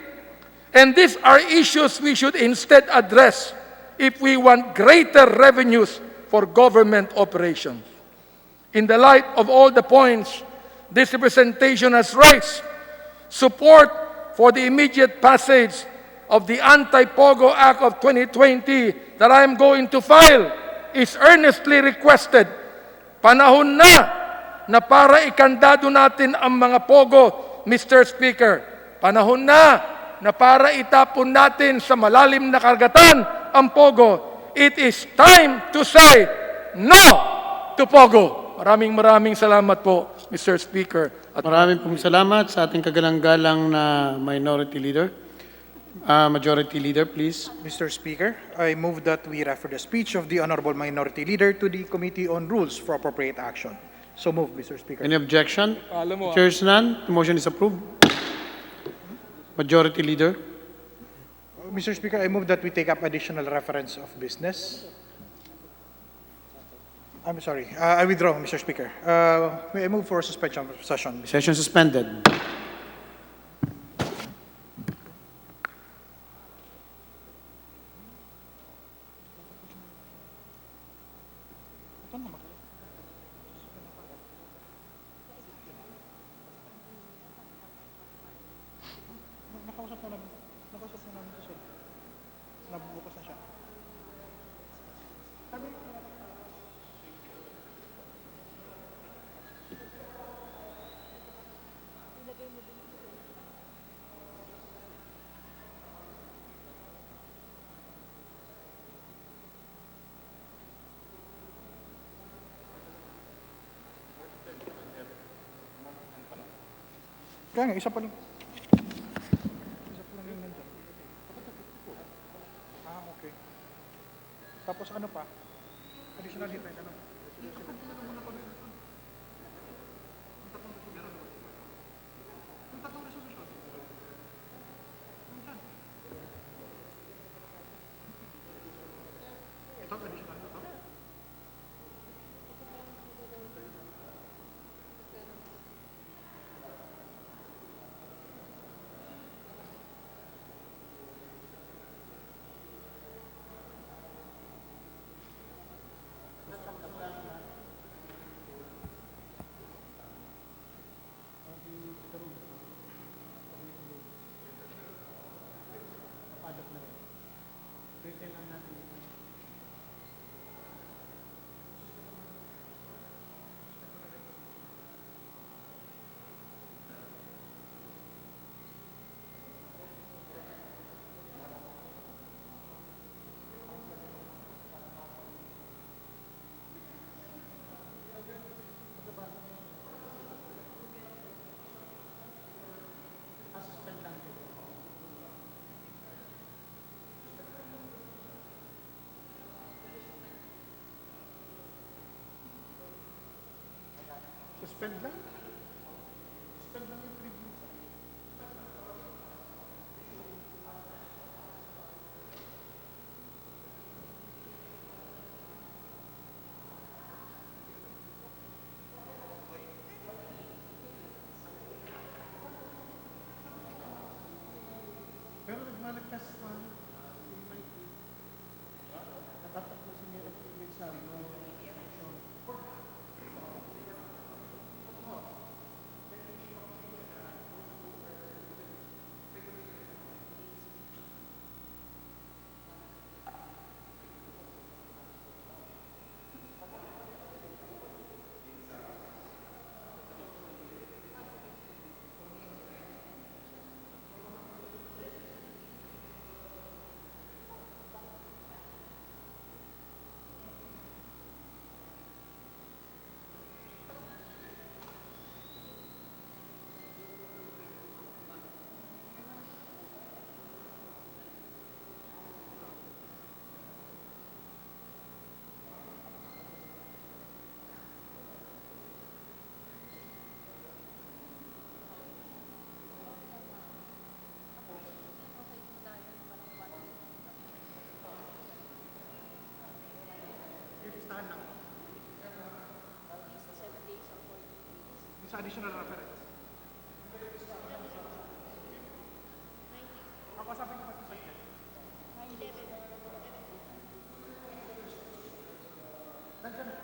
and these are issues we should instead address if we want greater revenues for government operations. In the light of all the points this representation has raised, support for the immediate passage of the Anti-Pogo Act of 2020 that I am going to file is earnestly requested. Panahon na para ikandado natin ang mga Pogo, Mr. Speaker. Panahon na para itapon natin sa malalim na karagatan ang Pogo. It is time to say no to Pogo. Maraming salamat po, Mr. Speaker. At maraming pong salamat sa ating kagalang-galang na Minority Leader. Majority Leader, please. Mr. Speaker, I move that we refer the speech of the Honorable Minority Leader to the Committee on Rules for appropriate action. So move, Mr. Speaker. Any objection? There is none. The motion is approved. Majority Leader. Mr. Speaker, I move that we take up additional reference of business. I'm sorry. I withdraw, Mr. Speaker. May I move for suspension of session? Session suspended. Nakausap na namin ito. Nabubukas na siya. Kaya nga, isa pa lang. Isa pa lang yung nandyan. Ah, okay. Tapos ano pa? Additional detail, ano? Ito, additional ito? Suspend lang? Suspend lang yung preview. Pero nagmalagkas pa. Natatakbo si Mira Philippine sa listahan lang. Yung sa additional reference. Ako sabi ko pati sa akin. 11. Nandiyan na.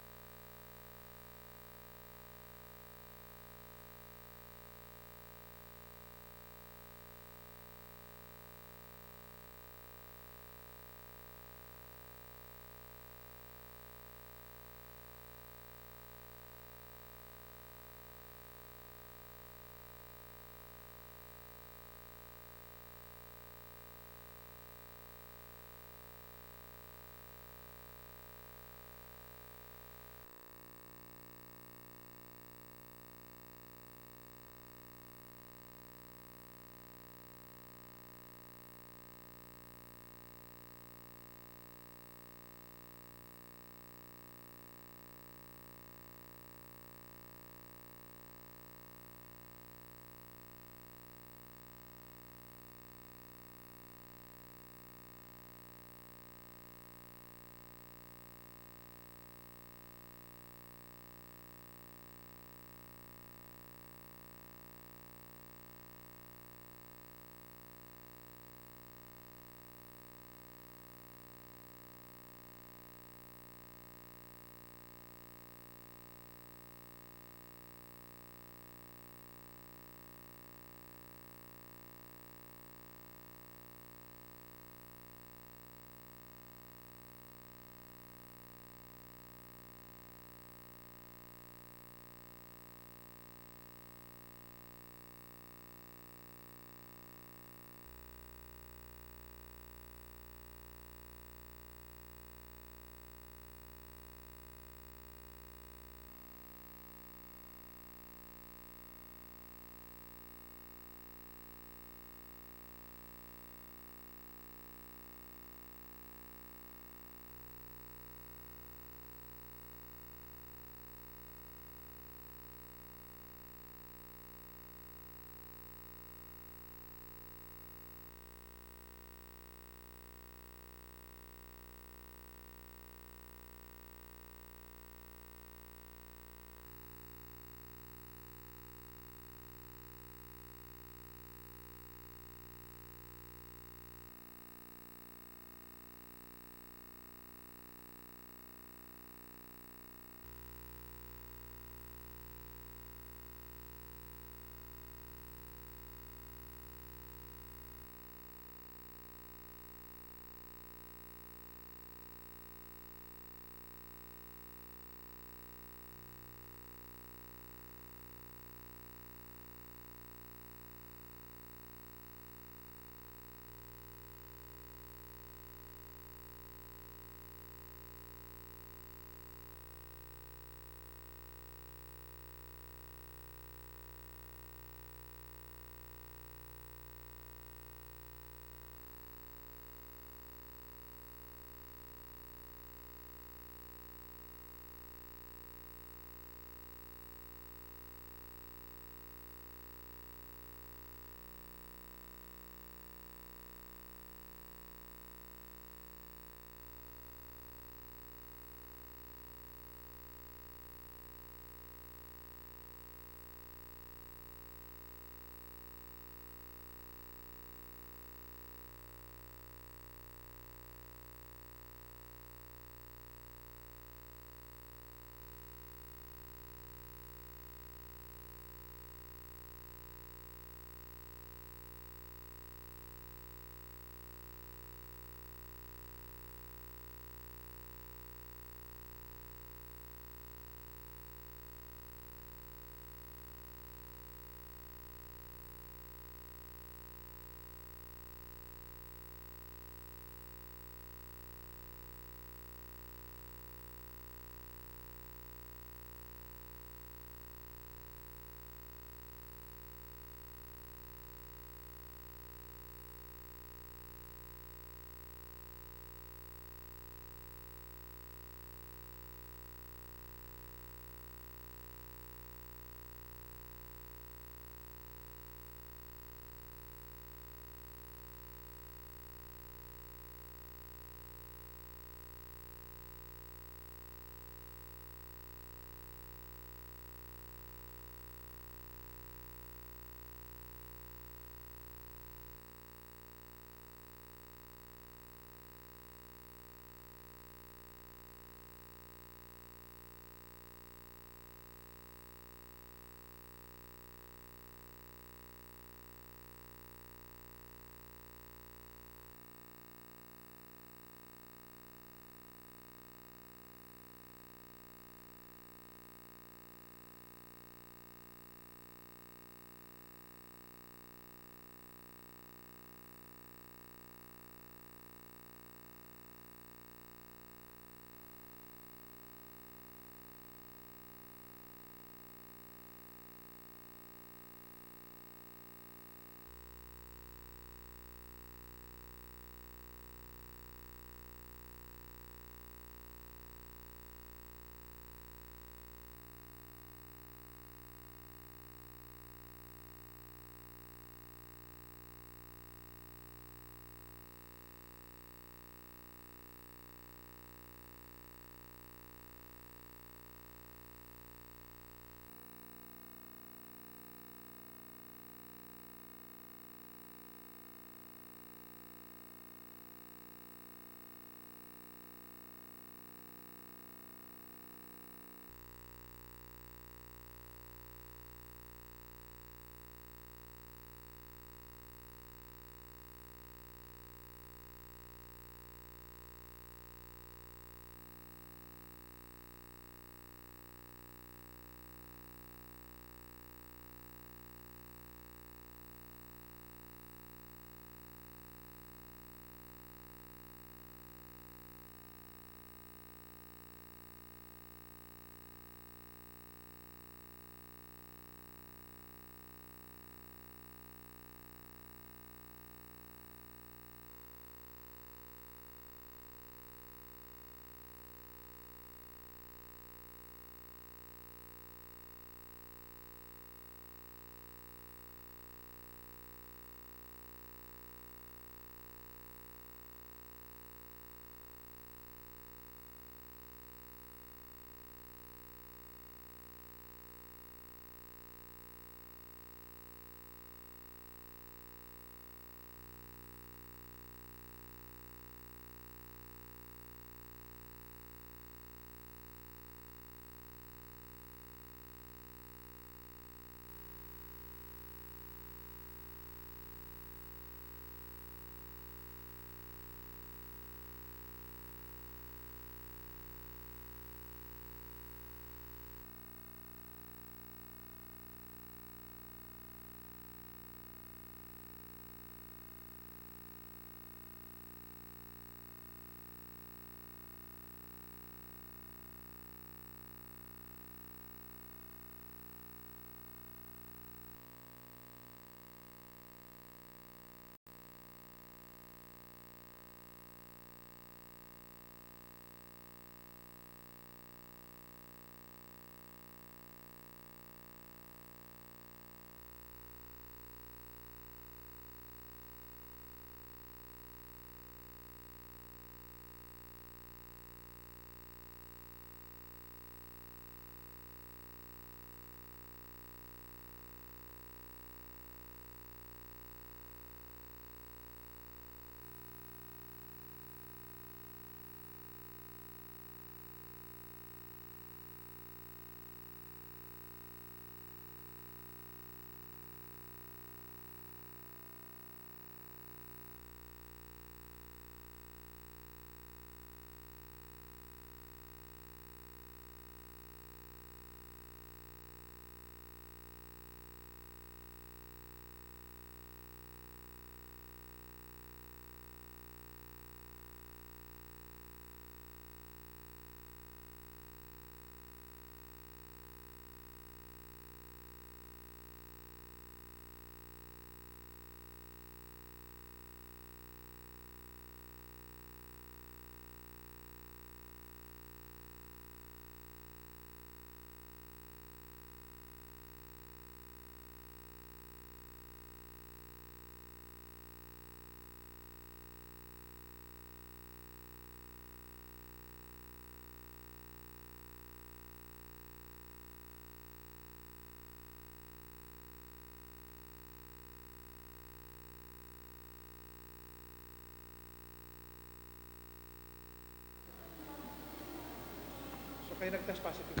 Kaya nag-test positive.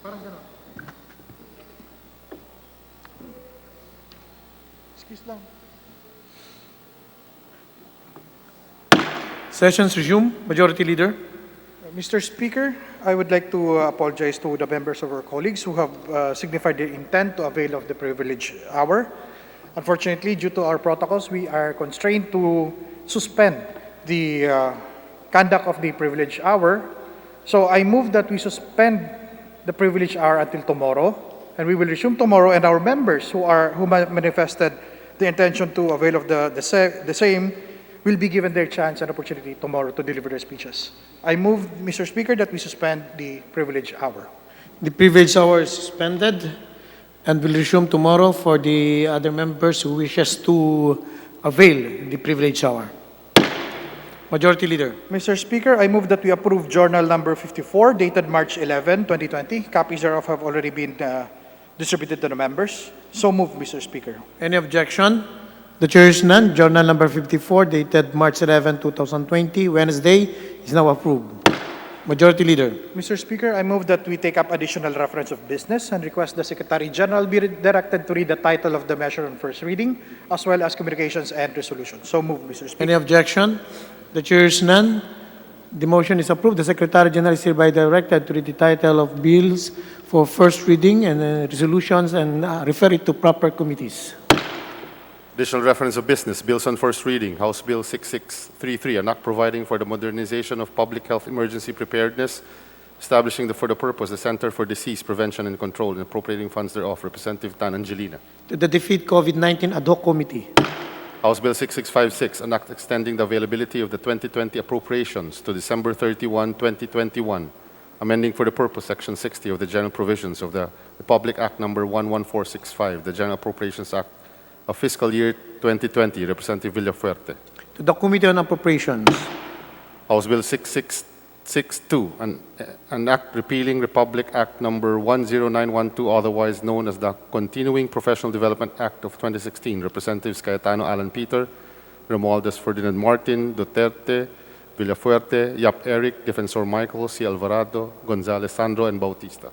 Parang gano'n. Excuse lang. Sessions resume. Majority Leader. Mr. Speaker, I would like to apologize to the members of our colleagues who have signified their intent to avail of the privilege hour. Unfortunately, due to our protocols, we are constrained to suspend the conduct of the privilege hour. So I move that we suspend the privilege hour until tomorrow, and we will resume tomorrow, and our members who manifested the intention to avail of the same will be given their chance and opportunity tomorrow to deliver their speeches. I move, Mr. Speaker, that we suspend the privilege hour. The privilege hour is suspended and will resume tomorrow for the other members who wishes to avail the privilege hour. Majority Leader. Mr. Speaker, I move that we approve Journal Number 54, dated March 11, 2020. Copies thereof have already been distributed to the members. So move, Mr. Speaker. Any objection? The chair is none. Journal number 54, dated March 11, 2020, Wednesday, is now approved. Majority Leader. Mr. Speaker, I move that we take up additional reference of business and request the Secretary General be directed to read the title of the measure on first reading, as well as communications and resolutions. So move, Mr. Speaker. Any objection? The chair is none. The motion is approved. The Secretary General is hereby directed to read the title of bills for first reading and resolutions and refer it to proper committees. Additional reference of business, bills on first reading, House Bill 6633, an act providing for the modernization of public health emergency preparedness, establishing for the purpose the Center for Disease Prevention and Control and appropriating funds thereof. Representative Tan Angelina. To the Defeat COVID-19 Ad Hoc Committee. House Bill 6656, an act extending the availability of the 2020 appropriations to December 31, 2021, amending for the purpose Section 60 of the General Provisions of the Republic Act Number 11465, the General Appropriations Act of Fiscal Year 2020. Representative Villafuerte. To the Committee on Appropriations. House Bill 6662, an act repealing Republic Act Number 10912, otherwise known as the Continuing Professional Development Act of 2016. Representatives Cayetano Alan Peter, Romualdez Ferdinand Martin, Duterte, Villafuerte, Yap Eric, Defensor Michael, C. Alvarado, Gonzales Sandro, and Bautista.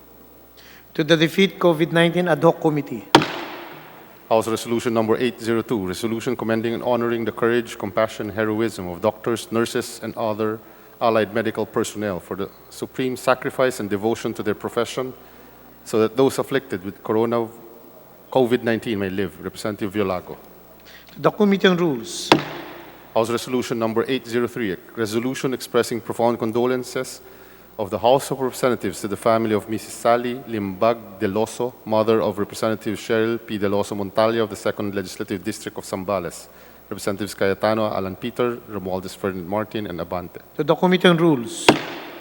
To the Defeat COVID-19 Ad Hoc Committee. House Resolution Number 802, resolution commending and honoring the courage, compassion, heroism of doctors, nurses, and other allied medical personnel for the supreme sacrifice and devotion to their profession so that those afflicted with COVID-19 may live. Representative Violago. To the Committee on Rules. House Resolution Number 803, a resolution expressing profound condolences of the House of Representatives to the family of Mrs. Sally Limbag Deloso, mother of Representative Cheryl P. Deloso Montalia of the 2nd Legislative District of Zambales. Representatives Cayetano Alan Peter, Romualdez Ferdinand Martin, and Abante. To the Committee on Rules.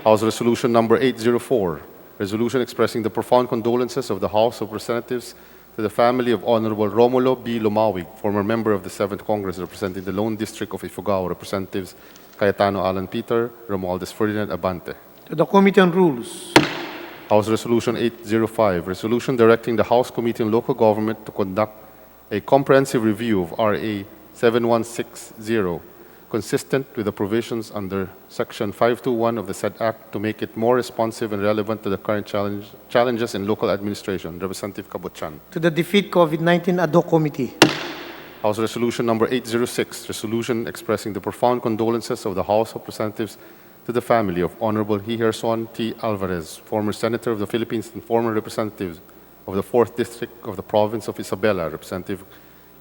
House Resolution Number 804, resolution expressing the profound condolences of the House of Representatives to the family of Honorable Romulo B. Lumawig, former member of the 7th Congress representing the Lone District of Ifugao. Representatives Cayetano Alan Peter, Romualdez Ferdinand, Abante. To the Committee on Rules. House Resolution 805, resolution directing the House Committee on Local Government to conduct a comprehensive review of RA 7160, consistent with the provisions under Section 521 of the said Act to make it more responsive and relevant to the current challenges in local administration. Representative Kabutsan. To the Defeat COVID-19 Ad Hoc Committee. House Resolution Number 806, resolution expressing the profound condolences of the House of Representatives to the family of Honorable Hijerson T. Alvarez, former Senator of the Philippines and former Representative of the 4th District of the Province of Isabela. Representative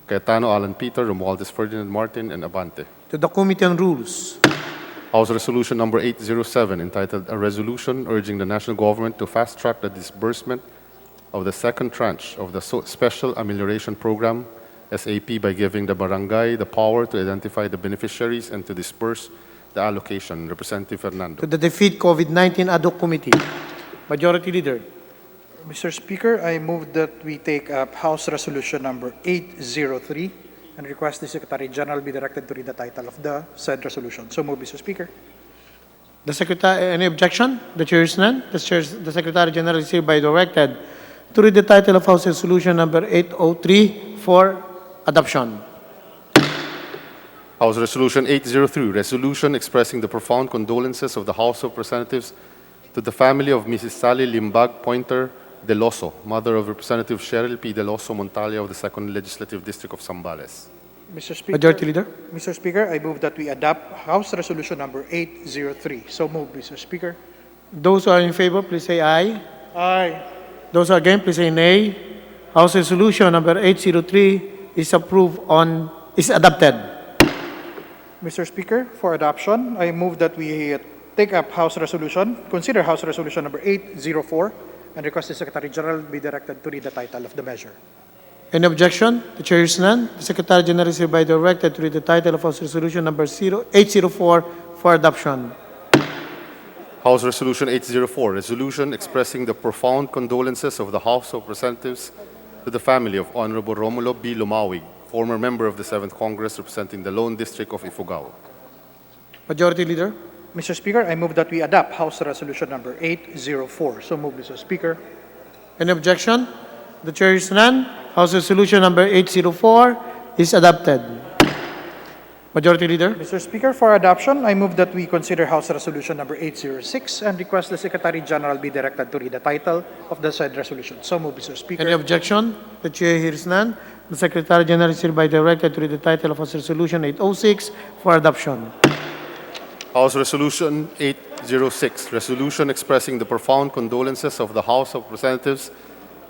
Cayetano Alan Peter, Romualdez Ferdinand Martin, and Abante. To the Committee on Rules. House Resolution Number 807, entitled A Resolution Urging the National Government to Fast-Track the Disbursement of the Second Tranche of the Special Amelioration Program, SAP, by giving the barangay the power to identify the beneficiaries and to disperse the allocation. Representative Fernando. To the Defeat COVID-19 Ad Hoc Committee. Majority Leader. Mr. Speaker, I move that we take up House Resolution Number 803 and request the Secretary General be directed to read the title of the said resolution. So move, Mr. Speaker. The Secretary, any objection? The chair is none. The Secretary General is hereby directed to read the title of House Resolution Number 803 for adoption. House Resolution 803, resolution expressing the profound condolences of the House of Representatives to the family of Mrs. Sally Limbag Pointer Deloso, mother of Representative Cheryl P. Deloso Montalia of the 2nd Legislative District of Zambales. Mr. Speaker, Majority Leader. Mr. Speaker, I move that we adopt House Resolution number 803. So moved, Mr. Speaker. Those who are in favor, please say aye. Aye. Those who are against, please say nay. House Resolution number 803 is adopted. Mr. Speaker, for adoption, I move that we take up consider House Resolution number 804 and request the Secretary General be directed to read the title of the measure. Any objection? The chair is none. The Secretary General is hereby directed to read the title of House Resolution number 804 for adoption. House Resolution 804, resolution expressing the profound condolences of the House of Representatives to the family of Honorable Romulo B. Lumawig, former member of the 7th Congress representing the Lone District of Ifugao. Majority Leader. Mr. Speaker, I move that we adopt House Resolution number 804. So moved, Mr. Speaker. Any objection? The chair is none. House Resolution number 804 is adopted. Majority Leader. Mr. Speaker, for adoption, I move that we consider House Resolution number 806 and request the Secretary General be directed to read the title of the said resolution. So moved, Mr. Speaker. Any objection? The chair hears none. The Secretary General is hereby directed to read the title of House Resolution 806 for adoption. House Resolution 806, resolution expressing the profound condolences of the House of Representatives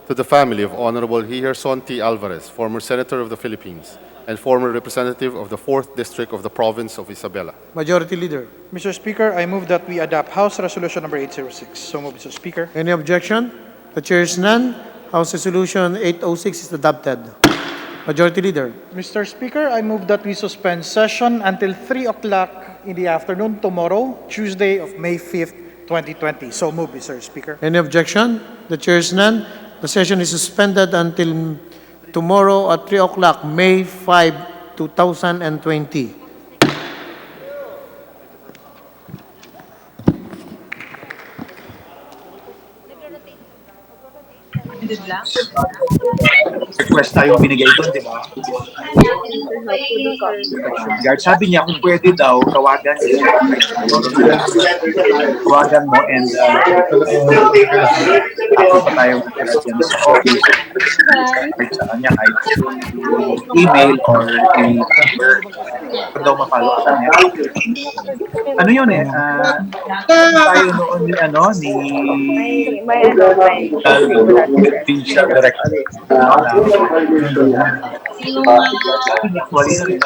to the family of Honorable Hijerson T. Alvarez, former Senator of the Philippines and former representative of the 4th District of the Province of Isabela. Majority Leader. Mr. Speaker, I move that we adopt House Resolution number 806. So moved, Mr. Speaker. Any objection? The chair is none. House Resolution 806 is adopted. Majority Leader. Mr. Speaker, I move that we suspend session until 3 o'clock in the afternoon tomorrow, Tuesday of May 5th, 2020. So moved, Mr. Speaker. Any objection? The chair is none. The session is suspended until tomorrow at 3 o'clock, May 5, 2020. Request tayong binigay doon, di ba? Guard, sabi niya kung pwede daw, tawagan mo and ako pa tayong dyan sa office. Kahit sa kanya, kahit email or daw mapalo sa kanya. Ano yun eh? Tayo noon ni Provincial Director. Actually,